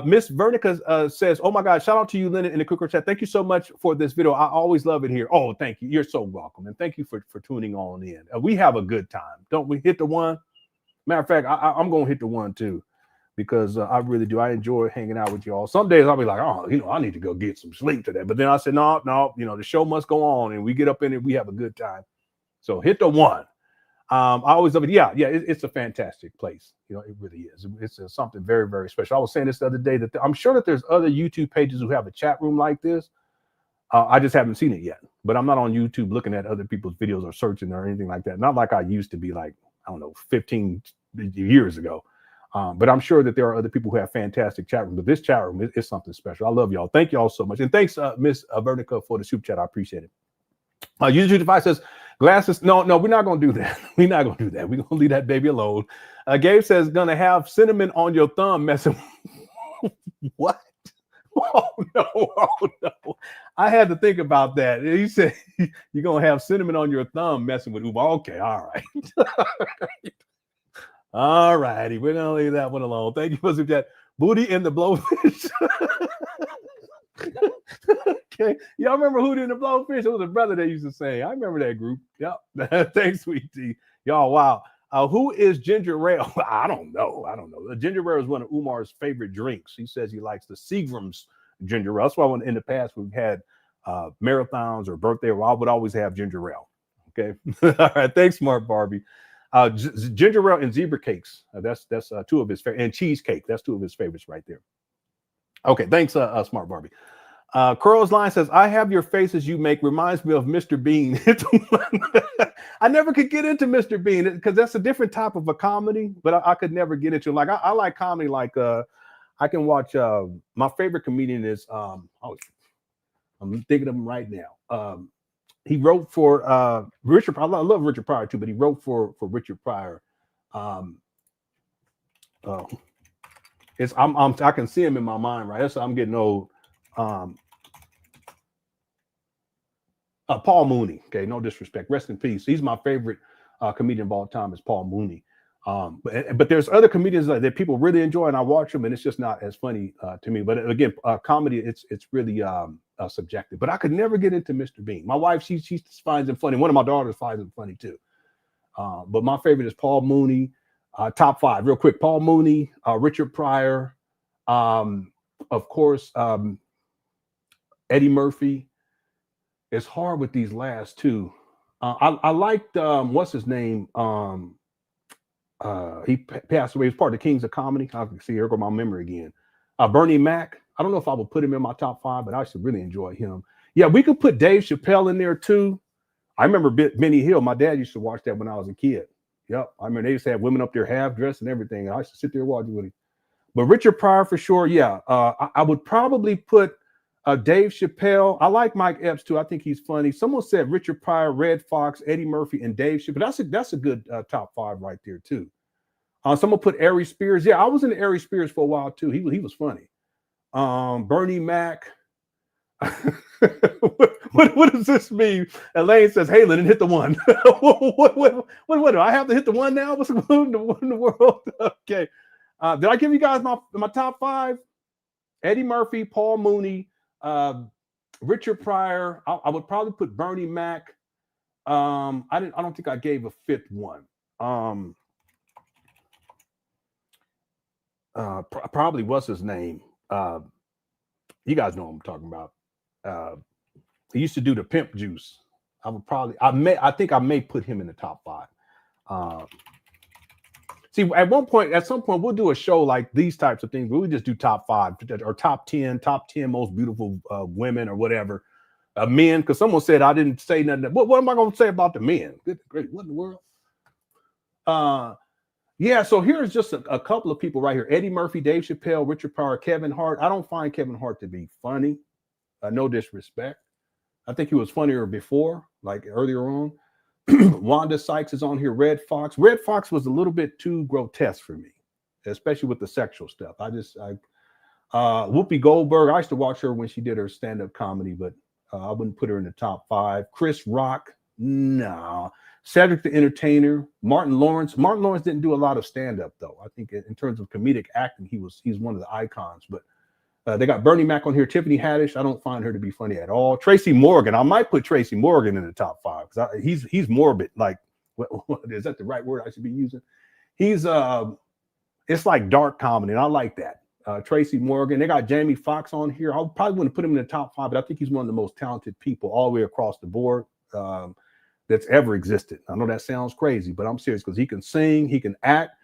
Miss Vernica says, oh my God, shout out to you, Lenon, in the Quick Crush chat. Thank you so much for this video. I always love it here. Oh, thank you. You're so welcome. And thank you for tuning on in. We have a good time. Don't we? Hit the one. Matter of fact, I'm going to hit the one too, because I really do. I enjoy hanging out with y'all. Some days I'll be like, oh, I need to go get some sleep today. But then I said, no, the show must go on, and we get up in it. We have a good time. So hit the one. I always love it. Yeah, it's a fantastic place. It really is. It's something very, very special. I was saying this the other day that I'm sure that there's other YouTube pages who have a chat room like this. I just haven't seen it yet. But I'm not on YouTube looking at other people's videos or searching or anything like that. Not like I used to be, like, I don't know, 15 years ago. But I'm sure that there are other people who have fantastic chat rooms. But this chat room is something special. I love y'all. Thank y'all so much. And thanks, Miss Vernica, for the super chat. I appreciate it. User 225 says, glasses. No, we're not going to do that. We're not going to do that. We're going to leave that baby alone. Gabe says, going to have cinnamon on your thumb messing. What? Oh, no. I had to think about that. He said, you're going to have cinnamon on your thumb messing with Umar. Okay, all right. All righty. We're going to leave that one alone. Thank you for that. Booty in the Blowfish. Okay, y'all remember Hootie and the Blowfish? It was a brother that used to say. I remember that group. Yep. Thanks, sweet tea. Y'all, wow. Who is ginger ale? I don't know. The ginger ale is one of Umar's favorite drinks. He says he likes the Seagram's ginger ale. That's why in the past we've had marathons or birthday, I would always have ginger ale. Okay. All right. Thanks, Smart Barbie. Ginger ale and zebra cakes. That's two of his favorites. And cheesecake. That's two of his favorites right there. Okay. Thanks, Smart Barbie. Curl's line says, I have your faces you make reminds me of Mr. Bean. I never could get into Mr. Bean because that's a different type of a comedy, but I could never get into it. Like I like comedy, like I can watch my favorite comedian is I'm thinking of him right now. He wrote for Richard. I love Richard Pryor too, but he wrote for Richard Pryor. I can see him in my mind, right? That's I'm getting old. Paul Mooney. Okay, no disrespect. Rest in peace. He's my favorite comedian of all time. Is Paul Mooney. But there's other comedians that people really enjoy, and I watch them, and it's just not as funny to me. But again, comedy, it's really subjective. But I could never get into Mr. Bean. My wife, she finds him funny. One of my daughters finds him funny too. But my favorite is Paul Mooney. Top five, real quick: Paul Mooney, Richard Pryor, of course, Eddie Murphy. It's hard with these last two. I liked what's his name. He passed away. He was part of the Kings of Comedy. I can see here go my memory again. Bernie Mac. I don't know if I would put him in my top 5, but I should really enjoy him. Yeah, we could put Dave Chappelle in there too. I remember Benny Hill. My dad used to watch that when I was a kid. Yep. I remember they used to have women up there half dressed and everything. I used to sit there watching with him. But Richard Pryor for sure. Yeah. I would probably put Dave Chappelle. I like Mike Epps too. I think he's funny. Someone said Richard Pryor, Red Fox, Eddie Murphy, and Dave Chappelle. That's a good top 5 right there too. Someone put Ari Spears. Yeah, I was into Ari Spears for a while too. He was funny. Bernie Mac. what does this mean? Elaine says, "Hey, Lenon, hit the one." what do I have to hit the one now? What's in the world? Okay. Did I give you guys my top 5? Eddie Murphy, Paul Mooney, Richard Pryor. I would probably put Bernie Mac. I don't think I gave a 5th one. Probably what's his name? You guys know what I'm talking about. He used to do the Pimp Juice. I think I may put him in the top 5. See, at some point, we'll do a show like these types of things. We'll just do top 5 or top 10 most beautiful women or whatever. Men, because someone said I didn't say nothing. What am I going to say about the men? Good, great. What in the world? Yeah, so here's just a couple of people right here. Eddie Murphy, Dave Chappelle, Richard Pryor, Kevin Hart. I don't find Kevin Hart to be funny. No disrespect. I think he was funnier before, like earlier on. Wanda Sykes is on here. Red Fox. Red Fox was a little bit too grotesque for me, especially with the sexual stuff. Whoopi Goldberg. I used to watch her when she did her stand-up comedy, but I wouldn't put her in the top 5. Chris Rock. No. Cedric the Entertainer. Martin Lawrence. Martin Lawrence didn't do a lot of stand-up though. I think in terms of comedic acting, he's one of the icons. But they got Bernie Mac on here. Tiffany Haddish. I don't find her to be funny at all. Tracy Morgan. I might put Tracy Morgan in the top 5 because he's morbid. Like, what is that the right word I should be using? He's it's like dark comedy, and I like that. Tracy Morgan. They got Jamie Foxx on here. I probably wouldn't put him in the top 5, but I think he's one of the most talented people all the way across the board that's ever existed. I know that sounds crazy, but I'm serious because he can sing, he can act,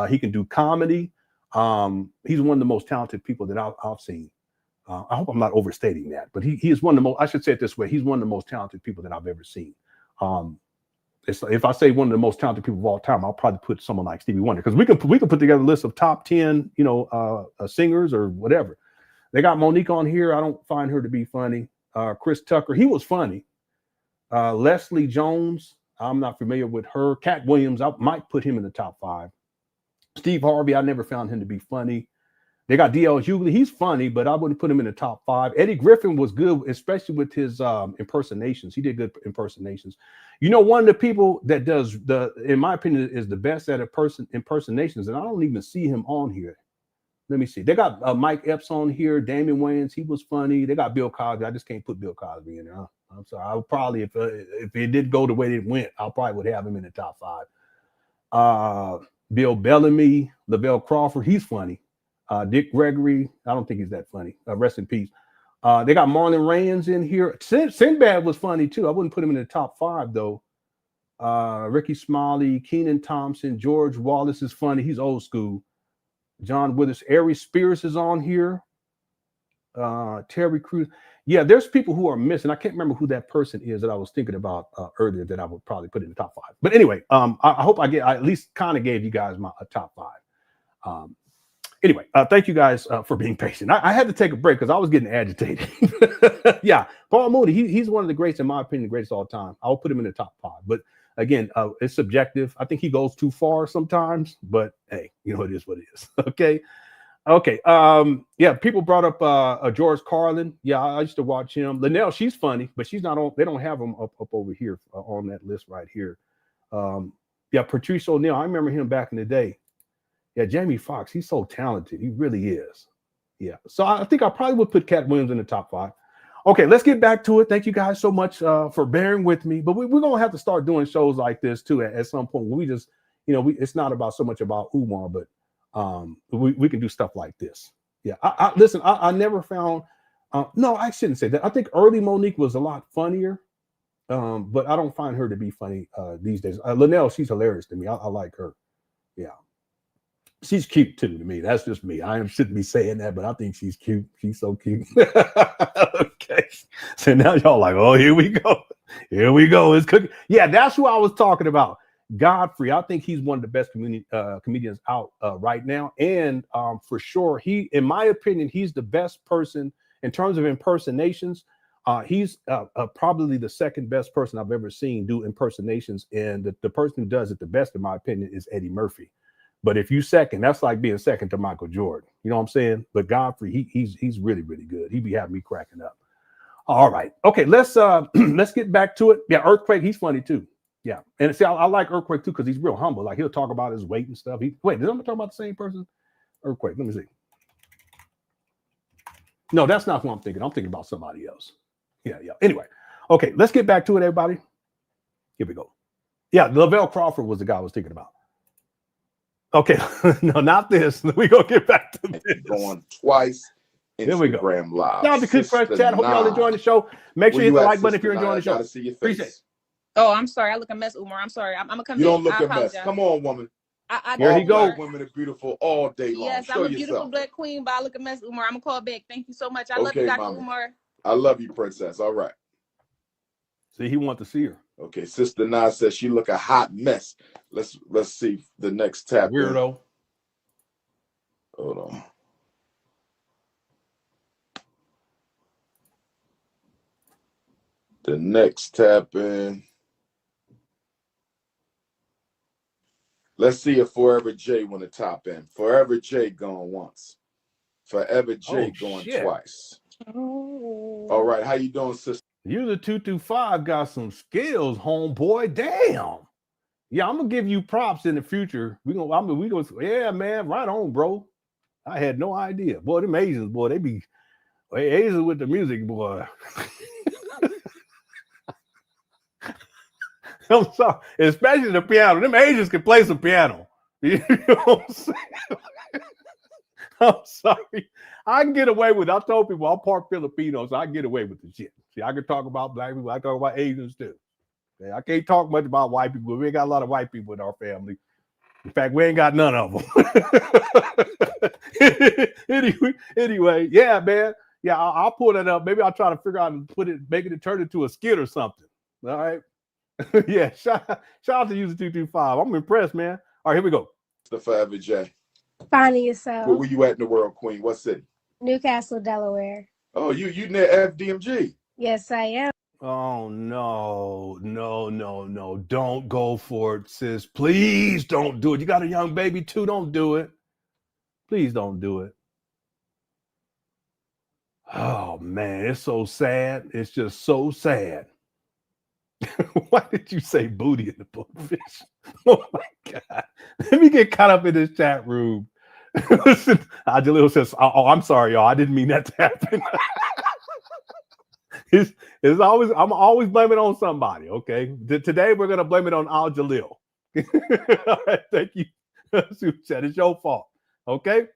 he can do comedy. He's one of the most talented people that I've seen. I hope I'm not overstating that, but he is one of the most, I should say it this way, he's one of the most talented people that I've ever seen. If I say one of the most talented people of all time, I'll probably put someone like Stevie Wonder, because we can put together a list of top 10, singers or whatever. They got Monique on here. I don't find her to be funny. Chris Tucker, he was funny. Leslie Jones, I'm not familiar with her. Cat Williams, I might put him in the top 5. Steve Harvey, I never found him to be funny. They got D.L. Hughley. He's funny, but I wouldn't put him in the top 5. Eddie Griffin was good, especially with his impersonations. He did good impersonations. One of the people that does in my opinion, is the best at impersonations, and I don't even see him on here. Let me see. They got Mike Epps on here. Damian Wayans, he was funny. They got Bill Cosby. I just can't put Bill Cosby in there. I'm sorry. I would probably, if it did go the way it went, I probably would have him in the top 5. Bill Bellamy, Lavelle Crawford, he's funny. Dick Gregory, I don't think he's that funny. Rest in peace. They got Marlon Wayans in here. Sinbad was funny too. I wouldn't put him in the top 5 though. Ricky Smiley, Kenan Thompson, George Wallace is funny. He's old school. John Withers, Ari Spears is on here. Terry Crews. Yeah, there's people who are missing. I can't remember who that person is that I was thinking about earlier that I would probably put in the top 5. But anyway, I hope I at least kind of gave you guys my top 5. Anyway, thank you guys for being patient. I had to take a break because I was getting agitated. Yeah, Paul Mooney, he's one of the greats, in my opinion, the greatest of all time. I'll put him in the top 5. But again, it's subjective. I think he goes too far sometimes, but hey, it is what it is. Okay. Yeah, people brought up George Carlin. Yeah, I used to watch him. Linnell, she's funny, but she's not on. They don't have him up over here on that list right here. Yeah, Patrice O'Neal. I remember him back in the day. Yeah, Jamie Foxx, he's so talented. He really is. Yeah. So I think I probably would put Cat Williams in the top 5. Okay, let's get back to it. Thank you guys so much for bearing with me. But we're going to have to start doing shows like this too at some point. We just, it's not about so much about Umar, but we can do stuff like this. Yeah. Listen, I never found, no, I shouldn't say that. I think early Monique was a lot funnier, but I don't find her to be funny these days. Linnell, she's hilarious to me. I like her. Yeah. She's cute too to me. That's just me. I shouldn't be saying that, but I think she's cute. She's so cute. Okay. So now y'all like, oh, here we go. Here we go. It's cooking. Yeah, that's who I was talking about. Godfrey. I think he's one of the best comedians out right now. And for sure, in my opinion, he's the best person in terms of impersonations. He's probably the second best person I've ever seen do impersonations. And the person who does it the best, in my opinion, is Eddie Murphy. But if you second, that's like being second to Michael Jordan. You know what I'm saying? But Godfrey, he's really, really good. He be having me cracking up. All right. Okay, let's get back to it. Yeah, Earthquake, he's funny too. Yeah. And see, I like Earthquake too, because he's real humble. Like he'll talk about his weight and stuff. Wait, did I talk about the same person? Earthquake. Let me see. No, that's not who I'm thinking. I'm thinking about somebody else. Yeah. Anyway, okay, let's get back to it, everybody. Here we go. Yeah, Lavelle Crawford was the guy I was thinking about. Okay, no, not this. We gonna get back to this.
Going twice.
Here we go.
Instagram Live.
Y'all, the Cook Fresh Chat. Hope y'all enjoying the show. Make sure you hit the like button if you're enjoying the show.
Gotta see your face.
Appreciate it.
Oh, I'm sorry. I look a mess, Umar. I'm sorry. I'm gonna come.
You don't look a mess. Come on, woman.
Here he goes.
Women are beautiful all day long.
Yes, I'm a beautiful black queen, but I look a mess, Umar. I'm gonna call back. Thank you so much. I love you, Dr. Umar.
I love you, princess. All right.
See, he wants to see her.
Okay, Sister Nas says she look a hot mess. Let's see the next tap.
Weirdo.
Hold on. The next tap in. Let's see if Forever J want to top in. Forever J going once. Forever J going twice.
Oh.
All right, how you doing, sister?
You the 225 got some skills, homeboy. Damn. Yeah, I'm gonna give you props in the future. We gonna yeah, man, right on, bro. I had no idea. Boy, them Asians, boy, they be Asians with the music, boy. I'm sorry, especially the piano. Them Asians can play some piano. You know what I'm saying? I'm sorry. I can get away with it. I told people I'm part Filipino, so I can get away with the shit. See, I can talk about black people. I talk about Asians too. Okay? I can't talk much about white people. We ain't got a lot of white people in our family. In fact, we ain't got none of them. anyway, yeah, man. Yeah, I'll pull that up. Maybe I'll try to figure out and make it turn into a skit or something. All right. Yeah, shout out to User 225. I'm impressed, man. All right, here we go.
The Forever J.
Finding yourself.
Where you at in the world, Queen? What city?
Newcastle, Delaware.
Oh, you near FDMG?
Yes, I am.
Oh no. Don't go for it, sis. Please don't do it. You got a young baby too. Don't do it. Please don't do it. Oh man, it's so sad. It's just so sad. Why did you say booty in the bookfish? Oh my God. Let me get caught up in this chat room. Listen, Jalil says, oh, I'm sorry, y'all. I didn't mean that to happen. It's always, I'm always blaming it on somebody, okay? Today we're gonna blame it on Al Jalil. All right, thank you. It's your fault. Okay.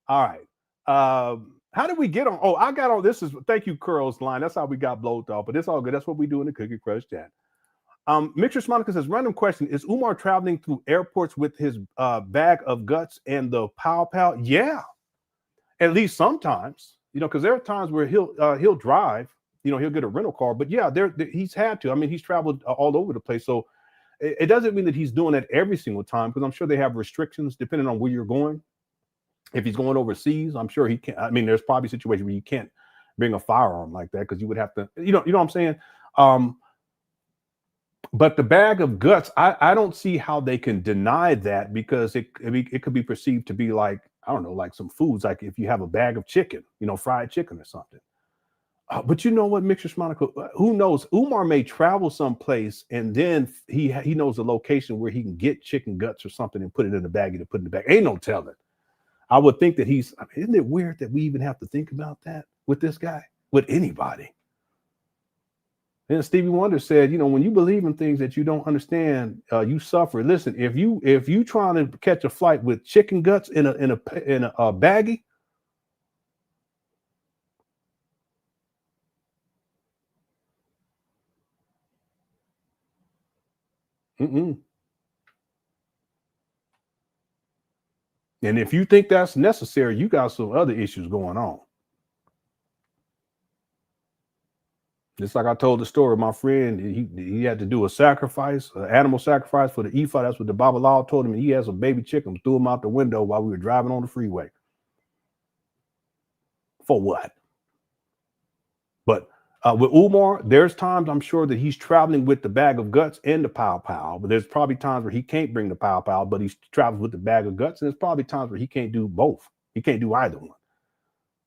All right. How did we get on? Oh, I got on. This is thank you, Curls Line. That's how we got blowed off, but it's all good. That's what we do in the Cookie Crush chat. Mixers Monica says, random question. Is Umar traveling through airports with his bag of guts and the pow pow? Yeah. At least sometimes, you know, because there are times where he'll drive, you know, he'll get a rental car, but yeah, he's had to. I mean, he's traveled all over the place. So it doesn't mean that he's doing that every single time, because I'm sure they have restrictions depending on where you're going. If he's going overseas, I'm sure he can't. I mean, there's probably situations where you can't bring a firearm like that because you would have to, you know what I'm saying? But the bag of guts, I don't see how they can deny that, because it could be perceived to be like, I don't know, like some foods, like if you have a bag of chicken, you know, fried chicken or something. But you know what, Mixers Monica, who knows? Umar may travel someplace and then he knows the location where he can get chicken guts or something and put it in the baggie to put in the bag. Ain't no telling. I would think that isn't it weird that we even have to think about that with this guy, with anybody? And Stevie Wonder said, you know, when you believe in things that you don't understand, you suffer. Listen, if you trying to catch a flight with chicken guts in a baggie, And if you think that's necessary, you got some other issues going on. Just like I told the story of my friend, he had to do a sacrifice, an animal sacrifice for the Ifa. That's what the Babalawo told him. And he has a baby chicken, threw him out the window while we were driving on the freeway. For what? But with Umar, there's times I'm sure that he's traveling with the bag of guts and the pow pow, but there's probably times where he can't bring the pow pow, but he travels with the bag of guts. And there's probably times where he can't do both. He can't do either one.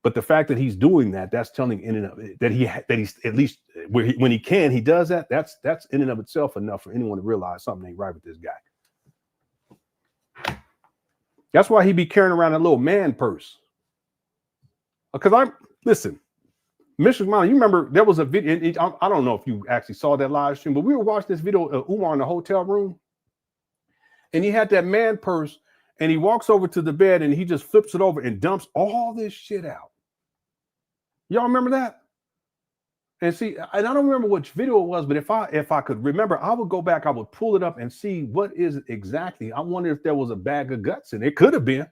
But the fact that he's doing that, that's telling in and of that he's at least when he can, he does that. That's in and of itself enough for anyone to realize something ain't right with this guy. That's why he be carrying around a little man purse. Because listen, Mr. Mom, you remember there was a video. I don't know if you actually saw that live stream, but we were watching this video of Umar in the hotel room, and he had that man purse, and he walks over to the bed and he just flips it over and dumps all this shit out. Y'all remember that? And see, and I don't remember which video it was, but if I could remember, I would go back, I would pull it up and see what is it exactly. I wonder if there was a bag of guts in it. It could have been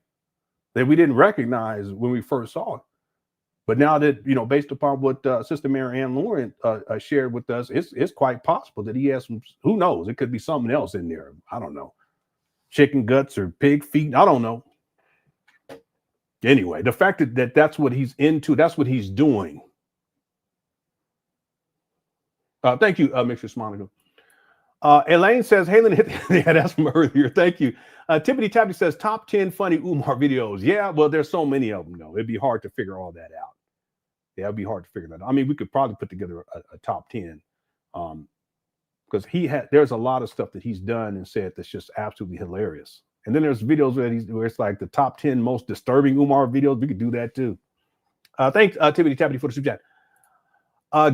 that we didn't recognize when we first saw it. But now that, based upon what Sister Mary Ann Lauren shared with us, it's quite possible that he has some, who knows? It could be something else in there. I don't know. Chicken guts or pig feet. I don't know. Anyway, the fact that that's what he's into, that's what he's doing. Thank you, Mr. Monica. Elaine says, hey, yeah, that's from earlier. Thank you. Tippity Tappity says, top 10 funny Umar videos. Yeah, well, there's so many of them, though. It'd be hard to figure all that out. Yeah, it'd be hard to figure that out. I mean, we could probably put together a top 10. Because there's a lot of stuff that he's done and said that's just absolutely hilarious. And then there's videos where it's like the top 10 most disturbing Umar videos. We could do that too. Thanks, Tippity Tappity, for the super chat.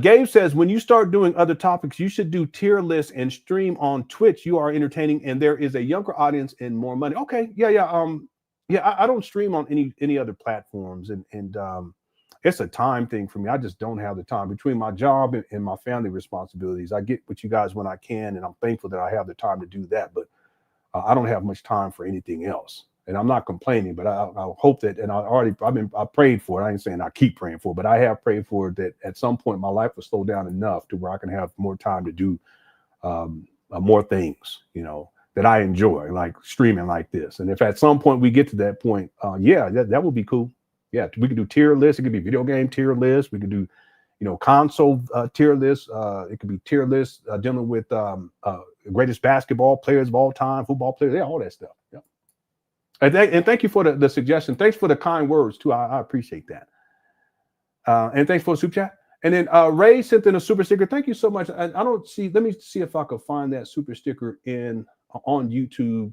Gabe says, when you start doing other topics, you should do tier lists and stream on Twitch. You are entertaining, and there is a younger audience and more money. Okay, yeah. I don't stream on any other platforms, and it's a time thing for me. I just don't have the time between my job and my family responsibilities. I get with you guys when I can, and I'm thankful that I have the time to do that. But I don't have much time for anything else. And I'm not complaining, but I hope that, and I prayed for it. I ain't saying I keep praying for it, but I have prayed for it that at some point my life will slow down enough to where I can have more time to do more things, that I enjoy, like streaming like this. And if at some point we get to that point, that would be cool. Yeah, we could do tier lists. It could be video game tier lists. We could do, console tier lists. It could be tier lists dealing with greatest basketball players of all time, football players, all that stuff. Yeah. And thank you for the suggestion. Thanks for the kind words too. I appreciate that. And thanks for the super chat. And then Ray sent in a super sticker. Thank you so much. I don't see. Let me see if I can find that super sticker on YouTube.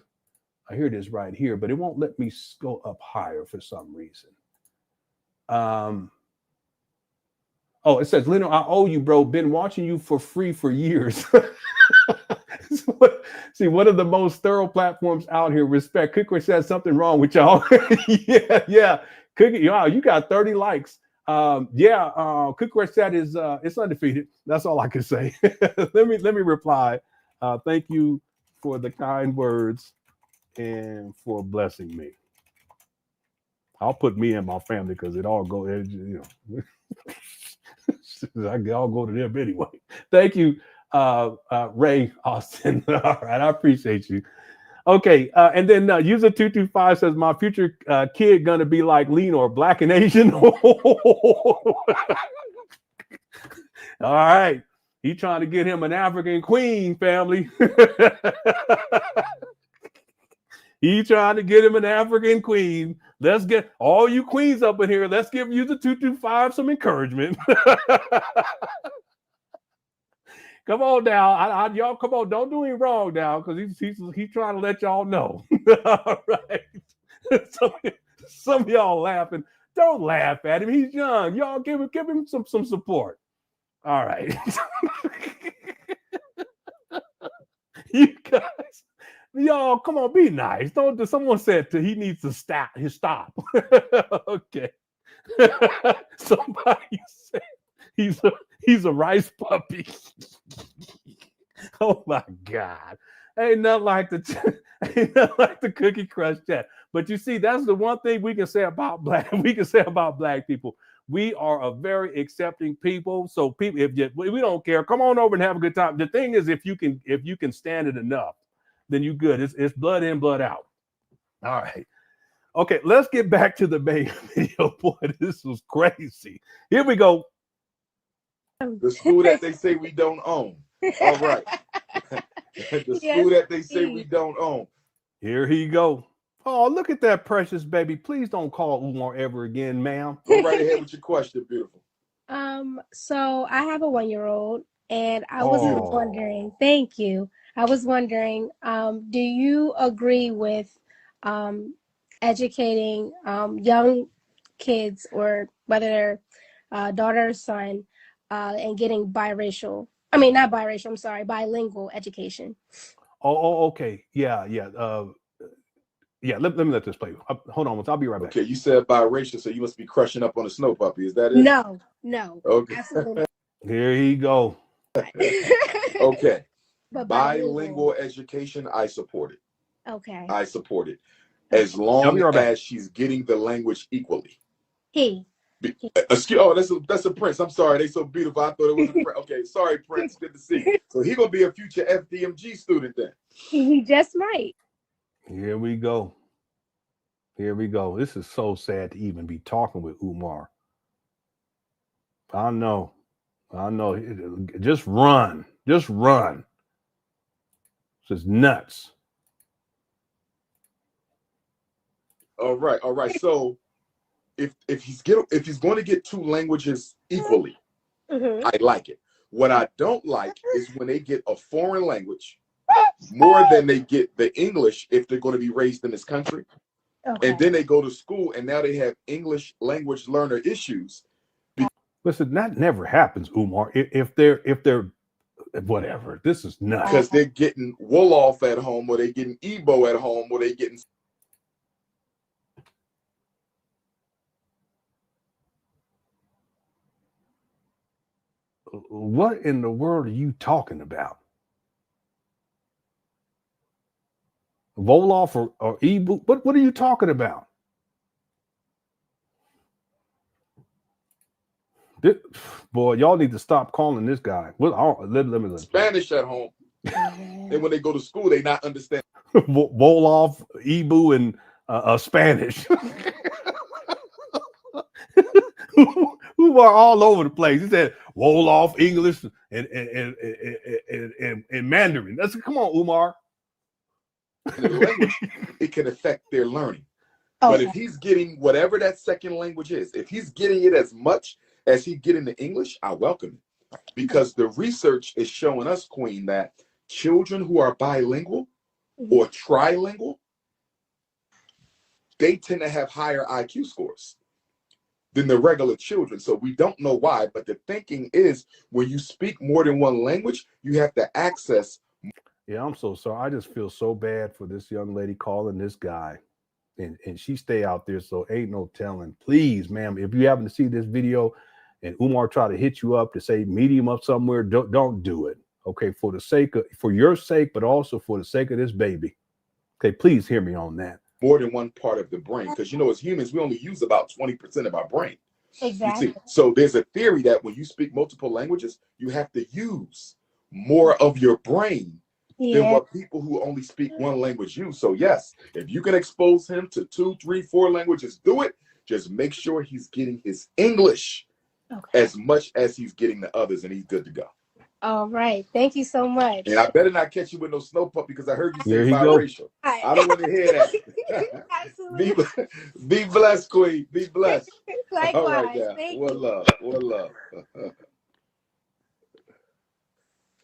Here it is right here, but it won't let me go up higher for some reason. It says, Lenon, I owe you, bro. Been watching you for free for years. See, one of the most thorough platforms out here. Respect. Cookware says something wrong with y'all. yeah. Cookie, you got 30 likes. Cookware said it's undefeated. That's all I can say. let me reply. Thank you for the kind words and for blessing me. I'll put me and my family because it all goes, I'll go to them anyway. Thank you, Ray Austin. All right, I appreciate you. Okay, and then user 225 says, my future kid gonna be like Lenon, black and Asian. All right, he trying to get him an African queen, family. He trying to get him an African queen. Let's get all you queens up in here. Let's give you the 225 some encouragement. Come on now, y'all. Come on, don't do him wrong now, because he's trying to let y'all know. All right. Some of y'all laughing. Don't laugh at him. He's young. Y'all give him some support. All right. You guys. Y'all, come on, be nice. Don't. Someone said he needs to stop. Okay. Somebody said he's a rice puppy. Oh my God, Ain't nothing like the Cookie Crush chat. But you see, that's the one thing we can say about black people. We are a very accepting people. So people, we don't care, come on over and have a good time. The thing is, if you can stand it enough, then you good. It's blood in, blood out. All right. Okay, let's get back to the main video. Boy, this was crazy. Here we go.
The school that they say we don't own. All right. The school that they say we don't own.
Here he go. Oh, look at that precious baby. Please don't call Umar ever again, ma'am.
Go right ahead with your question, beautiful.
So I have a 1-year-old, and I was wondering, thank you. I was wondering, do you agree with educating young kids, or whether they're daughter or son, and getting bilingual education?
Okay. Yeah. Let me let this play. Hold on, I'll be right back.
Okay, you said biracial, so you must be crushing up on a snow puppy. Is that it?
No.
Okay.
Absolutely.
Here he go.
Okay.
But
bilingual education, I support it.
Okay.
I support it. As long as she's getting the language equally. That's a Prince. I'm sorry, they so beautiful. I thought it was a Prince. Okay, sorry, Prince. Good to see you. So he gonna be a future FDMG student then.
He just might.
Here we go. This is so sad to even be talking with Umar. I know. Just run. This is nuts.
All right. So if he's going to get 2 languages equally, I like it. What I don't like is when they get a foreign language more than they get the English if they're going to be raised in this country. Okay. And then they go to school and now they have English language learner issues.
Listen, that never happens, Umar. If they're whatever, this is nuts.
Because they're getting Wolof at home, or they're getting Igbo at home, or they're getting.
What in the world are you talking about? Wolof or Igbo? What are you talking about? Boy, y'all need to stop calling this guy. Let me
Spanish at home. And when they go to school, they not understand.
Wolof, Igbo, and Spanish. Who are all over the place. He said Wolof, English, and Mandarin. Come on, Umar.
Language, it can affect their learning. Okay. But if he's getting whatever that second language is, if he's getting it as much as he getting the English, I welcome it. Because the research is showing us, Queen, that children who are bilingual or trilingual, they tend to have higher IQ scores than the regular children. So we don't know why, but the thinking is when you speak more than one language, you have to access.
Yeah, I'm so sorry. I just feel so bad for this young lady calling this guy. And she stay out there, so ain't no telling. Please, ma'am, if you happen to see this video and Umar try to hit you up to say meet him up somewhere, don't do it. Okay, for your sake, but also for the sake of this baby. Okay, please hear me on that.
More than one part of the brain, because as humans, we only use about 20% of our brain.
Exactly.
You see? So there's a theory that when you speak multiple languages, you have to use more of your brain than what people who only speak one language use. So yes, if you can expose him to 2, 3, 4 languages, do it. Just make sure he's getting his English as much as he's getting the others, and he's good to go.
All right. Thank you so much.
And I better not catch you with no snow puppy, because I heard you say biracial. I don't want to hear that. Absolutely. Be blessed, Queen. Be blessed.
Likewise.
All right, yeah. One love.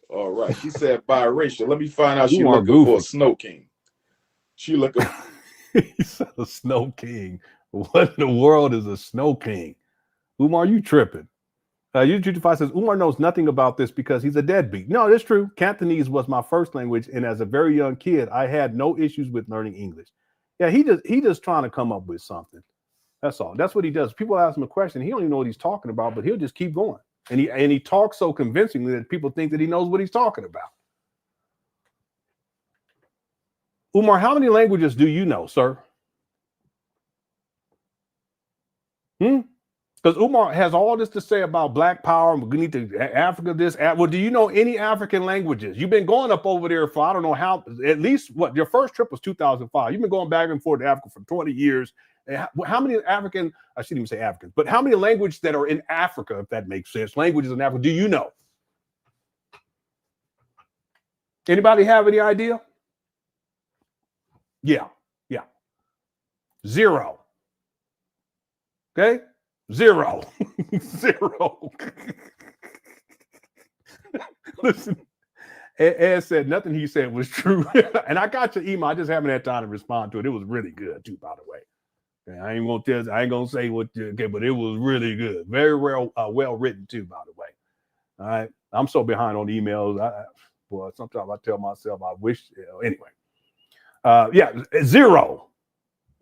All right. She said biracial. Let me find out. She looking for a snow king. She looking.
He said a snow king. What in the world is a snow king? Umar, you tripping? U225 says Umar knows nothing about this because he's a deadbeat. No, that's true. Cantonese was my first language, and as a very young kid, I had no issues with learning English. Yeah, he just trying to come up with something. That's all. That's what he does. People ask him a question, he don't even know what he's talking about, but he'll just keep going. And he talks so convincingly that people think that he knows what he's talking about. Umar, how many languages do you know, sir? Because Umar has all this to say about Black power. We need to Africa this. Well, do you know any African languages? You've been going up over there for, I don't know how, at least what your first trip was 2005. You've been going back and forth to Africa for 20 years. How many African, I shouldn't even say Africans, but how many languages that are in Africa, if that makes sense, languages in Africa, do you know? Anybody have any idea? Yeah. 0. Okay? 0. 0. Listen, Ed said nothing he said was true. And I got your email. I just haven't had time to respond to it. It was really good, too, by the way. I ain't gonna say what, okay, but it was really good. Very well written, too, by the way. All right. I'm so behind on emails. Boy, sometimes I tell myself I wish, anyway. 0.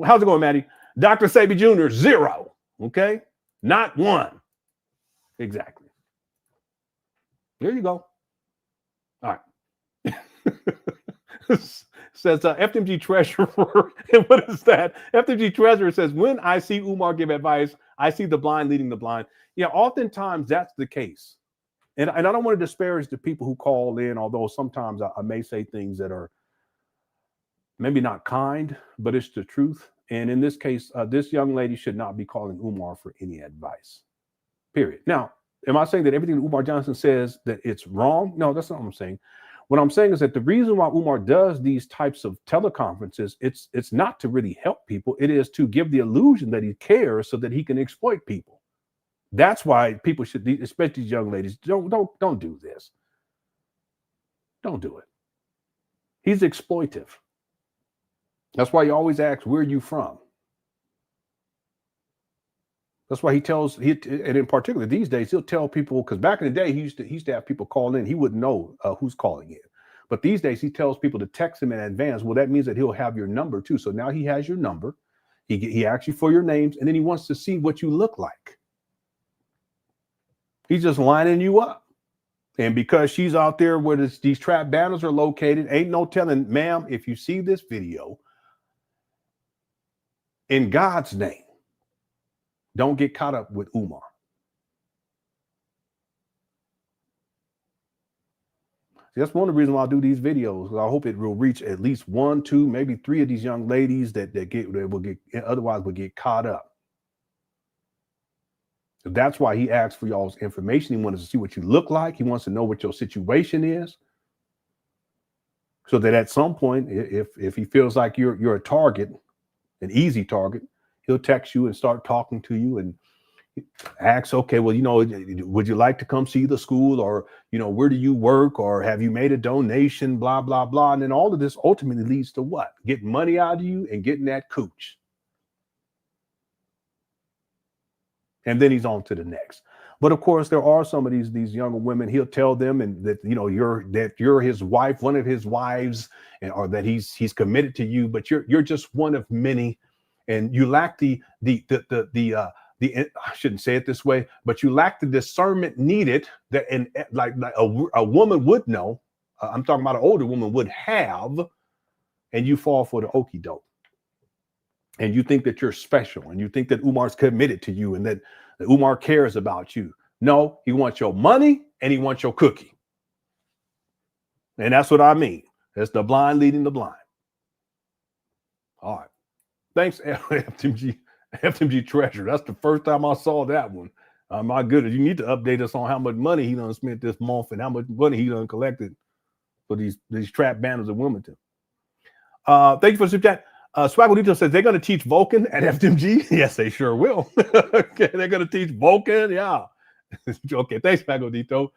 How's it going, Maddie? Dr. Sabi Jr., 0. Okay? Not 1. Exactly. There you go. All right. Says FDMG Treasurer. And what is that? FDMG Treasurer says, when I see Umar give advice, I see the blind leading the blind. Yeah, oftentimes that's the case. And I don't want to disparage the people who call in, although sometimes I may say things that are maybe not kind, but it's the truth. And in this case, this young lady should not be calling Umar for any advice, period. Now, am I saying that everything that Umar Johnson says that it's wrong? No, that's not what I'm saying. What I'm saying is that the reason why Umar does these types of teleconferences, it's not to really help people. It is to give the illusion that he cares so that he can exploit people. That's why people should, especially these young ladies, don't do this. Don't do it. He's exploitive. That's why he always asks, where are you from? That's why and in particular these days, he'll tell people, because back in the day, he used to have people call in. He wouldn't know who's calling in. But these days, he tells people to text him in advance. Well, that means that he'll have your number too. So now he has your number. He asks you for your names, and then he wants to see what you look like. He's just lining you up. And because she's out there where these trap banners are located, ain't no telling, ma'am, if you see this video, in God's name, don't get caught up with Umar. That's one of the reasons why I do these videos. I hope it will reach at least 1, 2, maybe 3 of these young ladies that otherwise will get caught up. That's why he asked for y'all's information. He wanted to see what you look like. He wants to know what your situation is. So that at some point, if he feels like you're a target, an easy target, he'll text you and start talking to you and ask, okay, well, would you like to come see the school, or, where do you work, or have you made a donation, blah, blah, blah. And then all of this ultimately leads to what? Getting money out of you and getting that cooch. And then he's on to the next. But of course, there are some of these younger women. He'll tell them that you're his wife, one of his wives, or that he's committed to you. But you're just one of many, and you lack the I shouldn't say it this way, but you lack the discernment needed that like a woman would know. I'm talking about an older woman would have, and you fall for the okie doke. And you think that you're special, and you think that Umar's committed to you, and that Umar cares about you. No, he wants your money and he wants your cookie. And that's what I mean. That's the blind leading the blind. All right. Thanks, FDMG Treasurer. That's the first time I saw that one. My goodness, you need to update us on how much money he done spent this month and how much money he done collected for these trap banners of Wilmington. Thank you for the super chat. Swagglito says they're going to teach Vulcan at FDMG. Yes, they sure will. Okay, they're going to teach Vulcan. Yeah. Okay, thanks, Swagglito.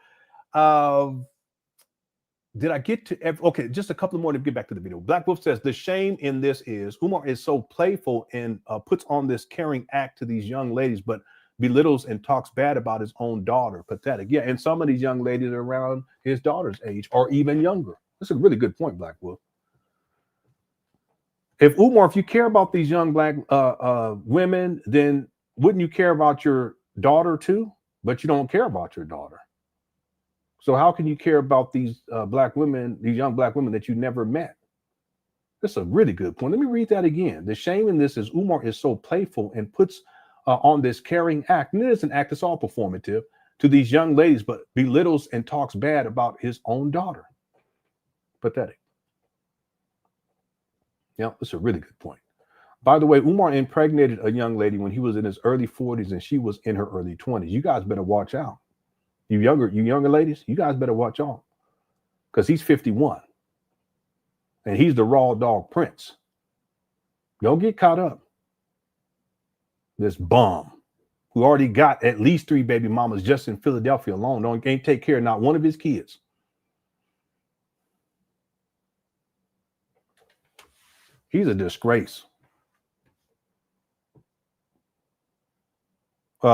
Did I get to? Okay, just a couple more to get back to the video. Black Wolf says the shame in this is Umar is so playful and puts on this caring act to these young ladies, but belittles and talks bad about his own daughter. Pathetic. Yeah, and some of these young ladies are around his daughter's age or even younger. That's a really good point, Black Wolf. If you care about these young black women, then wouldn't you care about your daughter too? But you don't care about your daughter. So how can you care about these black women, these young black women that you never met? This is a really good point. Let me read that again. The shame in this is Umar is so playful and puts on this caring act, and it is an act that's all performative, to these young ladies, but belittles and talks bad about his own daughter. Pathetic. Yeah, that's a really good point. By the way, Umar impregnated a young lady when he was in his early 40s and she was in her early 20s. You guys better watch out. You younger ladies, you guys better watch out, because he's 51 and he's the raw dog prince. Don't get caught up. This bum who already got at least 3 baby mamas just in Philadelphia alone can't take care of not one of his kids. He's a disgrace.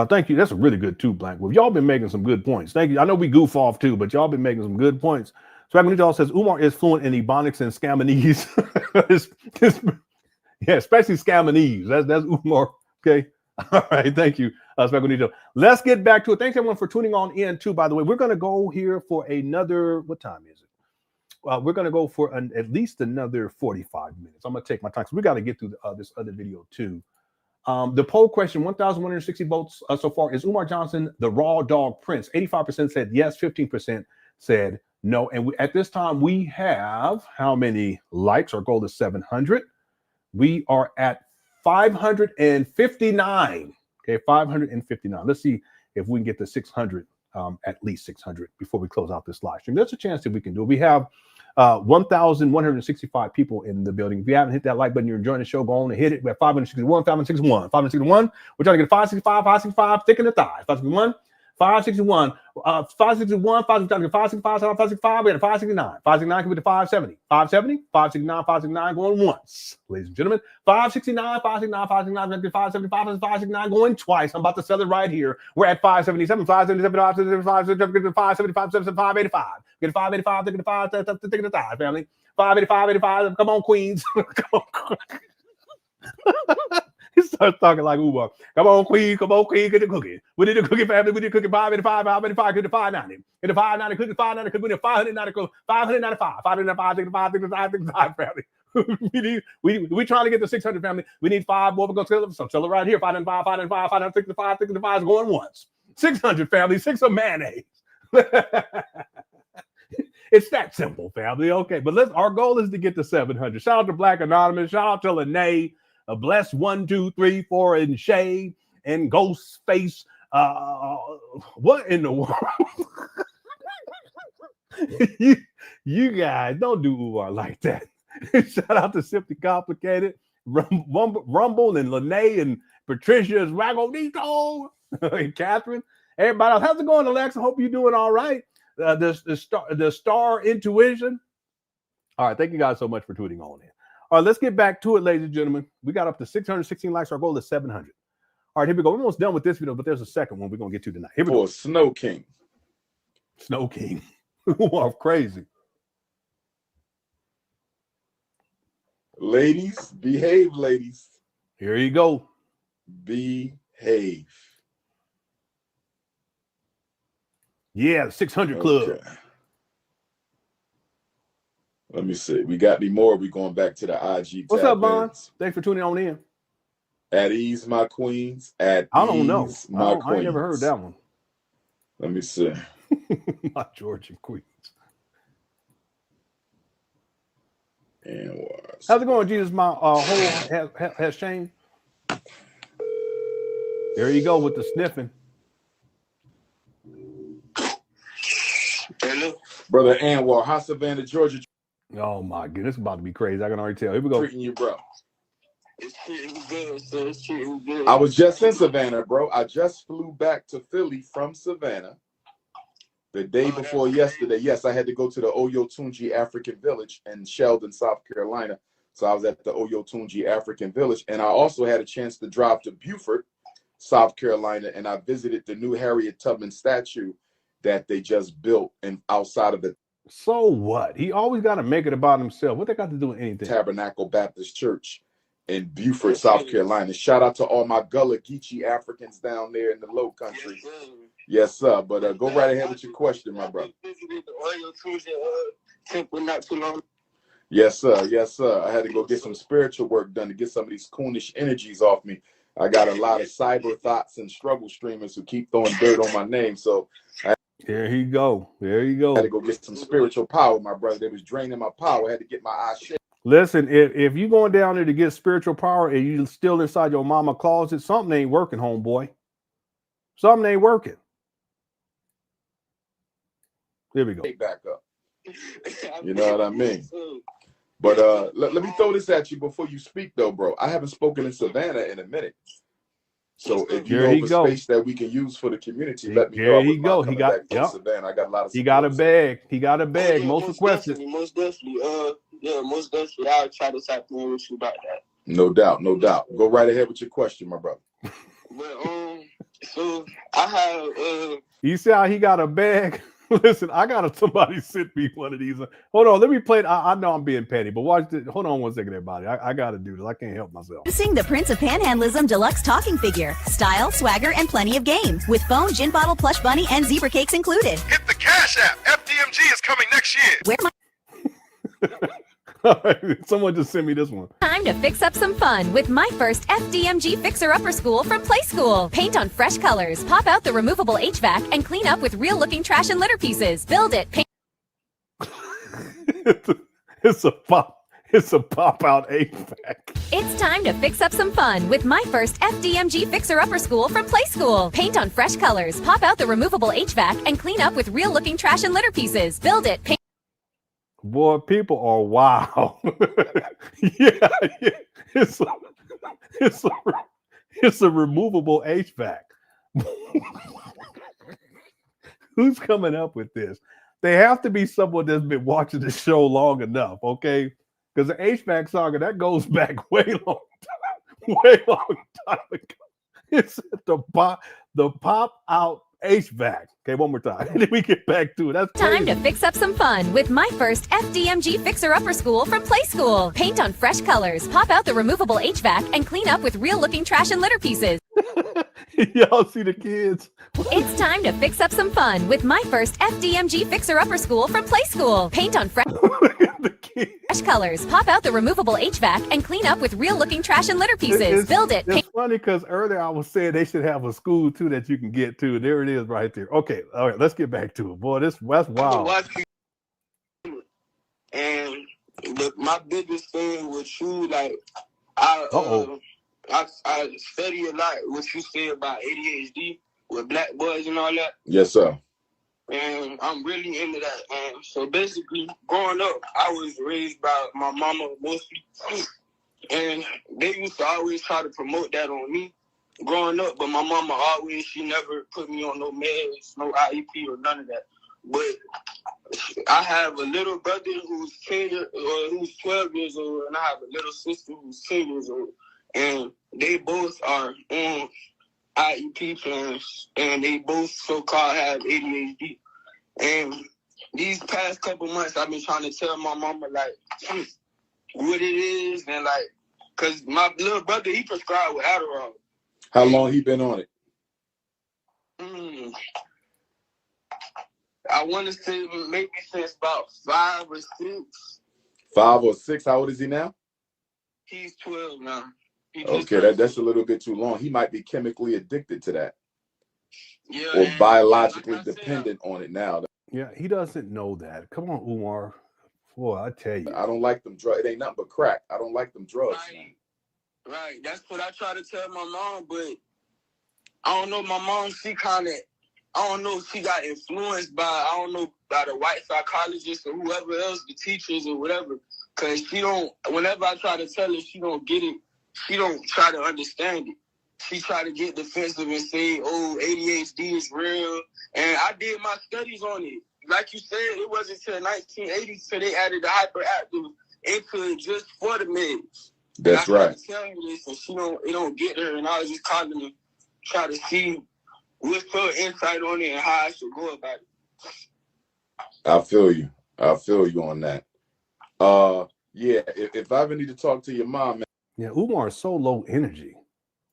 Thank you. That's a really good too, Blank. Well, y'all been making some good points. Thank you. I know we goof off too, but y'all been making some good points. Swagmanito says Umar is fluent in Ebonics and Scamanese. Yeah, especially Scamanese. That's Umar. Okay. All right. Thank you, Swagmanito. Let's get back to it. Thanks everyone for tuning on in too. By the way, we're going to go here for another. What time is it? We're going to go for at least another 45 minutes. I'm going to take my time because we got to get through this other video too. The poll question, 1,160 votes so far. Is Umar Johnson the raw dog prince? 85% said yes, 15% said no. And at this time, we have how many likes? Our goal is 700. We are at 559. Okay, 559. Let's see if we can get to 600, at least 600 before we close out this live stream. There's a chance that we can do it. We have 1,165 people in the building. If you haven't hit that like button, you're enjoying the show, go on and hit it. We're at 561, 561, 561. We're trying to get 565, 565, thick in the thighs. 561, 561, 561, 565, 565. We got 569. 569 can be to 570. 570, 569, 569 going once. Ladies and gentlemen, 569, 569, 569, 575, 569 going twice. I'm about to sell it right here. We're at 577, 577, 575, 575, 585. Get a 585, thick in the thighs, thick in the thighs, family. 585, 85. Come on, Queens. Come on. He starts talking like Umar. Come on, Queen, get the cookie. We need the cookie, family. We need the cookie. 585, 585, get the 590. Get the 590, cookie, 590, cookie. We need 590, 595, 595, family. We trying to get to 600, family. We need 5 more. We're going to sell it right here. 595, 595, 565, 565 is going once. 600, family. 6 of mayonnaise. It's that simple, family. Okay, but our goal is to get to 700. Shout out to Black Anonymous. Shout out to Lene. A blessed 1, 2, 3, 4, and Shay and Ghostface. What in the world? you guys don't do Umar like that. Shout out to Simply Complicated, Rumble, and Lene and Patricia's Ragonito and Catherine. Everybody else, how's it going, Alexa? Hope you're doing all right. The star intuition. All right, thank you guys so much for tuning on in. All right, let's get back to it, ladies and gentlemen. We got up to 616 likes. Our goal is 700. All right, here we go. We're almost done with this video, but there's a second one we're going to get to tonight. Here we go.
Snow King.
Snow King. Wow, crazy.
Ladies, behave, ladies.
Here you go.
Behave.
Yeah, the 600 Club.
Okay. Let me see. We got any more? We going back to the IG.
What's up, Vaughn? Thanks for tuning on in.
At ease, my queens. I
don't know. I ain't never heard that one.
Let me see.
My Georgian queens.
And
how's it going, Jesus? My whole has changed. There you go with the sniffing.
Hello, brother Anwar. How Savannah, Georgia?
Oh my goodness, it's about to be crazy. I can already tell. Here we go.
Treating you, bro.
It's treating good, so it's treating good.
I was just in Savannah, bro. I just flew back to Philly from Savannah the day before yesterday. Yes, I had to go to the Oyotunji African Village in Sheldon, South Carolina. So I was at the Oyotunji African Village, and I also had a chance to drive to Beaufort, South Carolina, and I visited the new Harriet Tubman statue that they just built and outside of the.
So what? He always got to make it about himself. What they got to do with anything?
Tabernacle Baptist Church in Beaufort, South Carolina. Shout out to all my Gullah Geechee Africans down there in the Low Country. Yes, sir. But go right ahead with your question, my brother.
Visited the Oyotunji temple not too long.
Yes, sir. Yes, sir. I had to go get some spiritual work done to get some of these coonish energies off me. I got a lot of cyber thoughts and struggle streamers who keep throwing dirt on my name. So
there you go. There you go.
I had to go get some spiritual power, my brother. They was draining my power. I had to get my eyes shut.
Listen, if you going down there to get spiritual power and you still inside your mama closet, something ain't working, homeboy. Something ain't working. There we go.
Back up. You know what I mean? But let me throw this at you before you speak, though, bro. I haven't spoken in Savannah in a minute. So if you know of a space that we can use for the community, let me know.
There he go. He got
Savannah. I got a lot of.
He got a bag. He got a bag. Most questions.
Most definitely. Most definitely. I'll try to tap in with you about that.
No doubt. No doubt. Go right ahead with your question, my brother.
But so I have
You see how he got a bag? Listen, I got somebody sent me one of these. Hold on, let me play it. I know I'm being petty, but watch this. Hold on one second, everybody. I got to do this. I can't help myself.
Introducing the Prince of Panhandlism Deluxe Talking Figure. Style, swagger, and plenty of game. With phone, gin bottle, plush bunny, and zebra cakes included.
Hit the Cash App. FDMG is coming next year.
Where my
Someone just sent me this one.
Time to fix up some fun with my first FDMG Fixer-Upper School from Play School. Paint on fresh colors, pop out the removable HVAC, and clean up with real-looking trash and litter pieces. Build it. Paint.
It's a pop out HVAC.
It's time to fix up some fun with my first FDMG Fixer-Upper School from Play School. Paint on fresh colors, pop out the removable HVAC, and clean up with real-looking trash and litter pieces. Build it. Paint.
Boy, people are wow. yeah. It's a removable HVAC. Who's coming up with this? They have to be someone that's been watching the show long enough, okay? Because the HVAC saga, that goes back way long time ago. It's the pop out HVAC. Okay, one more time. And then we get back to it. That's crazy.
Time to fix up some fun with my first FDMG Fixer-Upper School from Play School. Paint on fresh colors, pop out the removable HVAC, and clean up with real-looking trash and litter pieces.
Y'all see the kids?
It's time to fix up some fun with my first FDMG Fixer-Upper School from Play School. Paint on fresh colors, pop out the removable HVAC, and clean up with real-looking trash and litter pieces. Build it.
It's funny because earlier I was saying they should have a school too that you can get to. There it is right there. Okay, all right, let's get back to it. Boy, that's wild.
And my biggest thing with you, like, I study a lot what you say about ADHD with black boys and all that.
Yes, sir.
And I'm really into that. So basically, growing up, I was raised by my mama mostly. And they used to always try to promote that on me growing up. But my mama she never put me on no meds, no IEP or none of that. But I have a little brother who's 12 years old, and I have a little sister who's 10 years old. And they both are on IEP plans, and they both so-called have ADHD. And these past couple months, I've been trying to tell my mama, like, what it is, and, like, because my little brother, he prescribed with Adderall.
How long he been on it?
I want to say maybe since about 5 or 6.
5 or 6? How old is he now?
He's 12 now.
Okay, that's a little bit too long. He might be chemically addicted to that.
Yeah,
or biologically dependent on it now.
Yeah, he doesn't know that. Come on, Umar. Boy, I tell you.
I don't like them drugs. It ain't nothing but crack. I don't like them drugs.
Right. That's what I try to tell my mom, but I don't know. My mom, she kind of, I don't know, she got influenced by, I don't know, by the white psychologists or whoever else, the teachers or whatever. Because she don't, whenever I try to tell her, she don't get it. She don't try to understand it. She try to get defensive and say, oh, ADHD is real. And I did my studies on it. Like you said, it wasn't until 1980 till they added the hyperactive into it just for the meds.
That's right.
I telling you this, and it don't get her. And I was just calling her, try to see what's her insight on it and how I should go about it.
I feel you. I feel you on that. Yeah, if I ever need to talk to your mom, man.
Yeah, Umar is so low energy.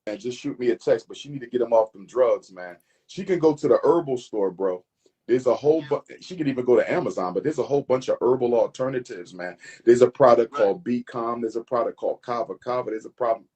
Man, just shoot me a text, but she need to get him off them drugs, man. She can go to the herbal store, bro, There's a whole bunch. She could even go to Amazon, but there's a whole bunch of herbal alternatives, man. There's a product called Be Calm. There's a product called Kava Kava. There's a product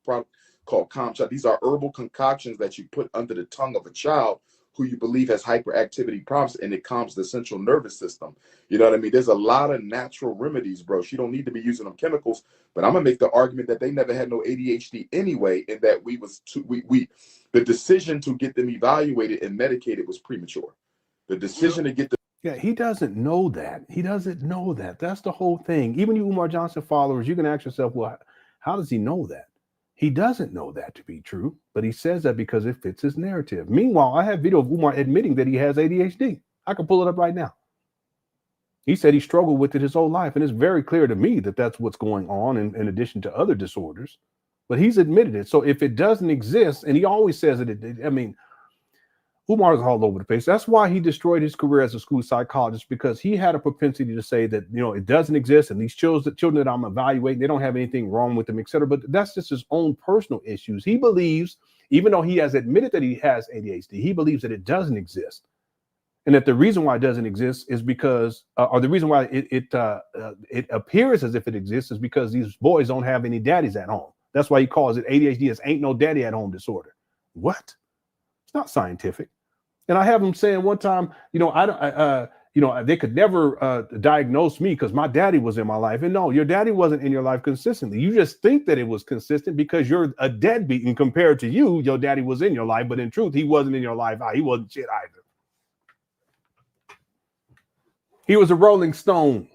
called Calm Child. These are herbal concoctions that you put under the tongue of a child who you believe has hyperactivity problems, and it calms the central nervous system. You know what I mean? There's a lot of natural remedies, bro. She don't need to be using them chemicals, but I'm gonna make the argument that they never had no ADHD anyway, and that the decision to get them evaluated and medicated was premature. The decision to get them.
Yeah, he doesn't know that. He doesn't know that. That's the whole thing. Even you Umar Johnson followers, you can ask yourself, well, how does he know that? He doesn't know that to be true, but he says that because it fits his narrative. Meanwhile, I have video of Umar admitting that he has ADHD. I can pull it up right now. He said he struggled with it his whole life, and it's very clear to me that that's what's going on in addition to other disorders, but he's admitted it. So if it doesn't exist, and he always says it, I mean, Umar is all over the place. That's why he destroyed his career as a school psychologist, because he had a propensity to say that, you know, it doesn't exist, and these children that I'm evaluating, they don't have anything wrong with them, etc. But that's just his own personal issues. He believes, even though he has admitted that he has ADHD, he believes that it doesn't exist, and that the reason why it doesn't exist is because, or the reason why it appears as if it exists is because these boys don't have any daddies at home. That's why he calls it ADHD as ain't no daddy at home disorder. What? It's not scientific. And I have him saying one time, you know, they could never diagnose me because my daddy was in my life. And no, your daddy wasn't in your life consistently. You just think that it was consistent because you're a deadbeat, and compared to you, your daddy was in your life. But in truth, he wasn't in your life. He wasn't shit either. He was a Rolling Stone.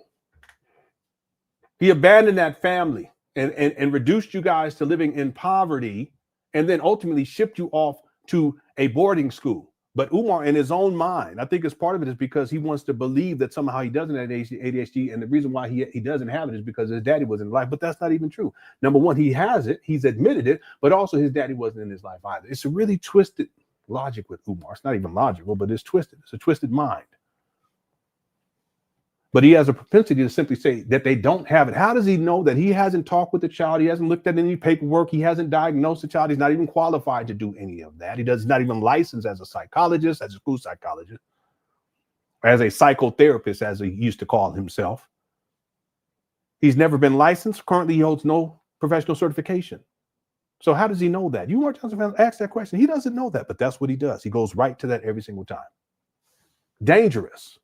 He abandoned that family and reduced you guys to living in poverty, and then ultimately shipped you off to a boarding school. But Umar, in his own mind, I think as part of it is because he wants to believe that somehow he doesn't have ADHD, and the reason why he doesn't have it is because his daddy was in life. But that's not even true. Number one, he has it, he's admitted it, but also his daddy wasn't in his life either. It's a really twisted logic with Umar. It's not even logical, but it's twisted. It's a twisted mind. But he has a propensity to simply say that they don't have it. How does he know that? He hasn't talked with the child. He hasn't looked at any paperwork. He hasn't diagnosed the child. He's not even qualified to do any of that. He's not even licensed as a psychologist, as a school psychologist, as a psychotherapist, as he used to call himself. He's never been licensed. Currently, he holds no professional certification. So how does he know that? You, Umar Johnson, ask that question. He doesn't know that, but that's what he does. He goes right to that every single time. Dangerous.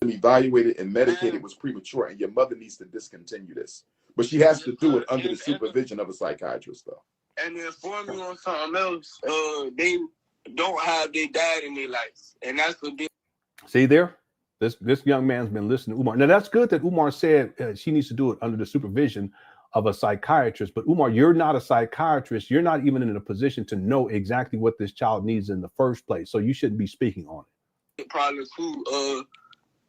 Evaluated and medicated was premature, and your mother needs to discontinue this. But she has to do it under the supervision of a psychiatrist, though.
And to inform you on something else, they don't have their dad in their life, and that's what they.
See there, this young man's been listening to Umar. Now that's good that Umar said she needs to do it under the supervision of a psychiatrist. But Umar, you're not a psychiatrist. You're not even in a position to know exactly what this child needs in the first place. So you shouldn't be speaking on it.
Probably too.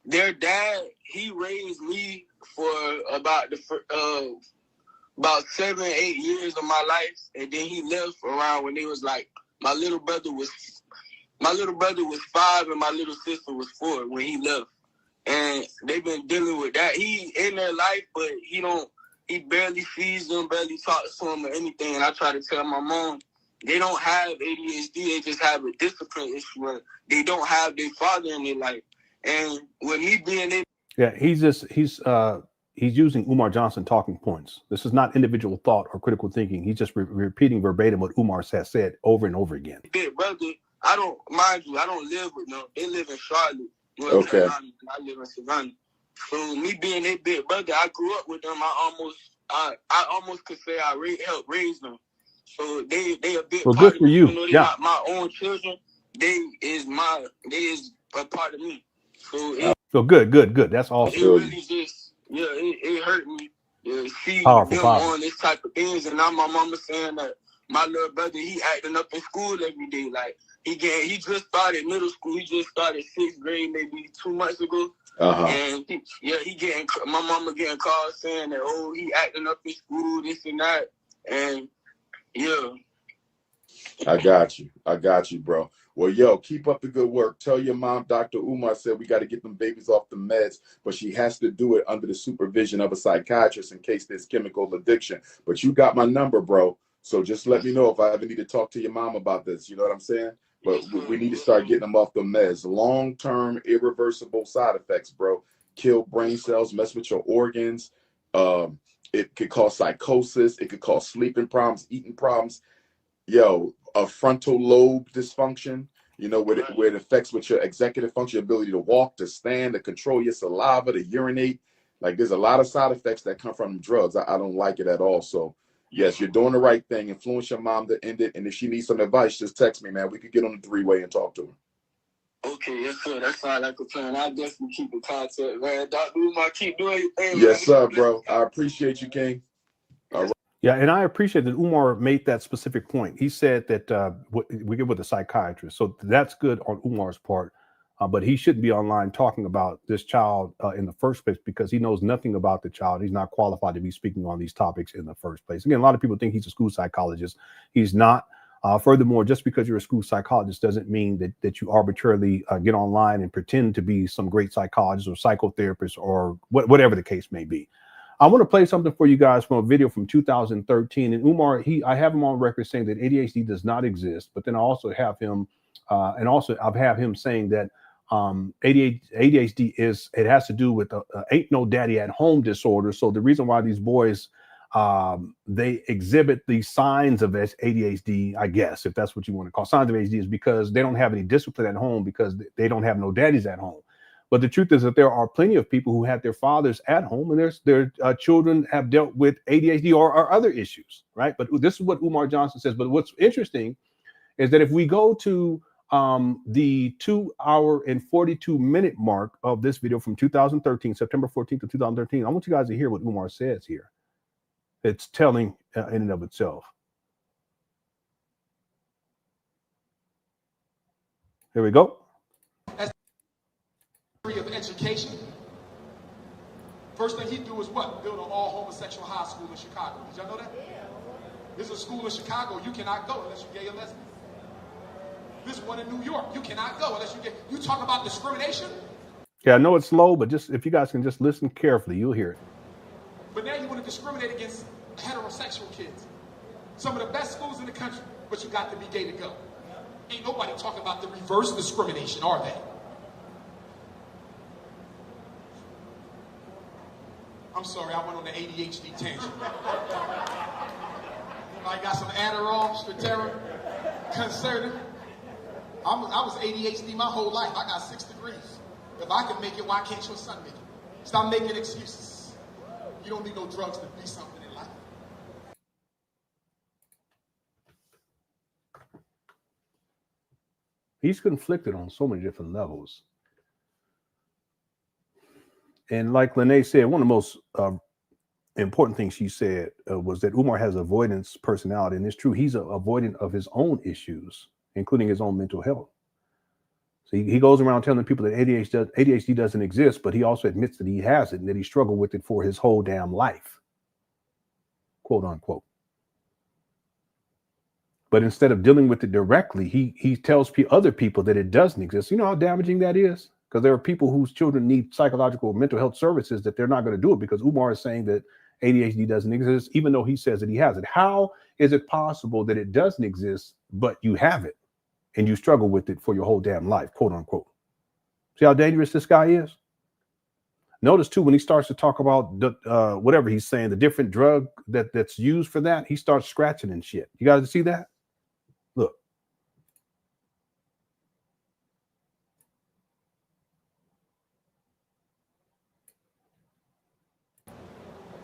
Their dad, he raised me for about 7 or 8 years of my life, and then he left around when they was like, my little brother was 5 and my little sister was 4 when he left, and they've been dealing with that. He in their life, but he barely sees them, barely talks to them or anything. And I try to tell my mom, they don't have ADHD, they just have a discipline issue where they don't have their father in their life. And with me being in,
yeah, he's using Umar Johnson talking points. This is not individual thought or critical thinking. He's just repeating verbatim what Umar has said over and over again.
Big brother, I don't live with them. They live in Charlotte.
Okay.
I live in Savannah. So me being their big brother, I grew up with them. I almost could say I helped raise them. So they a big
well,
part
good for you.
Even though they're not my own children, they is a part of me.
So good. That's awesome.
It really just, it hurt me to see
Powerful.
on this type of things. And now my mama saying that my little brother, he acting up in school every day. Like he just started middle school. He just started 6th grade maybe 2 months ago. And my mama getting calls saying that, he acting up in school, this and that. And yeah.
I got you, bro. Well, yo, keep up the good work. Tell your mom, Dr. Umar said we got to get them babies off the meds, but she has to do it under the supervision of a psychiatrist in case there's chemical addiction. But you got my number, bro. So just let me know if I ever need to talk to your mom about this. You know what I'm saying? but we need to start getting them off the meds. Long-term, irreversible side effects, bro. Kill brain cells, mess with your organs. It could cause psychosis. It could cause sleeping problems, eating problems. Yo, a frontal lobe dysfunction, you know, where it affects with your executive function, your ability to walk, to stand, to control your saliva, to urinate. Like, there's a lot of side effects that come from drugs. I don't like it at all. So, yes, you're doing the right thing. Influence your mom to end it. And if she needs some advice, just text me, man. We could get on the three-way and talk to her.
Okay, yes, sir. That sounds like a plan. I'll definitely keep in contact, man. Dr. Umar, keep doing your thing.
Yes, sir, bro. I appreciate you, King. All right.
Yeah, and I appreciate that Umar made that specific point. He said that we get with a psychiatrist. So that's good on Umar's part. But he shouldn't be online talking about this child in the first place because he knows nothing about the child. He's not qualified to be speaking on these topics in the first place. Again, a lot of people think he's a school psychologist. He's not. Furthermore, just because you're a school psychologist doesn't mean that you arbitrarily get online and pretend to be some great psychologist or psychotherapist or whatever the case may be. I want to play something for you guys from a video from 2013. And Umar, I have him on record saying that ADHD does not exist. But then I also have him, I've had him saying that ADHD has to do with ain't no daddy at home disorder. So the reason why these boys they exhibit these signs of ADHD, I guess, if that's what you want to call signs of ADHD, is because they don't have any discipline at home because they don't have no daddies at home. But the truth is that there are plenty of people who had their fathers at home and their children have dealt with ADHD or other issues, right? But this is what Umar Johnson says. But what's interesting is that if we go to the 2 hour and 42 minute mark of this video from 2013, September 14th of 2013, I want you guys to hear what Umar says here. It's telling in and of itself. Here we go.
Of education. First thing he do is what? Build an all homosexual high school in Chicago. Did y'all know that? There's a school in Chicago you cannot go unless you're gay or lesbian. This one in New York, you cannot go unless you're gay. You talk about discrimination?
Yeah, I know it's slow, but just if you guys can just listen carefully, you'll hear it.
But now you want to discriminate against heterosexual kids. Some of the best schools in the country, but you got to be gay to go. Ain't nobody talking about the reverse discrimination, are they? I'm sorry, I went on the ADHD tangent. I got some Adderall, Strattera, Concerta. I was ADHD my whole life. I got 6 degrees. If I can make it, why can't your son make it? Stop making excuses. You don't need no drugs to be something in life.
He's conflicted on so many different levels. And like Lene said, one of the most important things she said was that Umar has avoidance personality. And it's true. He's avoidant of his own issues, including his own mental health. So he goes around telling people that ADHD doesn't exist, but he also admits that he has it and that he struggled with it for his whole damn life, quote unquote. But instead of dealing with it directly, he tells other people that it doesn't exist. You know how damaging that is? Because there are people whose children need psychological mental health services that they're not going to do it because Umar is saying that ADHD doesn't exist, even though he says that he has it. How is it possible that it doesn't exist, but you have it and you struggle with it for your whole damn life, quote unquote? See how dangerous this guy is? Notice too, when he starts to talk about the, whatever he's saying, the different drug that's used for that, he starts scratching and shit. You guys see that? Look.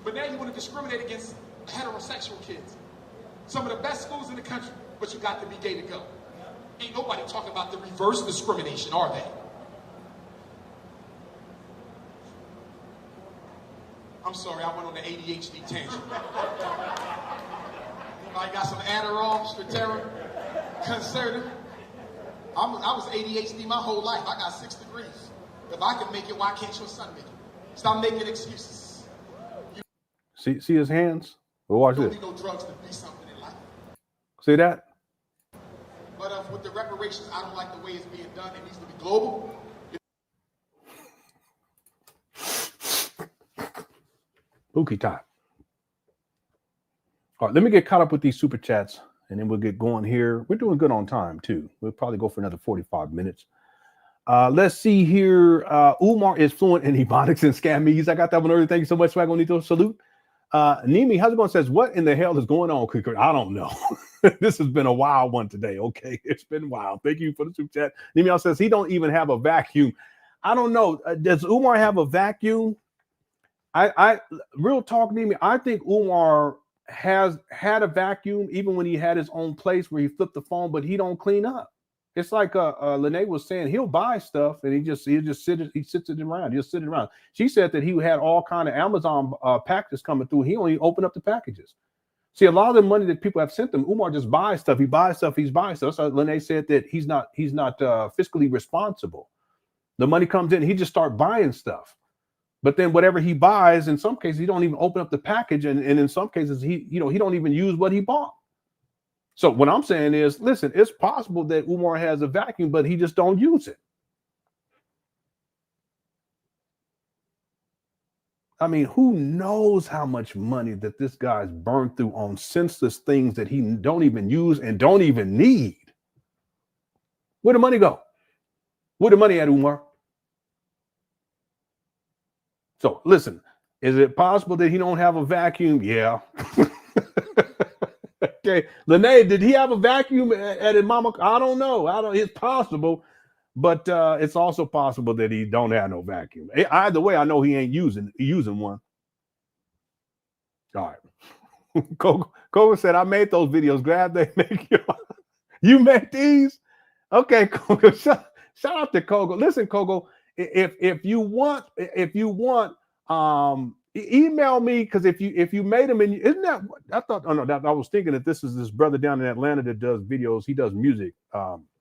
But now you want to discriminate against heterosexual kids. Some of the best schools in the country, but you got to be gay to go. Ain't nobody talking about the reverse discrimination, are they? I'm sorry, I went on the ADHD tangent. I got some Adderall, Strattera, Concerta. I was ADHD my whole life. I got 6 degrees. If I can make it, why can't your son make it? Stop making excuses.
See his hands? Well, watch this.
You don't need no drugs to be something in life.
See that?
But with the reparations, I don't like the way it's being done. It needs to be global.
Pookie time. All right, let me get caught up with these super chats, and then we'll get going here. We're doing good on time too. We'll probably go for another 45 minutes. Let's see here. Umar is fluent in ebonics and scammies. I got that one earlier. Thank you so much, Swagonito. Salute. Nimi, how's it going? Says, what in the hell is going on? I don't know. This has been a wild one today. Okay, it's been wild. Thank you for the super chat. Nimi says he don't even have a vacuum. I don't know. Does Umar have a vacuum? I real talk, Nimi. I think Umar has had a vacuum even when he had his own place where he flipped the phone, but he don't clean up. It's like Lene was saying, he'll buy stuff and he sits it around. He'll sit it around. She said that he had all kind of Amazon packages coming through. He only opened up the packages. See, a lot of the money that people have sent him, Umar just buys stuff. He buys stuff. He's buying stuff. So Lene said that he's not fiscally responsible. The money comes in, he just start buying stuff. But then whatever he buys, in some cases, he don't even open up the package, and in some cases, he don't even use what he bought. So what I'm saying is, listen, it's possible that Umar has a vacuum, but he just don't use it. I mean, who knows how much money that this guy's burned through on senseless things that he don't even use and don't even need? Where'd the money go? Where'd the money at, Umar? So listen, is it possible that he don't have a vacuum? Yeah. Okay, Lene, did he have a vacuum at his mama? I don't know. It's possible, but it's also possible that he don't have no vacuum. Either way, I know he ain't using one. All right. Kogo said, I made those videos. Glad they make you. You made these? Okay, Kogo. Shout out to Kogo. Listen, Kogo, if you want, email me, because if you made them, and isn't that I thought? Oh no, I was thinking that this is this brother down in Atlanta that does videos. He does music.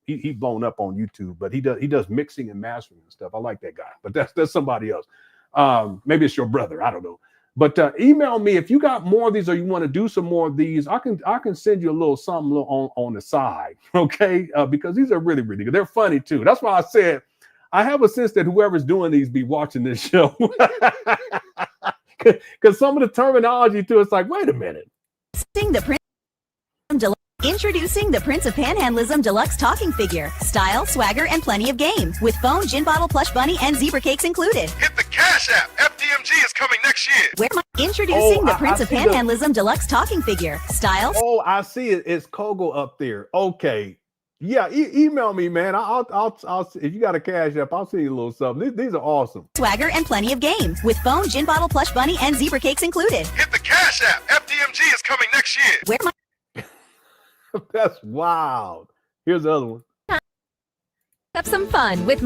He's blown up on YouTube, but he does mixing and mastering and stuff. I like that guy, but that's somebody else. Maybe it's your brother. I don't know. But email me if you got more of these or you want to do some more of these. I can send you a little something on the side, okay? Because these are really, really good. They're funny too. That's why I said I have a sense that whoever's doing these be watching this show. Because some of the terminology too, it's like, wait a minute.
Introducing the Prince of Panhandlism Deluxe Talking Figure. Style, swagger, and plenty of game. With phone, gin bottle, plush bunny, and zebra cakes included.
Hit the Cash App. FDMG is coming next year.
Introducing the Prince of Panhandlism Deluxe Talking Figure. Style.
Oh, I see it. It's Kogo up there. Okay. Yeah, email me, man. I'll if you got a Cash App, I'll send you a little something. These are awesome.
Swagger and plenty of game. With phone, gin bottle, plush bunny, and zebra cakes included.
Hit the Cash App. FDMG is coming next year.
That's wild. Here's the other one.
Up some fun with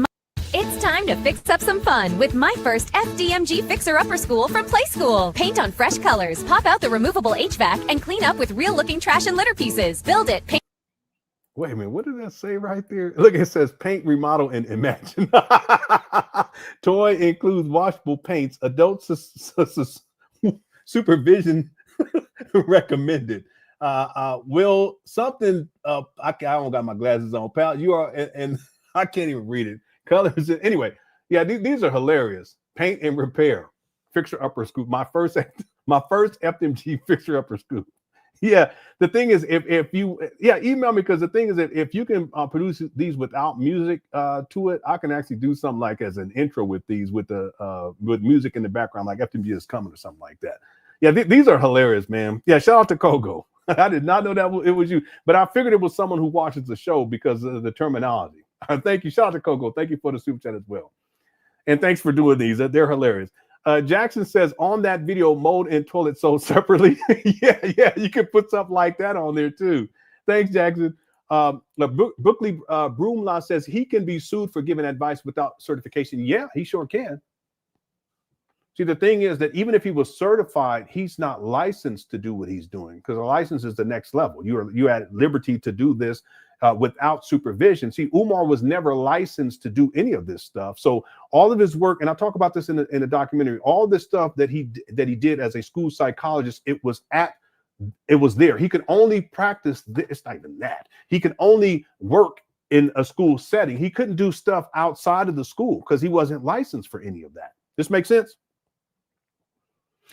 It's time to fix up some fun with my first FDMG Fixer-Upper School from Play School. Paint on fresh colors, pop out the removable HVAC, and clean up with real-looking trash and litter pieces. Build it, paint.
Wait a minute, what did that say right there? Look, it says paint, remodel, and imagine. Toy includes washable paints. Adult supervision recommended. Will something? I don't got my glasses on, pal. You are, and I can't even read it. Colors. Anyway, yeah, these are hilarious. Paint and repair. Fixer-Upper School. My first FDMG Fixer-Upper School. Yeah, the thing is, if you email me, because the thing is that if you can produce these without music to it, I can actually do something like as an intro with these with music in the background, like FDMG is coming or something like that. Yeah, these are hilarious, man. Yeah, shout out to Kogo. I did not know that it was you, but I figured it was someone who watches the show because of the terminology. Thank you, shout out to Kogo. Thank you for the super chat as well, and thanks for doing these. They're hilarious. Jackson says on that video, mold and toilet sold separately. yeah, you can put something like that on there too. Thanks, Jackson. Brookley Broomlaw says he can be sued for giving advice without certification. Yeah, he sure can. See, the thing is that even if he was certified, he's not licensed to do what he's doing, because a license is the next level. You're at liberty to do this without supervision. See, Umar was never licensed to do any of this stuff. So all of his work, and I talk about this in the documentary, all this stuff that he did as a school psychologist, it was there. He could only practice this. It's not even that. He could only work in a school setting. He couldn't do stuff outside of the school because he wasn't licensed for any of that. This makes sense?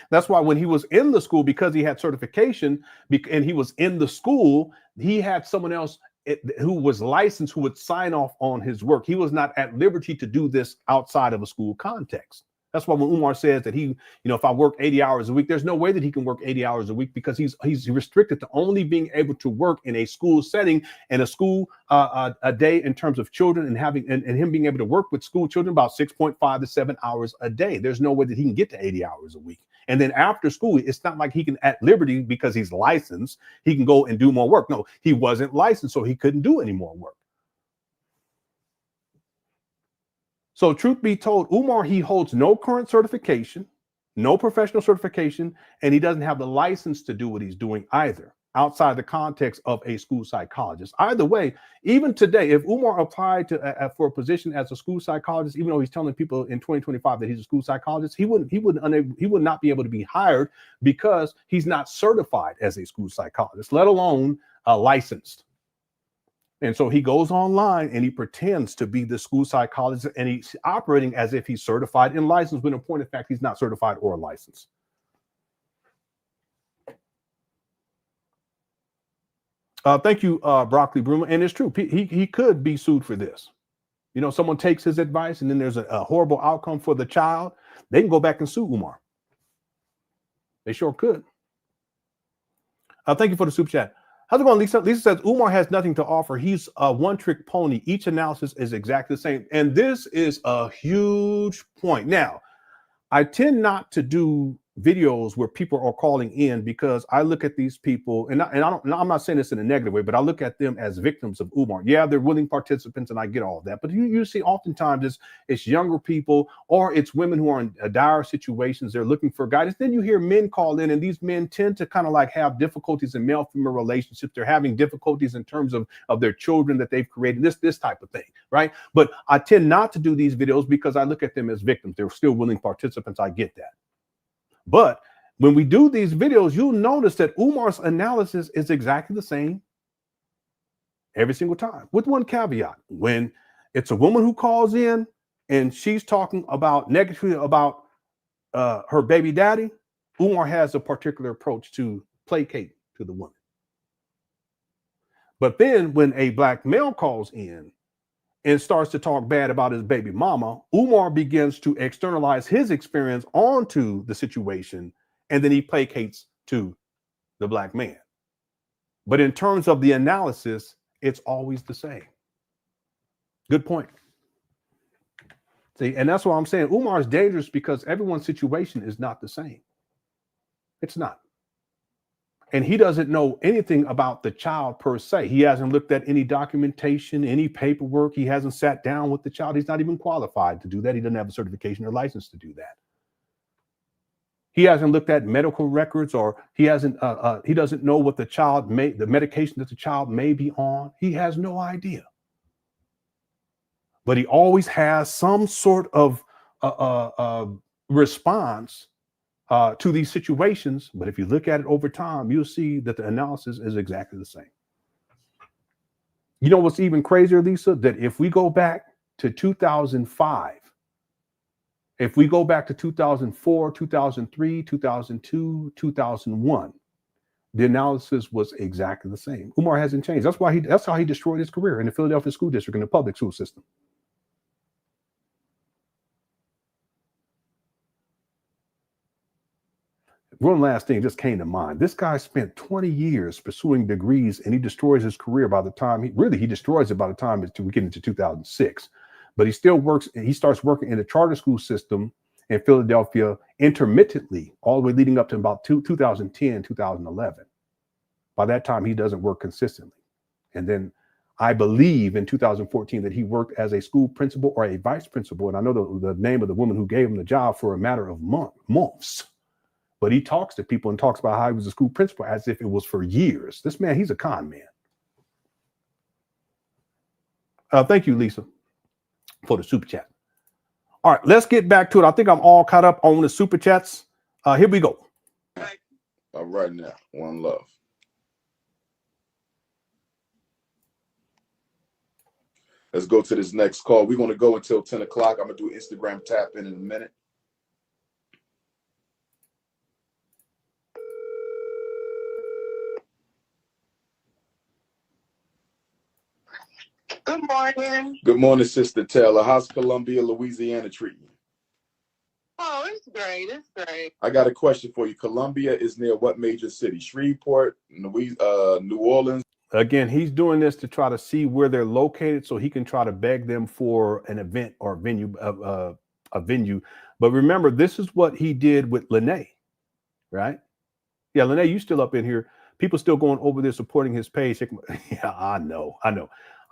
That's why when he was in the school, because he had certification and he was in the school, he had someone else who was licensed who would sign off on his work. He was not at liberty to do this outside of a school context. That's why when Umar says that he, if I work 80 hours a week, there's no way that he can work 80 hours a week, because he's restricted to only being able to work in a school setting and a school a day in terms of children, and having and him being able to work with school children about 6.5 to 7 hours a day. There's no way that he can get to 80 hours a week. And then after school, it's not like he can at liberty, because he's licensed, he can go and do more work. No, he wasn't licensed, so he couldn't do any more work. So truth be told, Umar, he holds no current certification, no professional certification, and he doesn't have the license to do what he's doing either, outside the context of a school psychologist. Either way, even today, if Umar applied for a position as a school psychologist, even though he's telling people in 2025 that he's a school psychologist, he would not be able to be hired, because he's not certified as a school psychologist, let alone licensed. And so he goes online and he pretends to be the school psychologist, and he's operating as if he's certified and licensed, when in point of fact, he's not certified or licensed. Thank you, Broccoli Bruno. And it's true, he could be sued for this. Someone takes his advice and then there's a horrible outcome for the child. They can go back and sue Umar. They sure could. Thank you for the super chat. How's it going, Lisa? Lisa says, Umar has nothing to offer. He's a one-trick pony. Each analysis is exactly the same. And this is a huge point. Now, I tend not to do videos where people are calling in, because I look at these people, and I'm not saying this in a negative way, but I look at them as victims of Umar. Yeah, they're willing participants, and I get all of that. But you see, oftentimes it's younger people, or it's women who are in dire situations. They're looking for guidance. Then you hear men call in, and these men tend to kind of like have difficulties in male-female relationships. They're having difficulties in terms of their children that they've created, this type of thing, right? But I tend not to do these videos because I look at them as victims. They're still willing participants. I get that. But when we do these videos, you'll notice that Umar's analysis is exactly the same every single time, with one caveat. When it's a woman who calls in and she's talking about negatively about her baby daddy, Umar has a particular approach to placate to the woman. But then when a black male calls in and starts to talk bad about his baby mama, Umar begins to externalize his experience onto the situation, and then he placates to the black man. But in terms of the analysis, it's always the same. Good point. See, and that's why I'm saying Umar is dangerous, because everyone's situation is not the same. It's not. And he doesn't know anything about the child per se. He hasn't looked at any documentation, any paperwork. He hasn't sat down with the child. He's not even qualified to do that. He doesn't have a certification or license to do that. He hasn't looked at medical records, or he doesn't know what the medication that the child may be on. He has no idea. But he always has some sort of response to these situations. But if you look at it over time, you'll see that the analysis is exactly the same. You know what's even crazier, Lisa? That if we go back to 2005, if we go back to 2004, 2003, 2002, 2001, the analysis was exactly the same. Umar hasn't changed. That's how he destroyed his career in the Philadelphia school district, in the public school system. One last thing just came to mind. This guy spent 20 years pursuing degrees, and he destroys his career by the time he destroys it by the time we get into 2006. But he still works, and he starts working in the charter school system in Philadelphia intermittently, all the way leading up to about 2010, 2011. By that time, he doesn't work consistently. And then I believe in 2014 that he worked as a school principal or a vice principal. And I know the name of the woman who gave him the job for a matter of months. But he talks to people and talks about how he was a school principal as if it was for years. This man, he's a con man. Thank you, Lisa, for the super chat. All right, let's get back to it. I think I'm all caught up on the super chats. Here we go.
All right, now, one love. Let's go to this next call. We're going to go until 10 o'clock. I'm going to do Instagram tap in a minute.
Good morning.
Good morning, Sister Taylor. How's Columbia, Louisiana treating you?
Oh, it's great. It's great.
I got a question for you. Columbia is near what major city? Shreveport, New Orleans?
Again, he's doing this to try to see where they're located so he can try to beg them for an event or venue, a venue. But remember, this is what he did with Lenon, right? Yeah, Lenon, you still up in here. People still going over there supporting his page. Yeah, I know.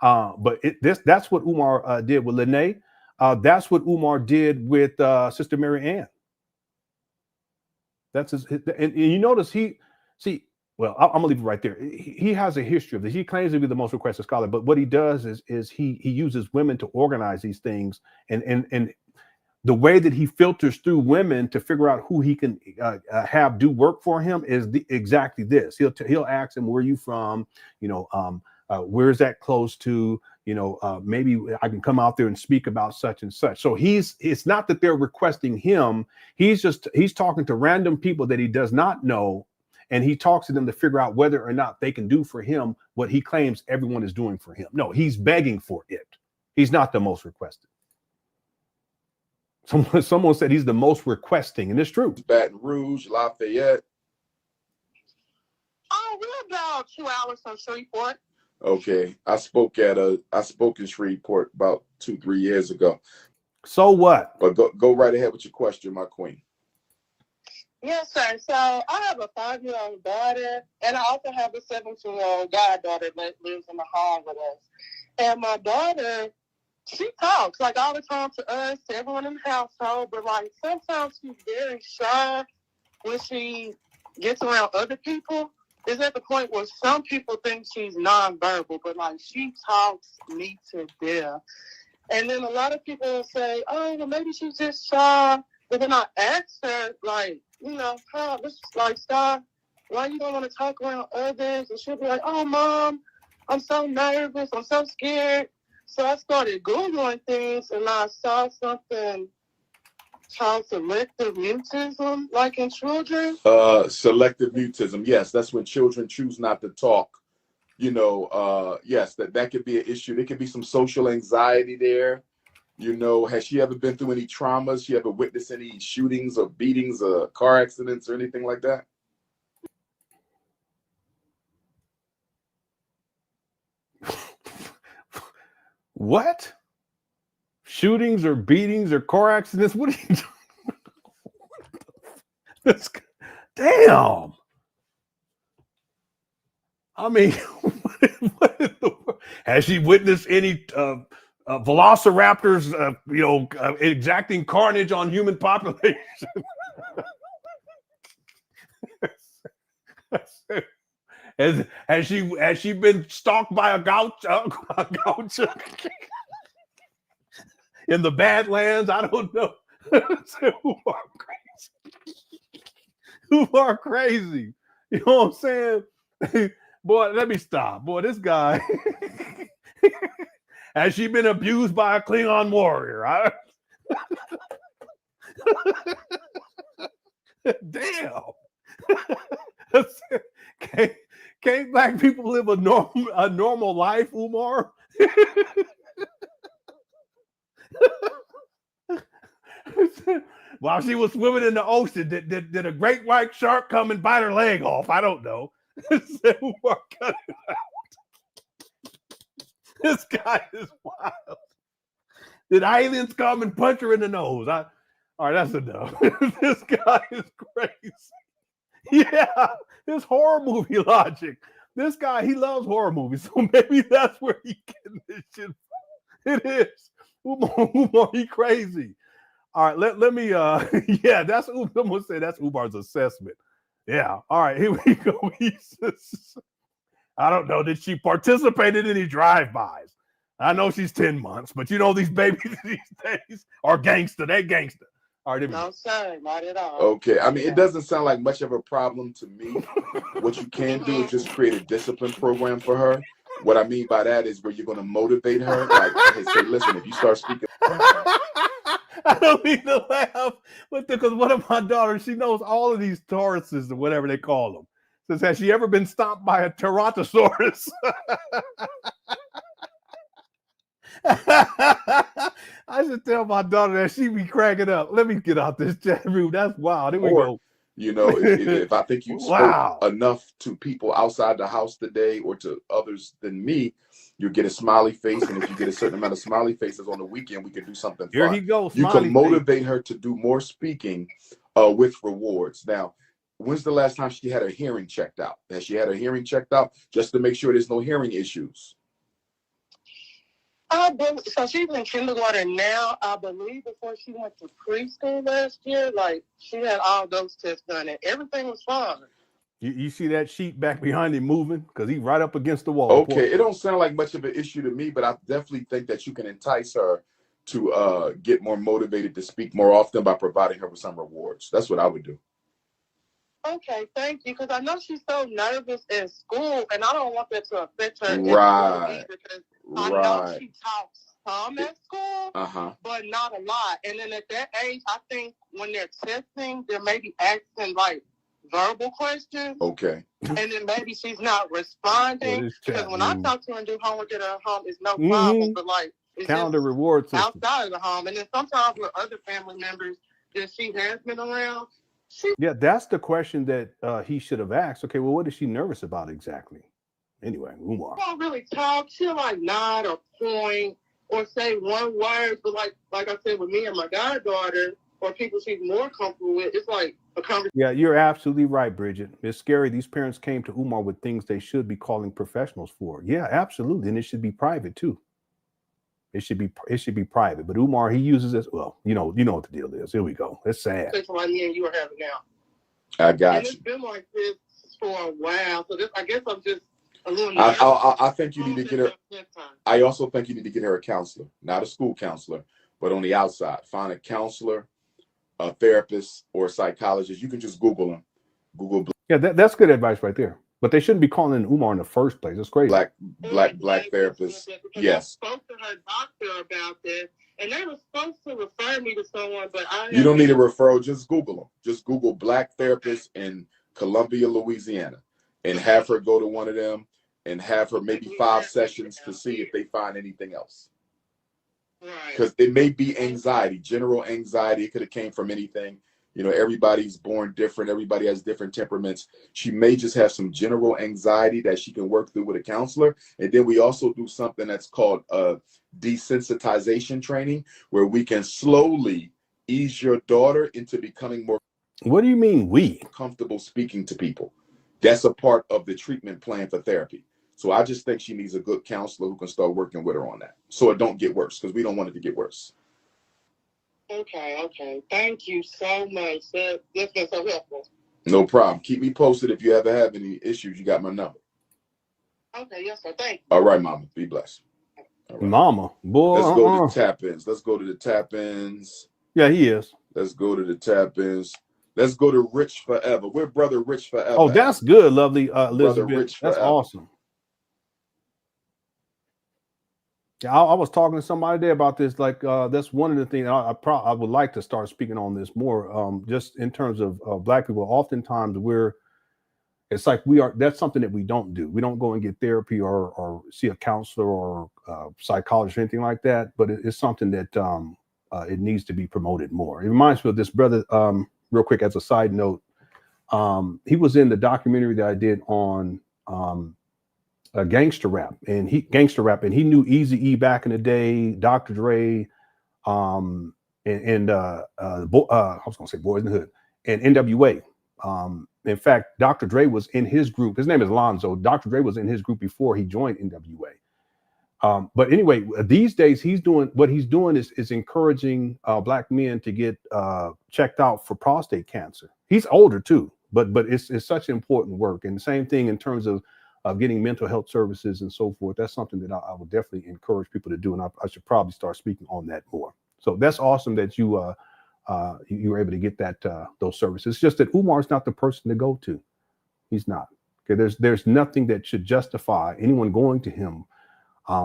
But that's what Umar did with Lenon. That's what Umar did with Sister Mary Ann. That's his, and you notice well, I'm gonna leave it right there. He has a history of this. He claims to be the most requested scholar, but what he does is he uses women to organize these things, and the way that he filters through women to figure out who he can have do work for him is exactly this. He'll ask him, "Where are you from? Where's that close to? Maybe I can come out there and speak about such and such." So it's not that they're requesting him. He's talking to random people that he does not know. And he talks to them to figure out whether or not they can do for him what he claims everyone is doing for him. No, he's begging for it. He's not the most requested. Someone said he's the most requesting, and it's true.
Baton Rouge, Lafayette.
Oh, we're about 2 hours from Shreveport.
Okay, I spoke in Shreveport about 2-3 years ago.
So what?
But go right ahead with your question, my queen.
Yes, sir. So I have a 5-year-old daughter, and I also have a 17-year-old goddaughter that lives in the home with us. And my daughter, she talks like all the time to us, to everyone in the household, but like sometimes she's very shy when she gets around other people. It's at the point where some people think she's nonverbal, but like she talks me to death. And then a lot of people say, "Oh, well, maybe she's just shy." But then I asked her, like, Star, why you don't want to talk around others? And she'll be like, "Oh, Mom, I'm so nervous. I'm so scared." So I started Googling things, and I saw something called selective mutism, like in children.
Selective mutism, yes. That's when children choose not to talk. Yes, that could be an issue. There could be some social anxiety there. Has she ever been through any traumas? She ever witnessed any shootings or beatings or car accidents or anything like that?
What? Shootings or beatings or car accidents? What are you doing? Damn. I mean, has she witnessed any velociraptors, exacting carnage on human population? Has she been stalked by a gaucho in the Badlands? I don't know. Who are crazy? You know what I'm saying? Boy, let me stop. Boy, this guy. Has she been abused by a Klingon warrior? Damn. Can't black people live a normal life, Umar? While she was swimming in the ocean, did a great white shark come and bite her leg off? I don't know. Umar, cut it out. This guy is wild. Did aliens come and punch her in the nose? All right, that's enough. This guy is crazy. Yeah, his horror movie logic. This guy, he loves horror movies, so maybe that's where he getting this shit from. It is. Umar, he crazy. All right, let me, yeah, that's, I'm going to say that's Umar's assessment. Yeah, all right, here we go. I don't know. Did she participate in any drive-bys? I know she's 10 months, but these babies these days are gangster. They gangster. All right,
no, sir, not at all.
Okay, I mean, it doesn't sound like much of a problem to me. What you can do is just create a discipline program for her. What I mean by that is where you're going to motivate her. Like, hey, say, listen, if you start speaking.
I don't mean to laugh, but because one of my daughters, she knows all of these Tauruses or whatever they call them. Says, has she ever been stomped by a Tyrannosaurus? I should tell my daughter that she be cracking up. Let me get out this chat room. That's wild. Here we go.
You know, if I think you spoke enough to people outside the house today or to others than me, you get a smiley face. And if you get a certain amount of smiley faces on the weekend, we can do something fun.
Here he goes.
You can motivate her to do more speaking with rewards. Now, when's the last time she had her hearing checked out? Has she had her hearing checked out just to make sure there's no hearing issues?
So she's in kindergarten now. I believe before she went to preschool last year, like she had all those tests done and everything was fine.
You see that sheet back behind him moving? Because he's right up against the wall.
Okay, it don't sound like much of an issue to me, but I definitely think that you can entice her to get more motivated to speak more often by providing her with some rewards. That's what I would do.
Okay, thank you. Because I know she's so nervous in school, and I don't want that to affect her.
Right.
Because I know she talks some at school, but not a lot. And then at that age, I think when they're testing, they may be asking like verbal questions.
Okay.
And then maybe she's not responding. Because when I talk to her and do homework at her home, it's no problem. But like it's
calendar rewards
outside of the home. And then sometimes with other family members that she has been around.
Yeah, that's the question that he should have asked. Okay, well, what is she nervous about exactly? Anyway, Umar.
She don't really talk. She'll like nod or point or say one word. But like I said, with me and my goddaughter or people she's more comfortable with, it's like a conversation.
Yeah, you're absolutely right, Bridget. It's scary. These parents came to Umar with things they should be calling professionals for. Yeah, absolutely. And it should be private too. It should be private. But Umar, he uses this. Well, you know what the deal is. Here we go. It's sad.
It's like me and you are having now.
I got
and
you.
It's been like this for a while. So I guess I'm just a little
nervous. I think you need to get her. I also think you need to get her a counselor, not a school counselor, but on the outside. Find a counselor, a therapist, or a psychologist. You can just Google them. Google.
Yeah, that's good advice right there. But they shouldn't be calling Umar in the first place. It's crazy.
Black therapist. Yes.
I spoke to her doctor about this, and they were supposed to refer me to someone, but
you don't need a referral. Just Google them. Just Google black therapist in Columbia, Louisiana, and have her go to one of them and have her maybe 5 sessions to see if they find anything else. Because it may be anxiety, general anxiety. It could have came from anything. You know, everybody's born different. Everybody has different temperaments. She may just have some general anxiety that she can work through with a counselor. And then we also do something that's called desensitization training, where we can slowly ease your daughter into becoming more.
What do you mean
comfortable speaking to people? That's a part of the treatment plan for therapy. So I just think she needs a good counselor who can start working with her on that, so it don't get worse, because we don't want it to get worse.
Okay. Thank you so much. That's been so helpful.
No problem. Keep me posted if you ever have any issues. You got my number.
Okay, yes, sir. Thank you.
All right, Mama. Be blessed.
Right. Mama, boy.
Let's go to the tap-ins. Let's go to the tap-ins.
Yeah, he is.
Let's go to the tap-ins. Let's go to Rich Forever. We're Brother Rich Forever.
Oh, that's good, lovely Elizabeth.
Rich
that's
Forever.
Awesome. Yeah, I was talking to somebody today about this. Like, that's one of the things I would like to start speaking on this more. Just in terms of Black people, oftentimes it's like that's something that we don't do. We don't go and get therapy or see a counselor or psychologist or anything like that. But it's something that it needs to be promoted more. It reminds me of this brother. Real quick, as a side note, he was in the documentary that I did on gangster rap, and he knew Eazy-E back in the day, Dr. Dre, I was gonna say Boys in the Hood, and NWA. In fact, Dr. Dre was in his group. His name is Lonzo. Dr. Dre was in his group before he joined NWA. But anyway, these days he's doing is encouraging Black men to get checked out for prostate cancer. He's older too, but it's such important work. And the same thing in terms of getting mental health services and so forth. That's something that I would definitely encourage people to do, and I should probably start speaking on that more. So that's awesome that you were able to get those services. It's just that Umar's not the person to go to. He's not. Okay, there's nothing that should justify anyone going to him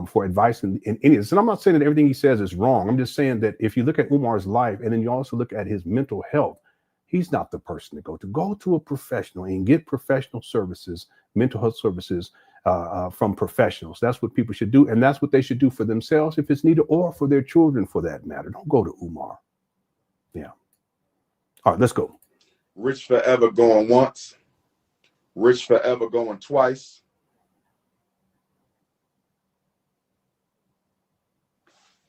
for advice in any of this. And I'm not saying that everything he says is wrong. I'm just saying that if you look at Umar's life and then you also look at his mental health, he's not the person to go to. Go to a professional and get professional services, mental health services, from professionals. That's what people should do, and that's what they should do for themselves if it's needed, or for their children for that matter. Don't go to Umar. Yeah. All right, let's go.
Rich forever going once. Rich forever going twice.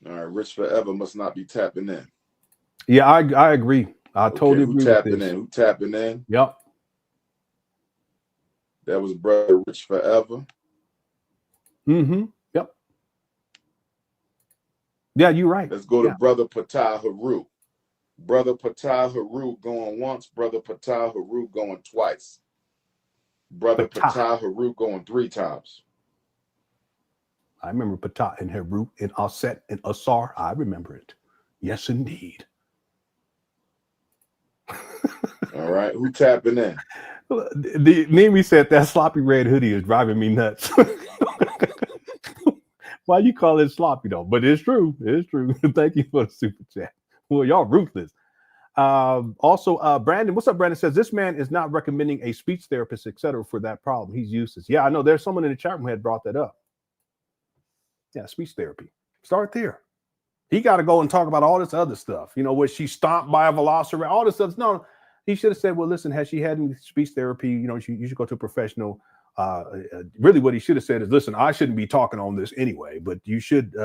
All right, rich forever must not be tapping in.
Yeah, I agree. I totally agree with this.
Who tapping in?
Yep.
That was brother Rich forever.
Mm-hmm. Yep. Yeah, you're right.
Let's go to brother Patah Haru. Brother Patah Haru going once. Brother Patah Haru going twice. Brother Patah Haru going 3 times.
I remember Patah and Haru and Aset and Asar. I remember it. Yes, indeed.
All right, who tapping in?
Nimi said that sloppy red hoodie is driving me nuts. Why you call it sloppy though? But it's true. It's true. Thank you for the super chat. Well, y'all ruthless. Also, Brandon, what's up? Brandon says this man is not recommending a speech therapist, etc., for that problem. He's useless. Yeah, I know. There's someone in the chat room who had brought that up. Yeah, speech therapy. Start there. He got to go and talk about all this other stuff. You know, where she stomped by a velociraptor, all this stuff. No, he should have said, well, listen, has she had any speech therapy? You know, you should go to a professional. Really what he should have said is, listen, I shouldn't be talking on this anyway, but you should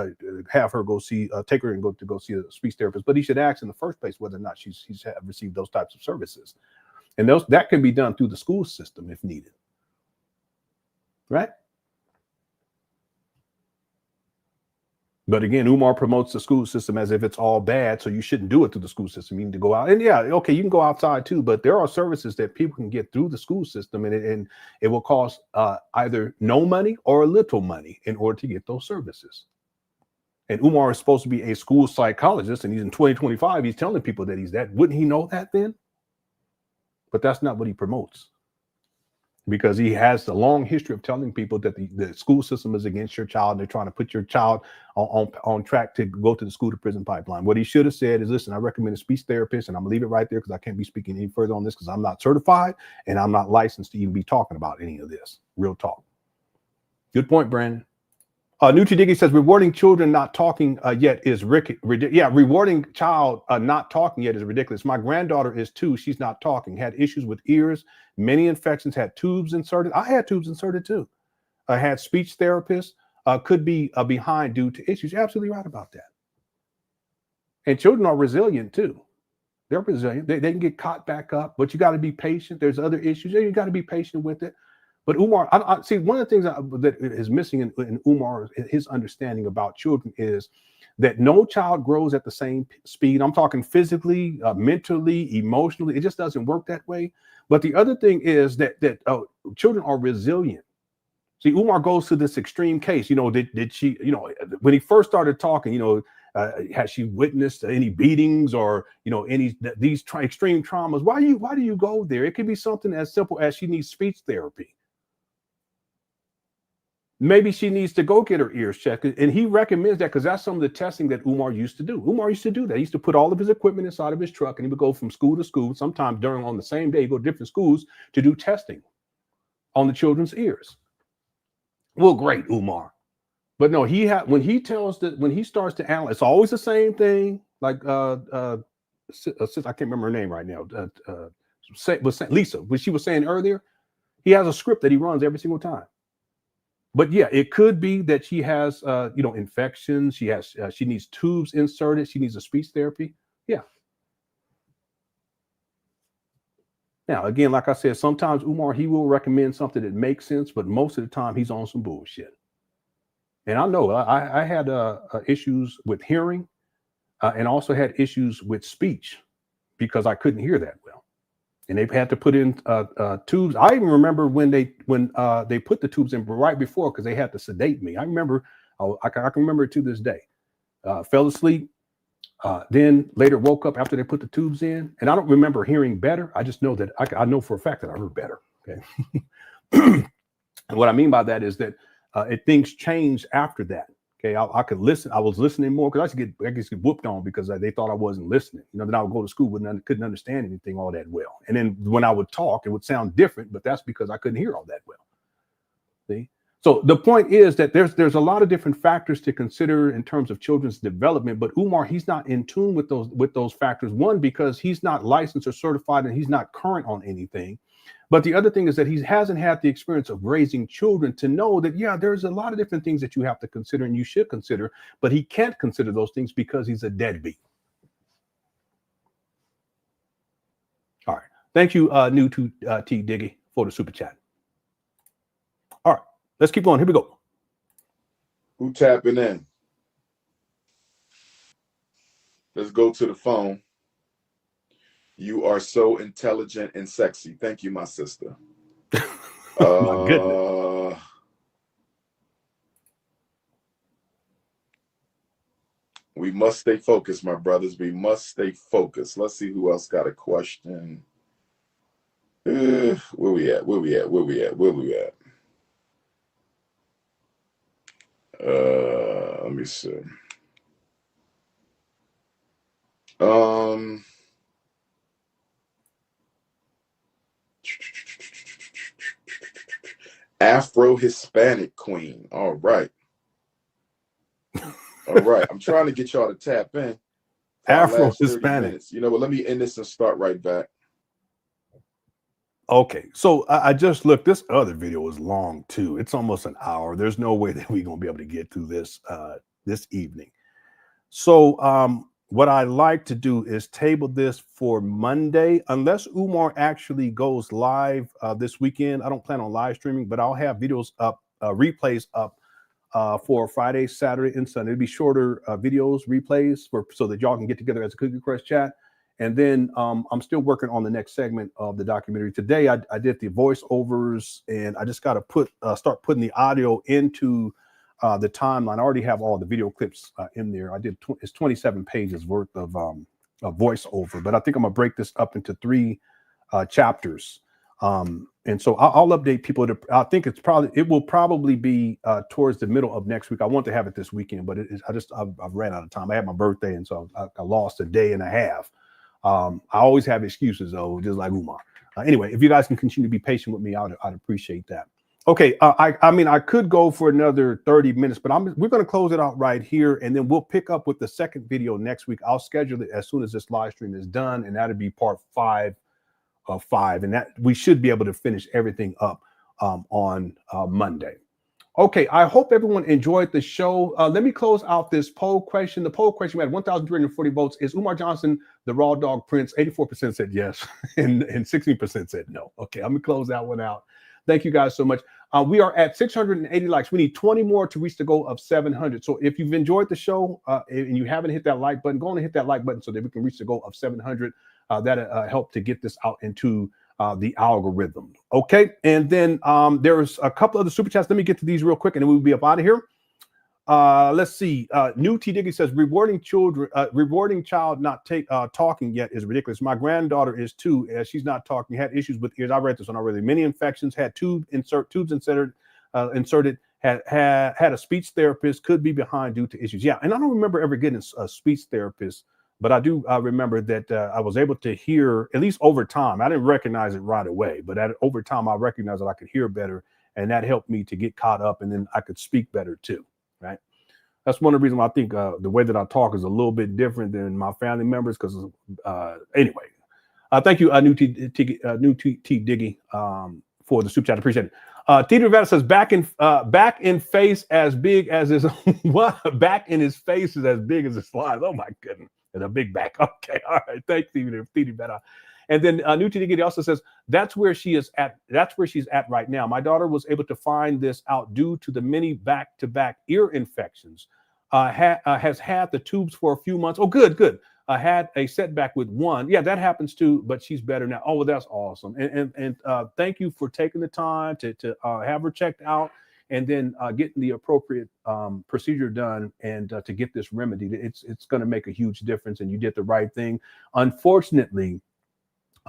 have her go see, take her and go see a speech therapist. But he should ask in the first place whether or not she's received those types of services. And that can be done through the school system if needed. Right? But again, Umar promotes the school system as if it's all bad, so you shouldn't do it through the school system. You need to go out. And yeah, okay, you can go outside too, but there are services that people can get through the school system, and it will cost either no money or a little money in order to get those services. And Umar is supposed to be a school psychologist, and he's in 2025. He's telling people that he's that. Wouldn't he know that then? But that's not what he promotes. Because he has a long history of telling people that the school system is against your child. And they're trying to put your child on track to go to the school to prison pipeline. What he should have said is, listen, I recommend a speech therapist, and I'm gonna leave it right there because I can't be speaking any further on this because I'm not certified and I'm not licensed to even be talking about any of this. Real talk. Good point, Brandon. Nucci Diggy says rewarding children not talking yet is ridiculous. Yeah, rewarding child not talking yet is ridiculous. My granddaughter is 2. She's not talking. Had issues with ears, many infections, had tubes inserted. I had tubes inserted too. I had speech therapists. Could be behind due to issues. You're absolutely right about that. And children are resilient too. They're resilient. They can get caught back up, but you got to be patient. There's other issues. You got to be patient with it. But Umar, I see one of the things that is missing in Umar, his understanding about children is that no child grows at the same speed. I'm talking physically, mentally, emotionally. It just doesn't work that way. But the other thing is that children are resilient. See, Umar goes to this extreme case. You know, did she, you know, when he first started talking, you know, has she witnessed any beatings or, you know, these extreme traumas? Why do you go there? It could be something as simple as she needs speech therapy. Maybe she needs to go get her ears checked. And he recommends that because that's some of the testing that Umar used to do. Umar used to do that. He used to put all of his equipment inside of his truck and he would go from school to school. Sometimes on the same day, go to different schools to do testing on the children's ears. Well, great, Umar. But no, when he starts to analyze, it's always the same thing. Like I can't remember her name right now. Lisa, what she was saying earlier, he has a script that he runs every single time. But yeah, it could be that she has, infections. She needs tubes inserted. She needs a speech therapy. Yeah. Now, again, like I said, sometimes Umar, he will recommend something that makes sense, but most of the time he's on some bullshit. And I know I had issues with hearing and also had issues with speech because I couldn't hear that well. And they've had to put in tubes. I even remember when they put the tubes in right before because they had to sedate me. I remember, I can remember it to this day. Fell asleep, then later woke up after they put the tubes in, and I don't remember hearing better. I just know that I know for a fact that I heard better. Okay, and what I mean by that is that things changed after that. Okay, I could listen. I was listening more because I used to get whooped on because they thought I wasn't listening. You know, then I would go to school couldn't understand anything all that well. And then when I would talk, it would sound different, but that's because I couldn't hear all that well. See, So the point is that there's a lot of different factors to consider in terms of children's development, but Umar, he's not in tune with those factors. One, because he's not licensed or certified and he's not current on anything. But the other thing is that he hasn't had the experience of raising children to know that, yeah, there's a lot of different things that you have to consider and you should consider, but he can't consider those things because he's a deadbeat. All right. Thank you, New to T Diggy, for the super chat. All right. Let's keep going. Here we go.
Who tapping in? Let's go to the phone. You are so intelligent and sexy. Thank you, my sister.
My goodness.
We must stay focused, my brothers. We must stay focused. Let's see who else got a question. Where we at? Let me see. Afro-Hispanic queen. All right. All right. I'm trying to get y'all to tap in.
Afro-Hispanic.
You know what? Let me end this and start right back.
Okay, so I just looked. This other video is long too. It's almost an hour. There's no way that we're gonna be able to get through this this evening. So what I like to do is table this for Monday, unless Umar actually goes live this weekend. I don't plan on live streaming, but I'll have videos up, replays up for Friday, Saturday, and Sunday. It'll be shorter videos, replays, so that y'all can get together as a Cookie Crush chat. And then I'm still working on the next segment of the documentary. Today, I did the voiceovers, and I just got to start putting the audio into the timeline. I already have all the video clips in there. I did it's 27 pages worth of voiceover, but I think I'm gonna break this up into 3 chapters. And so I'll update people. I think it will probably be towards the middle of next week. I want to have it this weekend, but I've ran out of time. I had my birthday, and so I lost a day and a half. I always have excuses though, just like Umar. Anyway, if you guys can continue to be patient with me, I'd appreciate that. Okay, I mean, I could go for another 30 minutes, but we're going to close it out right here, and then we'll pick up with the second video next week. I'll schedule it as soon as this live stream is done, and that'll be part 5 of 5, and that we should be able to finish everything up on Monday. Okay, I hope everyone enjoyed the show. Let me close out this poll question. The poll question, we had 1,340 votes. Is Umar Johnson the raw dog prince? 84% said yes, and 16% said no. Okay, I'm going to close that one out. Thank you guys so much. We are at 680 likes. We need 20 more to reach the goal of 700. So if you've enjoyed the show and you haven't hit that like button, go on and hit that like button so that we can reach the goal of 700. That'll help to get this out into the algorithm. Okay, and then there's a couple other super chats. Let me get to these real quick, and then we'll be up out of here. Let's see. New T Diggy says rewarding child not talking yet is ridiculous. My granddaughter is 2, as she's not talking, had issues with ears. I read this one already. Many infections, had tubes inserted, had a speech therapist, could be behind due to issues. Yeah, and I don't remember ever getting a speech therapist, but I do remember that I was able to hear, at least over time. I didn't recognize it right away, but over time I recognized that I could hear better, and that helped me to get caught up, and then I could speak better too. Right. That's one of the reasons why I think the way that I talk is a little bit different than my family members. Because anyway, thank you, New T Diggy, for the super chat. Appreciate it. T Rivera says back in face as big as his what? Back in his face is as big as his slides. Oh my goodness, and a big back. Okay, all right. Thanks, T Rivera. And then New T Diggy also says that's where she is at. That's where she's at right now. My daughter was able to find this out due to the many back-to-back ear infections. Has had the tubes for a few months. Oh, good. Had a setback with one. Yeah, that happens too, but she's better now. Oh, well, that's awesome. And thank you for taking the time to have her checked out and then getting the appropriate procedure done and to get this remedied. It's going to make a huge difference, and you did the right thing. Unfortunately,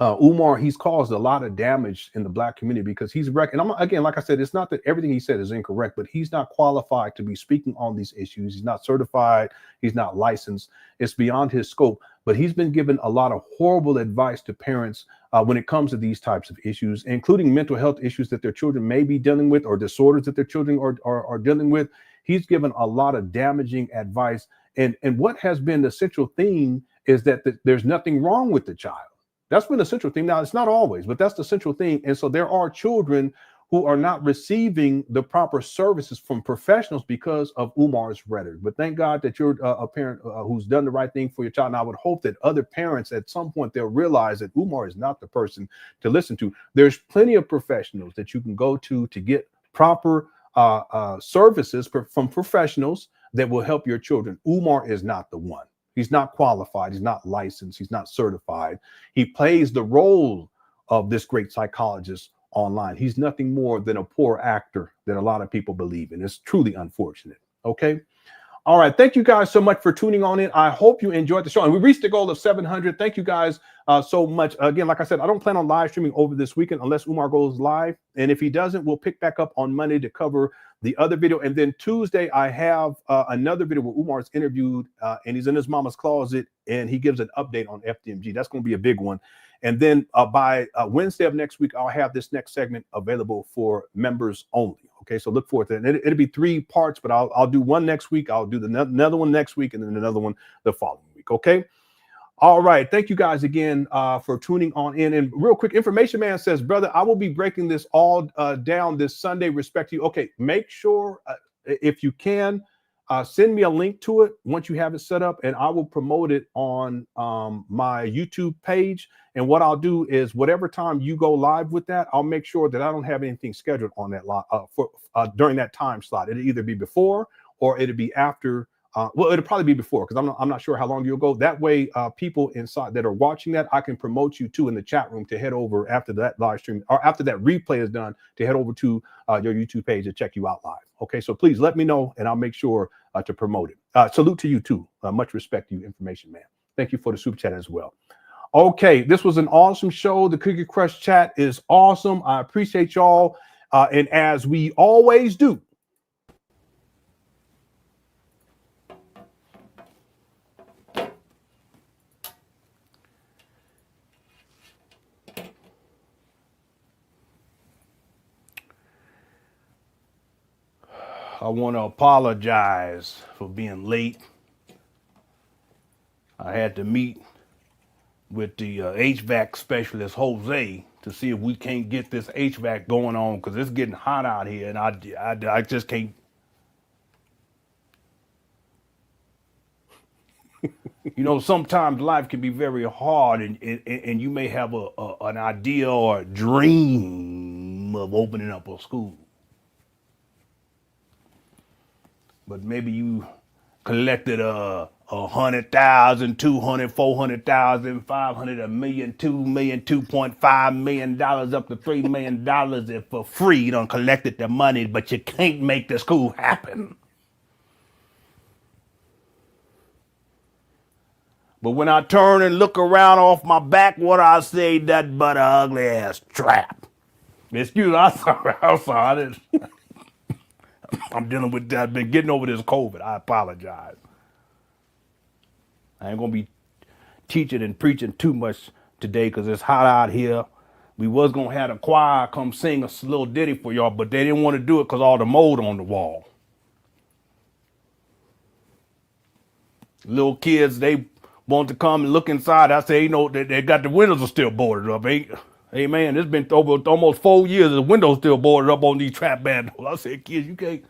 Umar, he's caused a lot of damage in the black community because he's and I'm again, like I said, it's not that everything he said is incorrect, but he's not qualified to be speaking on these issues. He's not certified. He's not licensed. It's beyond his scope. But he's been given a lot of horrible advice to parents when it comes to these types of issues, including mental health issues that their children may be dealing with or disorders that their children are dealing with. He's given a lot of damaging advice. And what has been the central theme is that there's nothing wrong with the child. That's been the central theme. Now, it's not always, but that's the central theme. And so there are children who are not receiving the proper services from professionals because of Umar's rhetoric. But thank God that you're a parent who's done the right thing for your child. And I would hope that other parents at some point, they'll realize that Umar is not the person to listen to. There's plenty of professionals that you can go to get proper services from professionals that will help your children. Umar is not the one. He's not qualified. He's not licensed. He's not certified. He plays the role of this great psychologist online. He's nothing more than a poor actor that a lot of people believe in. It's truly unfortunate. Okay. All right. Thank you guys so much for tuning on in. I hope you enjoyed the show. And we reached the goal of 700. Thank you guys so much. Again, like I said, I don't plan on live streaming over this weekend unless Umar goes live. And if he doesn't, we'll pick back up on Monday to cover the other video. And then Tuesday, I have another video where Umar's interviewed and he's in his mama's closet and he gives an update on FDMG. That's going to be a big one. And then by Wednesday of next week, I'll have this next segment available for members only. Okay, so look forward to it. And it'll be 3 parts, but I'll do one next week. I'll do another one next week and then another one the following week. Okay. All right. Thank you guys again for tuning on in. And real quick, Information Man says, brother, I will be breaking this all down this Sunday. Respect to you. Okay. Make sure if you can send me a link to it once you have it set up, and I will promote it on my YouTube page. And what I'll do is whatever time you go live with that, I'll make sure that I don't have anything scheduled on that during that time slot. It'll either be before or it'll be after. Well, it'll probably be before because I'm not sure how long you'll go. That way, people inside that are watching that, I can promote you to in the chat room to head over after that live stream or after that replay is done to head over to your YouTube page to check you out live. Okay, so please let me know and I'll make sure to promote it. Salute to you too. Much respect to you, Information Man. Thank you for the super chat as well. Okay, this was an awesome show. The Cookie Crush chat is awesome. I appreciate y'all. And as we always do, I want to apologize for being late. I had to meet with the HVAC specialist, Jose, to see if we can't get this HVAC going on because it's getting hot out here and I just can't. You know, sometimes life can be very hard and you may have an idea or a dream of opening up a school. But maybe you collected 100,000, 200, 400,000, 500, $1 million, $2 million, $2.5 million, up to $3 million if for free. You done collected the money, but you can't make the school happen. But when I turn and look around off my back, what I say, that but an ugly ass trap. Excuse me, I'm sorry. I'm dealing with that. I've been getting over this COVID. I apologize. I ain't going to be teaching and preaching too much today because it's hot out here. We was going to have the choir come sing a little ditty for y'all, but they didn't want to do it because all the mold on the wall. Little kids, they want to come and look inside. I say, you know, they got the windows are still boarded up. Hey, man, it's been over almost 4 years. The windows still boarded up on these trap band doors. I said, kids, you can't.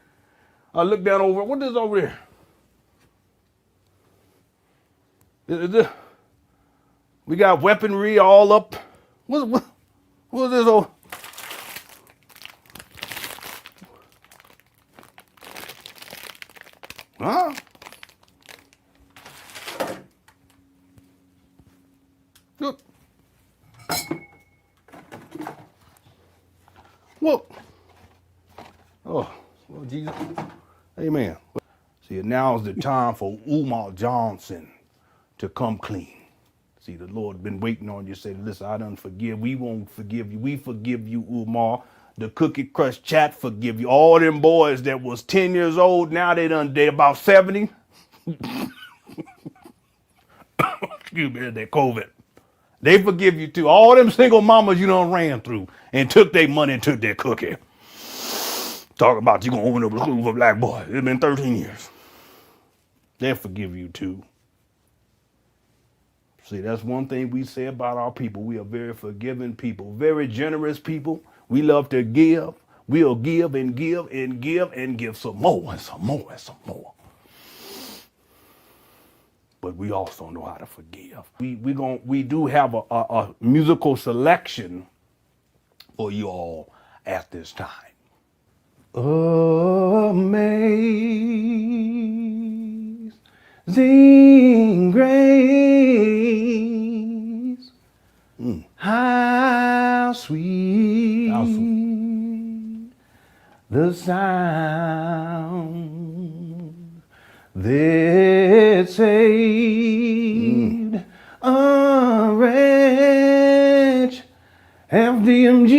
I look down over. What is over there? We got weaponry all up. What is this over? Huh? Look. Look. Oh, well, Jesus. Amen. See, now is the time for Umar Johnson to come clean. See, the Lord been waiting on you. Say, listen, I done forgive. We won't forgive you. We forgive you, Umar. The Cookie Crush chat forgive you. All them boys that was 10 years old, now they about 70. Excuse me, that COVID. They forgive you too. All them single mamas you done ran through and took their money and took their cookie. Talk about you gonna open up a school for black boys. It's been 13 years. They'll forgive you too. See, that's one thing we say about our people. We are very forgiving people, very generous people. We love to give. We'll give and give and give and give some more and some more and some more. But we also know how to forgive. We do have a musical selection for you all at this time. Amazing grace, how sweet, the sound that saved a wretch. FDMG.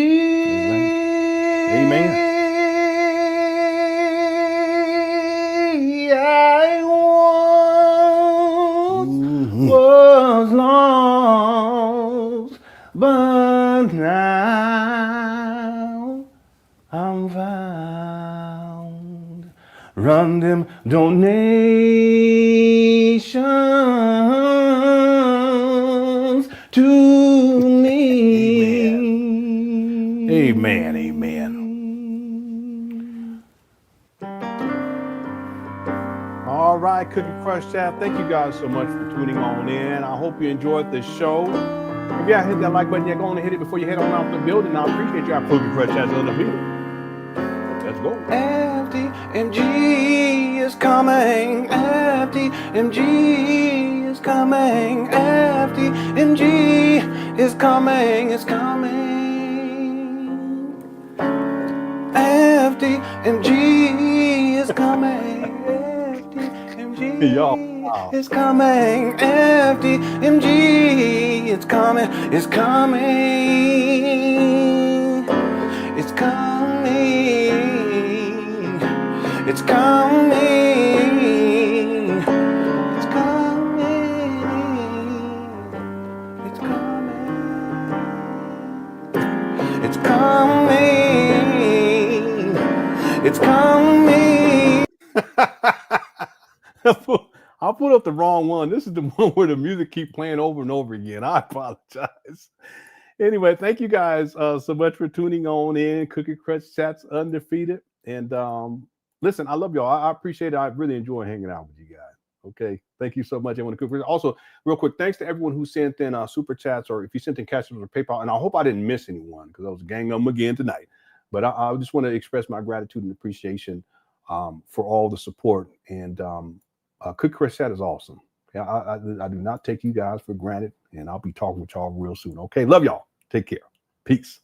Amen. I once was lost, but now I'm found. Run them donations to me. Amen. Amen. All right, Cookie Crush Chat. Thank you guys so much for tuning on in. I hope you enjoyed the show. If y'all hit that like button, you're going to hit it before you head on out the building. I appreciate y'all. Cookie Crush Chat's undefeated. Let's go. FDMG is coming. FDMG is coming. FDMG is coming. It's coming. FDMG is coming. FDMG is coming. FDMG it's coming. It's coming. It's coming. It's coming. It's coming. It's coming. It's coming. It's coming. I put up the wrong one. This is the one where the music keep playing over and over again. I apologize. Anyway, thank you guys so much for tuning on in. Cookie Crush Chat's undefeated. And listen, I love y'all. I appreciate it. I really enjoy hanging out with you guys. Okay. Thank you so much. Also, real quick, thanks to everyone who sent in super chats, or if you sent in CashApp or PayPal. And I hope I didn't miss anyone because I was ganging them again tonight. But I just want to express my gratitude and appreciation for all the support. And Cookie Crush Chat is awesome. Yeah, I do not take you guys for granted. And I'll be talking with y'all real soon. Okay. Love y'all. Take care. Peace.